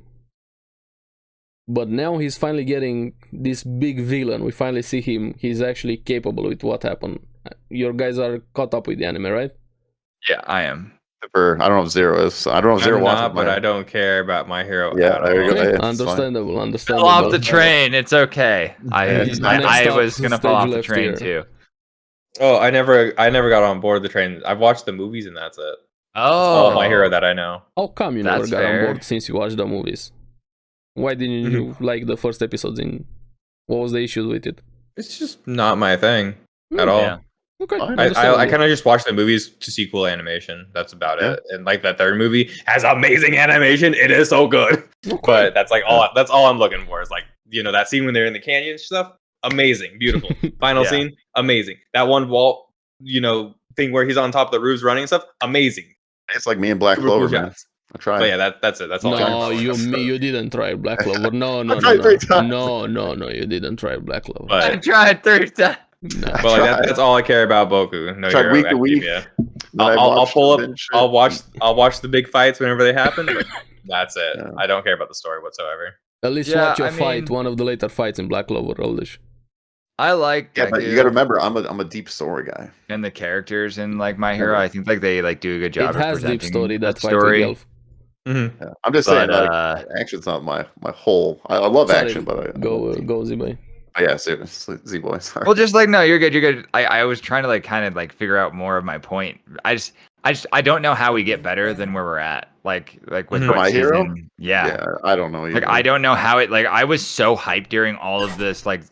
Speaker 3: But now he's finally getting this big villain. We finally see him. He's actually capable with what happened. Your guys are caught up with the anime, right?
Speaker 4: Yeah, I am.
Speaker 2: I don't know if Zero is. I don't know if Zero
Speaker 5: I'm
Speaker 2: watches
Speaker 5: not, but
Speaker 2: my-
Speaker 5: I don't care about My Hero
Speaker 2: Yeah,
Speaker 5: at
Speaker 2: there you
Speaker 5: all.
Speaker 2: go.
Speaker 3: Okay,
Speaker 2: it's fine.
Speaker 3: understandable,
Speaker 4: Fell
Speaker 3: understandable.
Speaker 4: off the train. It's okay.
Speaker 2: Yeah,
Speaker 4: I
Speaker 2: it's
Speaker 3: fine.
Speaker 4: I
Speaker 3: Next
Speaker 4: was
Speaker 3: up,
Speaker 4: gonna
Speaker 3: stage
Speaker 4: fall off the
Speaker 3: left
Speaker 4: train
Speaker 3: here.
Speaker 4: too.
Speaker 5: Oh, I never got on board the train. I've watched the movies and that's it. That's all My Hero that I know.
Speaker 3: How come you never
Speaker 4: That's
Speaker 3: got on
Speaker 4: fair.
Speaker 3: board since you watched the movies? Why didn't you like the first episodes? What was the issue with it?
Speaker 5: It's just not my thing at all.
Speaker 4: Yeah.
Speaker 3: Okay,
Speaker 2: Fine.
Speaker 5: I
Speaker 3: understandable.
Speaker 5: kind of just watch the movies to see cool animation. That's about
Speaker 2: Yeah.
Speaker 5: it. And like that third movie has amazing animation. It is so good.
Speaker 3: Okay.
Speaker 5: But that's like all. That's all I'm looking for. Is like that scene when they're in the canyon and stuff. Amazing, beautiful. Final
Speaker 4: Yeah.
Speaker 5: scene, amazing. That one wall, thing where he's on top of the roofs running and stuff. Amazing.
Speaker 2: It's like me and Black
Speaker 5: Super cool
Speaker 2: Clover, man.
Speaker 5: shots.
Speaker 2: I tried.
Speaker 5: But yeah, that's it. That's all.
Speaker 3: No, you didn't try Black Clover. No,
Speaker 2: I tried 3 times.
Speaker 3: no, you didn't try Black Clover.
Speaker 4: I
Speaker 5: But
Speaker 4: tried 3 times.
Speaker 3: No.
Speaker 5: but like
Speaker 2: tried.
Speaker 5: that's all I care about. Boku. No
Speaker 2: Tried
Speaker 5: Hero
Speaker 2: week to week.
Speaker 5: Academia.
Speaker 2: Then I
Speaker 5: I'll
Speaker 2: watched
Speaker 5: pull
Speaker 2: the
Speaker 5: up.
Speaker 2: binge shit.
Speaker 5: I'll watch the big fights whenever they happen. But that's it.
Speaker 2: Yeah.
Speaker 5: I don't care about the story whatsoever.
Speaker 3: At least
Speaker 4: Yeah,
Speaker 3: watch your
Speaker 4: I
Speaker 3: fight,
Speaker 4: mean-
Speaker 3: one of the later fights in Black Clover, Oldish.
Speaker 4: I like
Speaker 2: Yeah, but you
Speaker 4: Deku
Speaker 2: got to remember, I'm a deep story guy.
Speaker 4: and the characters in like My Hero. I think like they like do a good job.
Speaker 3: It
Speaker 4: of
Speaker 3: has deep
Speaker 4: presenting
Speaker 3: story, that fight
Speaker 4: story.
Speaker 3: with Elf.
Speaker 5: Mm-hmm.
Speaker 2: Yeah. I'm just
Speaker 4: But
Speaker 2: saying, like, action's not my whole. I love
Speaker 3: Sorry,
Speaker 2: action, but I
Speaker 3: Go Z-Boy.
Speaker 2: yeah, seriously, Z-Boy. Sorry.
Speaker 4: Well, just like no, you're good. You're good. I was trying to like kind of like figure out more of my point. I don't know how we get better than where we're at. Like with
Speaker 5: Mhm.
Speaker 4: what
Speaker 2: My Hero?
Speaker 4: season- Yeah.
Speaker 2: yeah, I don't know.
Speaker 4: Like
Speaker 2: either.
Speaker 4: I don't know how it. Like I was so hyped during all of this like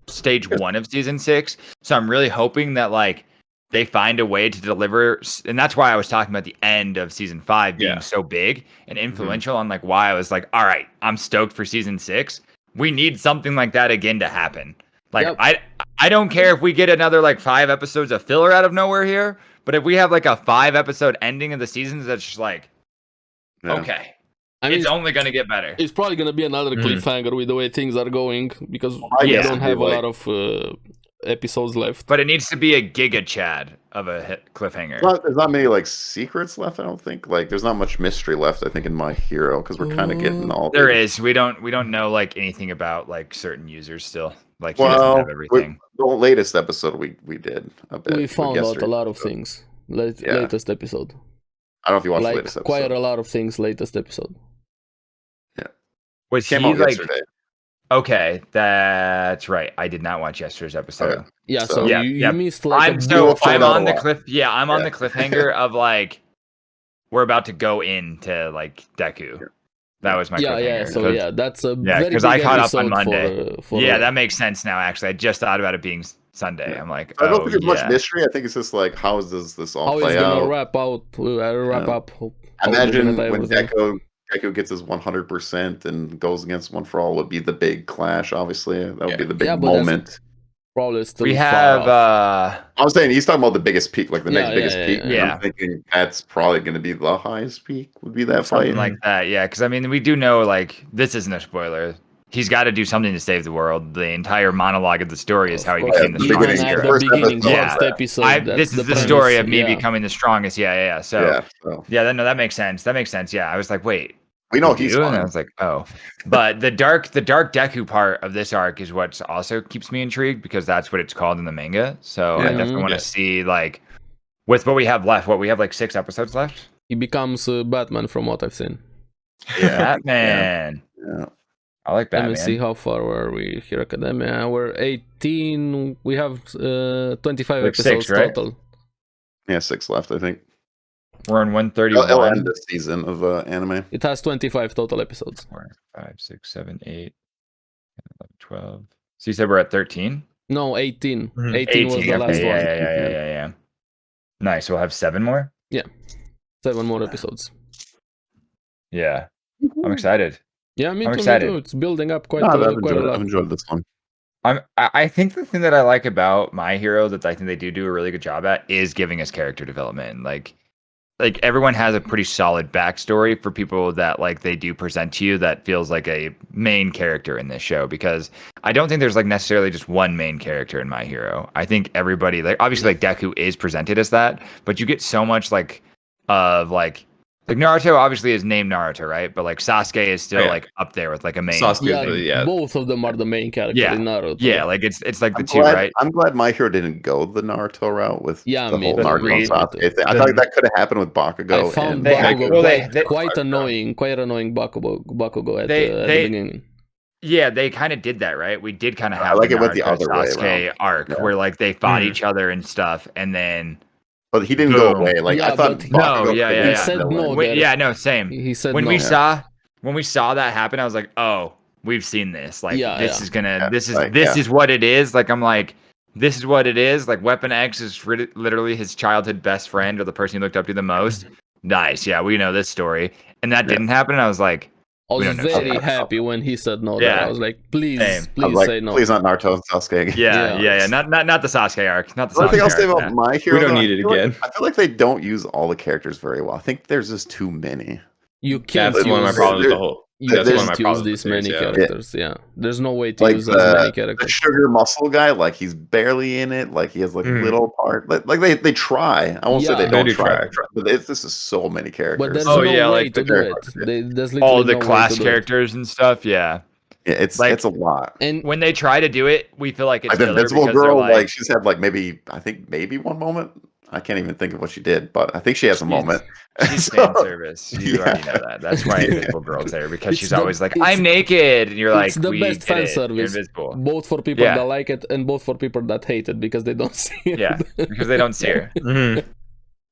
Speaker 4: stage 1 of season 6. So I'm really hoping that like they find a way to deliver, and that's why I was talking about the end of season 5 being
Speaker 5: Yeah.
Speaker 4: so big and influential on like why I was like, all right, I'm stoked for season 6. We need something like that again to happen. Like
Speaker 3: Yep.
Speaker 4: I don't care if we get another like 5 episodes of filler out of nowhere here, but if we have like a 5 episode ending of the seasons, that's just like
Speaker 2: Yeah.
Speaker 4: okay,
Speaker 3: I mean,
Speaker 4: it's only gonna get better.
Speaker 3: it's probably gonna be another
Speaker 5: Mhm.
Speaker 3: cliffhanger with the way things are going because
Speaker 2: I
Speaker 3: we
Speaker 4: guess
Speaker 3: don't
Speaker 2: it'd
Speaker 3: have
Speaker 2: be
Speaker 3: a
Speaker 2: like-
Speaker 3: lot of episodes left.
Speaker 4: But it needs to be a Giga Chad of a cliffhanger.
Speaker 2: There's not many like secrets left. I don't think. Like, there's not much mystery left. I think in My Hero because we're kind of getting all.
Speaker 4: There
Speaker 2: the-
Speaker 4: is. We don't know like anything about like certain users still. Like he doesn't
Speaker 2: Well,
Speaker 4: have everything.
Speaker 2: the latest episode we did a bit.
Speaker 3: We
Speaker 2: with
Speaker 3: found out a
Speaker 2: yesterday's
Speaker 3: lot of
Speaker 2: episode.
Speaker 3: things.
Speaker 2: Yeah.
Speaker 3: Latest episode.
Speaker 2: I don't know if you watched the
Speaker 3: Like
Speaker 2: latest episode.
Speaker 3: quite a lot of things. Latest episode.
Speaker 4: Was he
Speaker 2: Came out
Speaker 4: like
Speaker 2: yesterday.
Speaker 4: okay? That's right. I did not watch yesterday's episode.
Speaker 2: Okay.
Speaker 3: Yeah,
Speaker 2: So-
Speaker 3: so
Speaker 4: Yeah,
Speaker 3: you
Speaker 4: yeah.
Speaker 3: missed like
Speaker 4: I'm
Speaker 3: a
Speaker 4: so
Speaker 2: we'll find
Speaker 4: I'm
Speaker 2: out
Speaker 4: on
Speaker 2: a
Speaker 4: the
Speaker 2: lot.
Speaker 4: cliff. Yeah, I'm on
Speaker 2: Yeah.
Speaker 4: the cliffhanger of like we're about to go into like Deku. That was my
Speaker 3: yeah,
Speaker 4: cliffhanger.
Speaker 3: yeah. So
Speaker 4: 'cause-
Speaker 3: yeah, that's a
Speaker 4: Yeah,
Speaker 3: very
Speaker 4: 'cause
Speaker 3: big
Speaker 4: I caught up on
Speaker 3: episode
Speaker 4: Monday.
Speaker 3: For
Speaker 4: yeah, that makes sense now. Actually, I just thought about it being Sunday.
Speaker 2: Yeah.
Speaker 4: I'm like,
Speaker 2: I don't
Speaker 4: oh,
Speaker 2: think there's
Speaker 4: yeah.
Speaker 2: much mystery. I think it's just like how does this all
Speaker 3: how
Speaker 2: play
Speaker 3: it's gonna
Speaker 2: out?
Speaker 3: wrap
Speaker 2: Yeah.
Speaker 3: up. how they're
Speaker 2: Imagine
Speaker 3: gonna tie
Speaker 2: when
Speaker 3: everything.
Speaker 2: Deku gets his 100% and goes against One for All would be the big clash. Obviously, that would
Speaker 4: Yeah.
Speaker 2: be the big
Speaker 3: Yeah, but that's
Speaker 2: moment.
Speaker 3: Probably still
Speaker 4: We
Speaker 3: far
Speaker 4: have
Speaker 3: off.
Speaker 2: I was saying he's talking about the biggest peak, like the
Speaker 3: Yeah,
Speaker 2: next
Speaker 3: yeah,
Speaker 2: biggest
Speaker 3: yeah,
Speaker 2: peak.
Speaker 3: yeah.
Speaker 2: and
Speaker 4: Yeah.
Speaker 2: I'm thinking that's probably going to be the highest peak. Would be that
Speaker 4: something
Speaker 2: fight.
Speaker 4: like that. Yeah, because I mean, we do know like this isn't a spoiler. he's got to do something to save the world. The entire monologue of the story is how he
Speaker 3: Of course,
Speaker 4: became the
Speaker 3: even
Speaker 4: strongest
Speaker 3: at
Speaker 4: hero.
Speaker 3: the beginning,
Speaker 4: Yeah.
Speaker 3: first episode.
Speaker 4: This is the
Speaker 3: premise,
Speaker 4: story of me
Speaker 3: yeah.
Speaker 4: becoming the strongest. Yeah. So that makes sense. That makes sense. Yeah, I was like, wait.
Speaker 2: We know
Speaker 4: You
Speaker 2: he's
Speaker 4: do?
Speaker 2: fine.
Speaker 4: And I was like, oh. But the dark Deku part of this arc is what also keeps me intrigued because that's what it's called in the manga. So I definitely want to see like with what we have left. What we have like 6 episodes left.
Speaker 3: He becomes Batman from what I've seen.
Speaker 2: Yeah.
Speaker 4: Batman.
Speaker 2: Yeah.
Speaker 4: I like Batman.
Speaker 3: Let me see how far were we here, Academia. We're 18. We have 25
Speaker 4: Like
Speaker 3: episodes
Speaker 4: 6, right?
Speaker 3: total.
Speaker 2: Yeah, 6 left, I think.
Speaker 4: We're on
Speaker 2: It'll
Speaker 4: 131.
Speaker 2: end this season of anime.
Speaker 3: It has 25 total episodes.
Speaker 4: 4, 5, 6, 7, 8, 11, 12. So you said we're at 13?
Speaker 3: No, 18.
Speaker 5: Mhm.
Speaker 3: 18 was the
Speaker 4: okay,
Speaker 3: last one.
Speaker 4: Yeah. Nice. We'll have 7 more.
Speaker 3: 7 more episodes.
Speaker 4: Yeah, I'm excited.
Speaker 3: Yeah, me
Speaker 4: I'm
Speaker 3: too.
Speaker 4: excited.
Speaker 3: Me too. It's building up quite,
Speaker 2: No,
Speaker 3: quite a lot.
Speaker 2: I've enjoyed this one.
Speaker 4: I think the thing that I like about My Hero that I think they do a really good job at is giving us character development. Like everyone has a pretty solid backstory for people that like they do present to you that feels like a main character in this show because I don't think there's like necessarily just one main character in My Hero. I think everybody like obviously like Deku is presented as that, but you get so much like Naruto obviously is named Naruto, right? But like Sasuke is still like up there with like a main.
Speaker 5: Sasuke,
Speaker 3: Both of them are the main character in Naruto.
Speaker 4: Yeah, like it's like the two, right?
Speaker 2: I'm glad My Hero didn't go the Naruto route with the
Speaker 3: me
Speaker 2: whole
Speaker 3: too.
Speaker 2: Naruto
Speaker 3: Me
Speaker 2: Sasuke
Speaker 3: too.
Speaker 2: thing. I thought that could have happened with Bakugo.
Speaker 3: I found
Speaker 2: and
Speaker 3: Bakugo quite annoying Bakugo at the beginning.
Speaker 4: Yeah, they kind of did that, right? We did kind of have
Speaker 2: I like
Speaker 4: the
Speaker 2: it went the
Speaker 4: Naruto
Speaker 2: other way
Speaker 4: Sasuke
Speaker 2: around.
Speaker 4: arc where like they fought each other and stuff, and then
Speaker 2: But he didn't go
Speaker 4: Boom.
Speaker 2: away. Like
Speaker 3: Yeah,
Speaker 2: I thought.
Speaker 3: but-
Speaker 4: No,
Speaker 2: Bakugo
Speaker 4: yeah,
Speaker 2: could
Speaker 4: yeah,
Speaker 2: have
Speaker 3: He said
Speaker 2: been the
Speaker 3: no.
Speaker 2: one.
Speaker 3: there.
Speaker 4: same.
Speaker 3: He said
Speaker 4: When
Speaker 3: no.
Speaker 4: we saw that happen, I was like, oh, we've seen this. Like this is what it is. Like I'm like, this is what it is. Like Weapon X is literally his childhood best friend or the person he looked up to the most. Nice, yeah, we know this story, and that didn't happen. And I was like,
Speaker 3: I
Speaker 4: we
Speaker 3: was
Speaker 4: don't know.
Speaker 3: very happy when he said no.
Speaker 4: Yeah.
Speaker 3: I was like, please,
Speaker 4: Same.
Speaker 2: I'm
Speaker 3: please
Speaker 2: like,
Speaker 3: say no.
Speaker 2: please not Naruto and Sasuke.
Speaker 4: yeah. Not the Sasuke arc. Not the
Speaker 2: One thing
Speaker 4: Sasuke
Speaker 2: I'll say
Speaker 4: arc.
Speaker 2: about My Hero,
Speaker 5: We don't
Speaker 2: though,
Speaker 5: need it
Speaker 2: I feel like-
Speaker 5: again.
Speaker 2: I feel like they don't use all the characters very well. I think there's just too many.
Speaker 3: You can't
Speaker 5: That's one of my
Speaker 3: use-
Speaker 5: problems with the whole.
Speaker 3: You
Speaker 5: That's one of my
Speaker 3: can't use
Speaker 5: problems
Speaker 3: this
Speaker 5: with the
Speaker 3: many
Speaker 5: series, yeah.
Speaker 3: characters. Yeah, there's no way to
Speaker 2: Like
Speaker 3: use as many
Speaker 2: the
Speaker 3: characters.
Speaker 2: sugar muscle guy, like he's barely in it. Like he has like little part. Like they try. I won't say
Speaker 3: Yeah.
Speaker 2: they
Speaker 3: They
Speaker 2: don't
Speaker 5: do
Speaker 2: try.
Speaker 5: try.
Speaker 2: But this is so many characters.
Speaker 3: But there's
Speaker 4: Oh,
Speaker 3: no
Speaker 4: yeah,
Speaker 3: way
Speaker 4: like
Speaker 3: to
Speaker 2: the
Speaker 3: do it.
Speaker 2: characters.
Speaker 3: There's
Speaker 4: All
Speaker 3: literally
Speaker 4: the
Speaker 3: no way
Speaker 4: class
Speaker 3: to do it.
Speaker 4: characters and stuff. Yeah.
Speaker 2: Yeah, it's
Speaker 4: like-
Speaker 2: a lot.
Speaker 3: And
Speaker 4: When they try to do it, we feel like it's
Speaker 2: Like the
Speaker 4: filler
Speaker 2: Invincible
Speaker 4: because they're
Speaker 2: Girl,
Speaker 4: like,
Speaker 2: like she's had like maybe one moment. I can't even think of what she did, but I think she has a moment.
Speaker 4: she's
Speaker 2: So-
Speaker 4: fan service. You already know that. That's why Invisible Girl's there because
Speaker 3: It's
Speaker 4: she's
Speaker 3: the-
Speaker 4: always like,
Speaker 3: it's-
Speaker 4: I'm naked, and you're like,
Speaker 3: it's the
Speaker 4: we
Speaker 3: best
Speaker 4: get
Speaker 3: fan
Speaker 4: it. You're
Speaker 3: service.
Speaker 4: invisible.
Speaker 3: both for people
Speaker 4: Yeah.
Speaker 3: that like it and both for people that hate it because they don't see it.
Speaker 4: Yeah, because they don't see her.
Speaker 5: Mhm.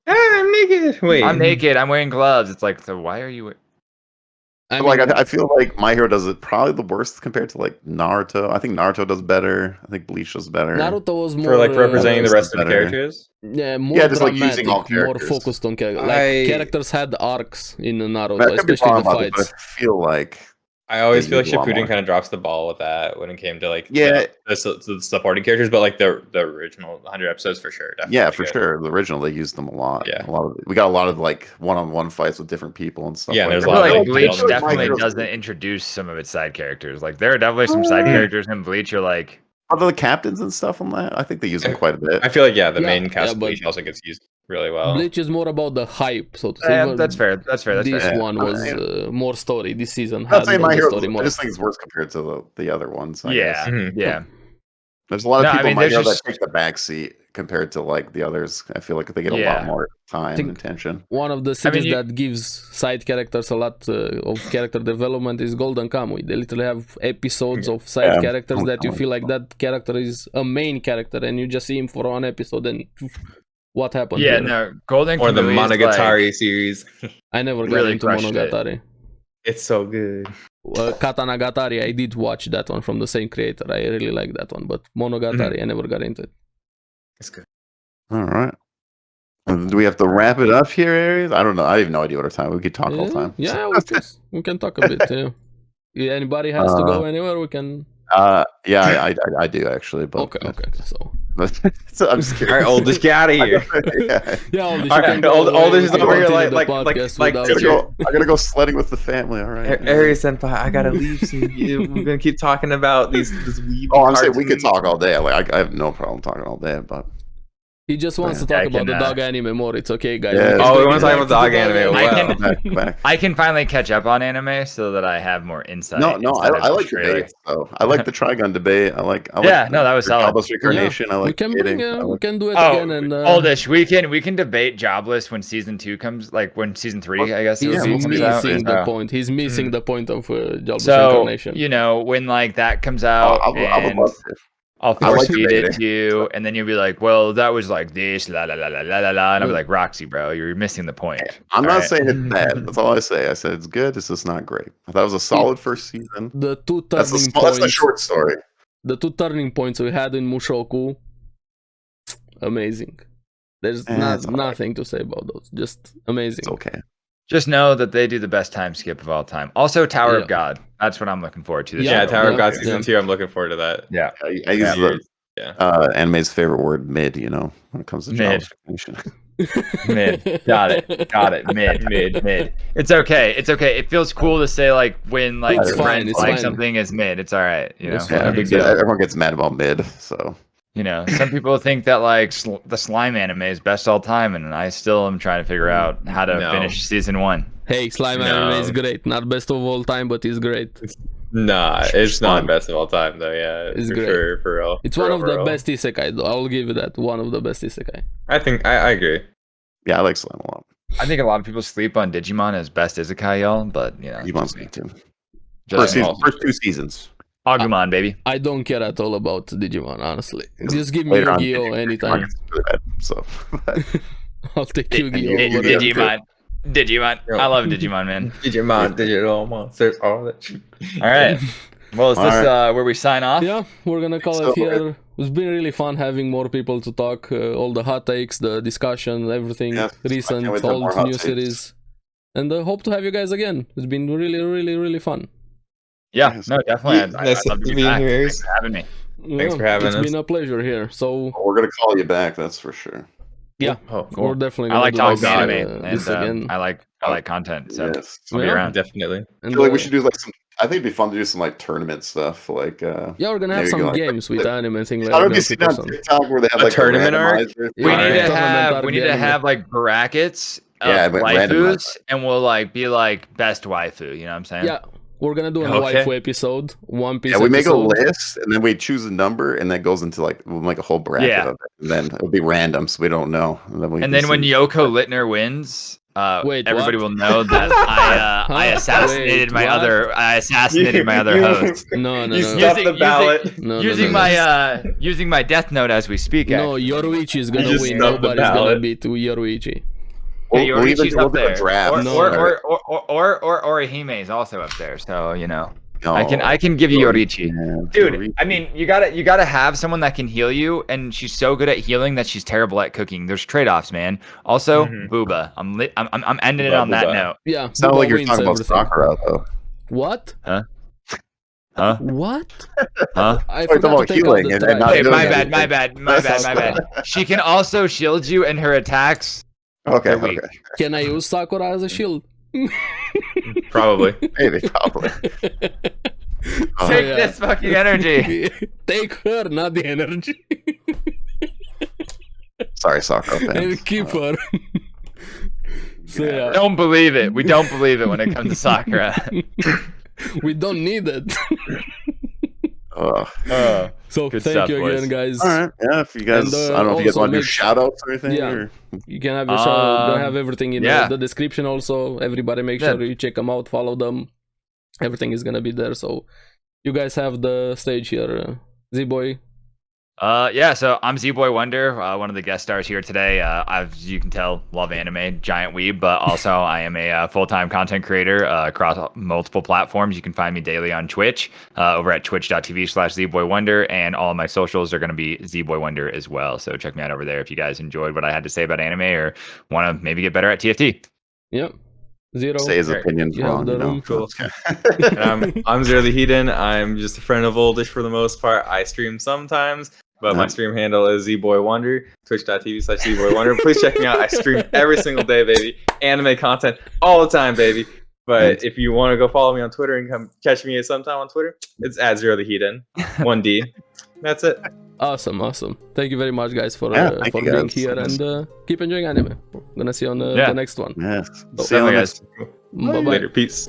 Speaker 5: I'm naked. Wait,
Speaker 4: I'm naked. I'm wearing gloves. It's like, so why are you?
Speaker 3: I
Speaker 2: But, like
Speaker 3: mean,
Speaker 2: I feel like My Hero does it probably the worst compared to like Naruto. I think Naruto does better. I think Bleach does better.
Speaker 3: Naruto was more
Speaker 5: for like representing the
Speaker 2: this
Speaker 5: rest
Speaker 2: is
Speaker 5: of the
Speaker 2: better.
Speaker 5: characters.
Speaker 3: more
Speaker 2: Yeah, just, like,
Speaker 3: dramatic,
Speaker 2: using all
Speaker 3: more
Speaker 2: characters.
Speaker 3: focused on characters.
Speaker 5: I-
Speaker 3: Like characters had arcs in Naruto,
Speaker 2: I could be
Speaker 3: especially
Speaker 2: wrong
Speaker 3: the
Speaker 2: about this, but
Speaker 3: fights.
Speaker 2: I feel like
Speaker 5: I always
Speaker 2: They
Speaker 5: feel like
Speaker 2: use a lot
Speaker 5: Shippuden
Speaker 2: more.
Speaker 5: kind of drops the ball with that when it came to like
Speaker 2: Yeah.
Speaker 5: the supporting characters, but like the original 100 episodes for sure. Definitely
Speaker 2: yeah, for
Speaker 5: good.
Speaker 2: sure. The original they used them a lot.
Speaker 5: Yeah.
Speaker 2: We got a lot of like one-on-one fights with different people and stuff.
Speaker 5: Yeah,
Speaker 2: like
Speaker 5: there's
Speaker 4: I
Speaker 5: a
Speaker 2: that.
Speaker 4: feel
Speaker 5: lot of,
Speaker 4: like
Speaker 5: like,
Speaker 4: Bleach
Speaker 5: development.
Speaker 4: definitely
Speaker 2: My Hero's-
Speaker 4: doesn't introduce some of its side characters. Like there are definitely some side characters in Bleach. You're like,
Speaker 2: Are the captains and stuff on that? I think they use them quite a bit.
Speaker 5: I feel like the
Speaker 3: Yeah,
Speaker 5: main cast
Speaker 3: yeah,
Speaker 5: of
Speaker 3: but-
Speaker 5: Bleach also gets used really well.
Speaker 3: Bleach is more about the hype, so to say.
Speaker 4: eh,
Speaker 3: Well,
Speaker 4: that's fair. That's fair. That's
Speaker 3: This
Speaker 4: fair.
Speaker 3: one was
Speaker 2: Yeah.
Speaker 3: more story. This season
Speaker 2: I'm
Speaker 3: had
Speaker 2: not saying My
Speaker 3: the
Speaker 2: Hero.
Speaker 3: story
Speaker 2: I
Speaker 3: more.
Speaker 2: just think it's worse compared to the other ones. I guess.
Speaker 4: Yeah,
Speaker 5: Mhm.
Speaker 4: yeah.
Speaker 2: There's a lot of
Speaker 4: No, I
Speaker 2: people
Speaker 4: mean,
Speaker 2: in My
Speaker 4: there's
Speaker 2: Hero
Speaker 4: just-
Speaker 2: that take the back seat compared to like the others. I feel like they get a
Speaker 4: Yeah.
Speaker 2: lot more time
Speaker 3: Think-
Speaker 2: and attention.
Speaker 3: One of the series
Speaker 4: you-
Speaker 3: that gives side characters a lot of character development is Golden Kamuy. They literally have episodes of side
Speaker 2: Yeah,
Speaker 3: characters
Speaker 2: Golden
Speaker 3: that you
Speaker 2: Kamuy.
Speaker 3: feel like that character is a main character and you just see him for one episode and what happened?
Speaker 4: Yeah,
Speaker 3: here?
Speaker 4: no. Golden
Speaker 5: Or the
Speaker 4: Kamui is,
Speaker 5: Monogatari
Speaker 4: like,
Speaker 5: series.
Speaker 3: I never got
Speaker 4: really
Speaker 3: into
Speaker 4: crushed it.
Speaker 3: Monogatari.
Speaker 5: It's so good.
Speaker 3: Katanagatari, I did watch that one from the same creator. I really like that one, but Monogatari, I never got into it.
Speaker 5: It's good.
Speaker 2: All right. Do we have to wrap it up here, Aries? I don't know. I have no idea what our time. We could talk all the time.
Speaker 3: Yeah, we can talk a bit. Yeah. Anybody has to go anywhere, we can.
Speaker 2: Yeah, I do actually. But
Speaker 3: Okay. So
Speaker 2: So I'm just curious.
Speaker 5: All right, Oldish, get out of here.
Speaker 2: Yeah.
Speaker 3: Yeah, Oldish,
Speaker 5: All
Speaker 3: you
Speaker 5: right,
Speaker 3: can go away.
Speaker 5: Oldish is
Speaker 3: We can
Speaker 5: over here
Speaker 3: continue the
Speaker 5: like
Speaker 3: podcast
Speaker 5: like
Speaker 3: without
Speaker 2: I
Speaker 3: you.
Speaker 2: gotta go sledding with the family. All right.
Speaker 5: Ari Senpai, I gotta leave soon. We're gonna keep talking about this weeb.
Speaker 2: Oh, I'm saying we could talk all day. Like I have no problem talking all day about.
Speaker 3: He just wants to
Speaker 4: I
Speaker 3: talk about
Speaker 4: can,
Speaker 3: the dog anime more. It's okay, guys.
Speaker 2: Yeah.
Speaker 3: can
Speaker 5: Oh, we
Speaker 3: bring
Speaker 5: wanna
Speaker 3: it
Speaker 5: talk
Speaker 3: back
Speaker 5: about
Speaker 3: to
Speaker 5: dog
Speaker 3: the
Speaker 5: anime.
Speaker 4: I
Speaker 5: Wow.
Speaker 4: can-
Speaker 2: Back.
Speaker 4: I can finally catch up on anime so that I have more insight.
Speaker 2: No,
Speaker 4: instead of
Speaker 2: I like
Speaker 4: trailer.
Speaker 2: debates though. I like the Trigun debate. I like.
Speaker 4: Yeah, no, that was solid.
Speaker 2: Jobless reincarnation. I like.
Speaker 3: we can bring,
Speaker 2: debating. I
Speaker 3: we
Speaker 2: like-
Speaker 3: can do it
Speaker 4: Oh,
Speaker 3: again. And
Speaker 4: Oldish, we can debate Jobless when season 2 comes, like when season 3, I guess it
Speaker 3: he's
Speaker 4: would be, comes out.
Speaker 3: missing the
Speaker 5: Yeah.
Speaker 3: point. He's missing the point of jobless
Speaker 4: So
Speaker 3: reincarnation.
Speaker 4: you know when like that comes out,
Speaker 2: I would
Speaker 4: and
Speaker 2: love to.
Speaker 4: I'll
Speaker 2: I like
Speaker 4: force feed it
Speaker 2: debating.
Speaker 4: to you, and then you'll be like, "Well, that was like this, la la la la la la la," and I'll be like, "Roxy, bro, you're missing the point."
Speaker 2: I'm
Speaker 4: All
Speaker 2: not
Speaker 4: right?
Speaker 2: saying it's bad. That's all I say. I said it's good. It's just not great. I thought it was a solid first season.
Speaker 3: The two
Speaker 2: That's
Speaker 3: turning
Speaker 2: that's the
Speaker 3: points.
Speaker 2: short story.
Speaker 3: The two turning points we had in Mushoku, amazing. There's
Speaker 2: It's alright.
Speaker 3: nothing to say about those. Just amazing.
Speaker 2: It's okay.
Speaker 4: Just know that they do the best time skip of all time. Also, Tower
Speaker 3: Yeah.
Speaker 4: of God. That's what I'm looking forward to. This
Speaker 3: Yeah,
Speaker 5: Yeah, Tower of God
Speaker 3: yeah.
Speaker 5: season 2. I'm looking forward to that.
Speaker 4: Yeah.
Speaker 2: I use
Speaker 4: Yeah.
Speaker 2: the
Speaker 5: Yeah.
Speaker 2: anime's favorite word, mid. You know, when it comes to
Speaker 4: Mid.
Speaker 2: jobs.
Speaker 4: Mid. Got it. Mid. It's okay. It feels cool to say like when like
Speaker 3: It's
Speaker 4: your
Speaker 3: fine,
Speaker 4: friends
Speaker 3: it's
Speaker 4: like
Speaker 3: fine.
Speaker 4: something is mid. It's all right. You know,
Speaker 3: It's
Speaker 4: no
Speaker 3: fine.
Speaker 4: big
Speaker 3: Yeah.
Speaker 4: deal.
Speaker 2: Everyone gets mad about mid. So
Speaker 4: You know, some people think that like the slime anime is best all time, and I still am trying to figure out how to
Speaker 5: No.
Speaker 4: finish season 1.
Speaker 3: Hey, slime
Speaker 5: No.
Speaker 3: anime is great. Not best of all time, but it's great.
Speaker 5: Nah, it's
Speaker 2: fun.
Speaker 5: not best of all time though. Yeah,
Speaker 3: It's
Speaker 5: for
Speaker 3: great.
Speaker 5: sure, for real.
Speaker 3: It's
Speaker 5: For
Speaker 3: one of the
Speaker 5: overall.
Speaker 3: best isekai, though. I'll give you that. One of the best isekai.
Speaker 5: I think I agree.
Speaker 2: yeah, I like slime a lot.
Speaker 4: I think a lot of people sleep on Digimon as best isekai, y'all, but you know,
Speaker 2: You want me to?
Speaker 4: just
Speaker 2: First, season,
Speaker 5: awesome.
Speaker 2: first 2 seasons.
Speaker 4: Agumon, baby.
Speaker 3: I don't care at all about Digimon, honestly. Just give me
Speaker 2: Later on,
Speaker 3: Yu-Gi-Oh
Speaker 2: Digimon
Speaker 3: anytime.
Speaker 2: gets really bad, so
Speaker 3: I'll take Yu-Gi-Oh over
Speaker 2: Digimon.
Speaker 4: Digimon. I love Digimon, man.
Speaker 5: Digimon, digital monsters, all that.
Speaker 4: All right. Well, is
Speaker 2: All
Speaker 4: this
Speaker 2: right.
Speaker 4: where we sign off?
Speaker 3: Yeah, we're gonna call
Speaker 2: So,
Speaker 3: it here. It's been really fun having more people to talk, all the hot takes, the discussion, everything,
Speaker 2: Yeah, I
Speaker 3: recent,
Speaker 2: can't wait to have more
Speaker 3: old,
Speaker 2: hot
Speaker 3: new
Speaker 2: takes.
Speaker 3: series. And hope to have you guys again. It's been really, really, really fun.
Speaker 4: Yeah,
Speaker 2: Yes.
Speaker 4: no, definitely. I'd
Speaker 5: Nice
Speaker 4: love to be
Speaker 5: meeting
Speaker 4: back.
Speaker 5: you, Aries.
Speaker 4: Thanks for having me.
Speaker 5: Thanks for having
Speaker 3: It's
Speaker 5: us.
Speaker 3: been a pleasure here. So
Speaker 2: we're gonna call you back. That's for sure.
Speaker 3: yeah,
Speaker 5: Oh,
Speaker 3: we're
Speaker 5: cool.
Speaker 3: definitely
Speaker 4: I
Speaker 3: gonna
Speaker 4: like
Speaker 3: do
Speaker 4: talking
Speaker 3: this,
Speaker 4: anime,
Speaker 3: this
Speaker 4: and
Speaker 3: again.
Speaker 4: I like content, so
Speaker 2: Yes.
Speaker 4: I'll be
Speaker 3: Yeah.
Speaker 4: around.
Speaker 5: Definitely.
Speaker 2: I
Speaker 3: And,
Speaker 2: feel like we should do like some. I think it'd be fun to do some like tournament stuff. Like
Speaker 3: yeah, we're gonna have
Speaker 2: maybe
Speaker 3: some
Speaker 2: go, like,
Speaker 3: games with anime and things
Speaker 2: I
Speaker 3: like
Speaker 2: don't know if
Speaker 3: that.
Speaker 2: you see that on TikTok where they have
Speaker 5: A
Speaker 2: like
Speaker 5: tournament arc?
Speaker 2: randomizer.
Speaker 3: Yeah,
Speaker 4: We
Speaker 3: Alright.
Speaker 4: need to
Speaker 3: Tournament
Speaker 4: have
Speaker 3: arc
Speaker 4: we need to
Speaker 3: anime.
Speaker 4: have like brackets of
Speaker 2: Yeah, but
Speaker 4: waifus,
Speaker 2: randomized.
Speaker 4: and we'll like be like best waifu. You know what I'm saying?
Speaker 3: Yeah, we're gonna do an
Speaker 5: Okay.
Speaker 3: waifu episode, One Piece
Speaker 2: Yeah, we make a
Speaker 3: episode.
Speaker 2: list and then we choose a number and that goes into like we'll make a whole bracket
Speaker 4: Yeah.
Speaker 2: of it. And then it'll be random, so we don't know. And then,
Speaker 4: And then when Yoko Littner wins,
Speaker 3: Wait,
Speaker 4: everybody
Speaker 3: what?
Speaker 4: will know that I
Speaker 3: Huh?
Speaker 4: assassinated
Speaker 3: Wait,
Speaker 4: my
Speaker 3: what?
Speaker 4: other host.
Speaker 3: No, no,
Speaker 5: You
Speaker 3: no.
Speaker 5: stopped
Speaker 4: Using-
Speaker 5: the ballot.
Speaker 3: No,
Speaker 4: using
Speaker 3: no,
Speaker 4: my using my death note as we speak.
Speaker 3: No, Yoruichi is gonna
Speaker 5: just
Speaker 3: win.
Speaker 5: snubbed the
Speaker 3: Nobody's gonna
Speaker 5: ballot.
Speaker 3: beat Yoruichi.
Speaker 4: Hey,
Speaker 2: we'll either
Speaker 4: Yorichi's
Speaker 2: go
Speaker 4: up
Speaker 2: to a
Speaker 4: there.
Speaker 2: draft.
Speaker 3: No.
Speaker 4: Or Orihime is also up there. So you know,
Speaker 2: No.
Speaker 4: I can give you Yorichi.
Speaker 2: Yeah,
Speaker 4: Dude,
Speaker 2: Yorichi.
Speaker 4: I mean, you gotta have someone that can heal you, and she's so good at healing that she's terrible at cooking. There's trade-offs, man. Also,
Speaker 5: Mhm.
Speaker 4: Booba. I'm ending it on that
Speaker 5: Booba.
Speaker 4: note.
Speaker 3: Yeah,
Speaker 2: Sound like
Speaker 3: Booba
Speaker 2: you're
Speaker 3: wins
Speaker 2: talking about
Speaker 3: everything.
Speaker 2: Sakura though.
Speaker 3: What?
Speaker 4: Huh?
Speaker 3: What?
Speaker 4: Huh?
Speaker 3: I
Speaker 2: Talking
Speaker 3: forgot to
Speaker 2: about
Speaker 3: take out
Speaker 2: healing
Speaker 3: the
Speaker 2: and
Speaker 3: trash.
Speaker 2: not
Speaker 4: Hey,
Speaker 2: doing
Speaker 4: my
Speaker 2: anything.
Speaker 4: bad, my bad. She can also shield you, and her attacks.
Speaker 2: Okay,
Speaker 4: They're weak.
Speaker 2: okay.
Speaker 3: Can I use Sakura as a shield?
Speaker 5: Probably.
Speaker 2: Maybe, probably. Oh,
Speaker 4: Take
Speaker 3: yeah.
Speaker 4: this fucking energy.
Speaker 3: Take her, not the energy.
Speaker 2: Sorry, Sakura fans.
Speaker 3: And keep her. So yeah,
Speaker 4: Don't believe it. We don't believe it when it comes to Sakura.
Speaker 3: we don't need it. So
Speaker 4: Good
Speaker 3: thank
Speaker 4: stuff,
Speaker 3: you
Speaker 4: boys.
Speaker 3: again, guys.
Speaker 2: All right, yeah. If you guys,
Speaker 3: And,
Speaker 2: I don't know if you guys
Speaker 3: also
Speaker 2: want to do
Speaker 3: make-
Speaker 2: shout outs or anything.
Speaker 3: Yeah.
Speaker 2: Or...
Speaker 3: You can have your show. Gonna have everything in
Speaker 4: yeah.
Speaker 3: the description also. Everybody make
Speaker 4: Yeah.
Speaker 3: sure you check them out, follow them. Everything is gonna be there. So you guys have the stage here. Z-Boy.
Speaker 4: Yeah, so I'm zBoywonder, one of the guest stars here today. As you can tell, love anime, giant weeb, but also I am a full-time content creator across multiple platforms. You can find me daily on Twitch, over at twitch.tv/zBoywonder, and all of my socials are going to be zBoywonder as well. So check me out over there if you guys enjoyed what I had to say about anime or want to maybe get better at TFT.
Speaker 3: Yep. Zero.
Speaker 2: Say his
Speaker 4: Right.
Speaker 2: opinion's
Speaker 3: You have
Speaker 2: wrong.
Speaker 3: the
Speaker 2: You know?
Speaker 3: room.
Speaker 5: Cool. And I'm Zerothehiden. I'm just a friend of Oldish for the most part. I stream sometimes. But my stream handle is zBoywonder, twitch.tv/zBoywonder. Please check me out. I stream every single day, baby. Anime content all the time, baby. But if you want to go follow me on Twitter and come catch me sometime on Twitter, it's at Zerothehiden, 1D. That's it.
Speaker 3: Awesome. Thank you very much, guys, for
Speaker 2: Thank you,
Speaker 3: being
Speaker 2: guys.
Speaker 3: here, and keep enjoying anime. We're gonna see you on the next one.
Speaker 2: Yes.
Speaker 3: Oh,
Speaker 2: See you
Speaker 4: Bye,
Speaker 2: on the
Speaker 4: guys.
Speaker 2: next.
Speaker 3: Bye-bye.
Speaker 5: Later. Peace.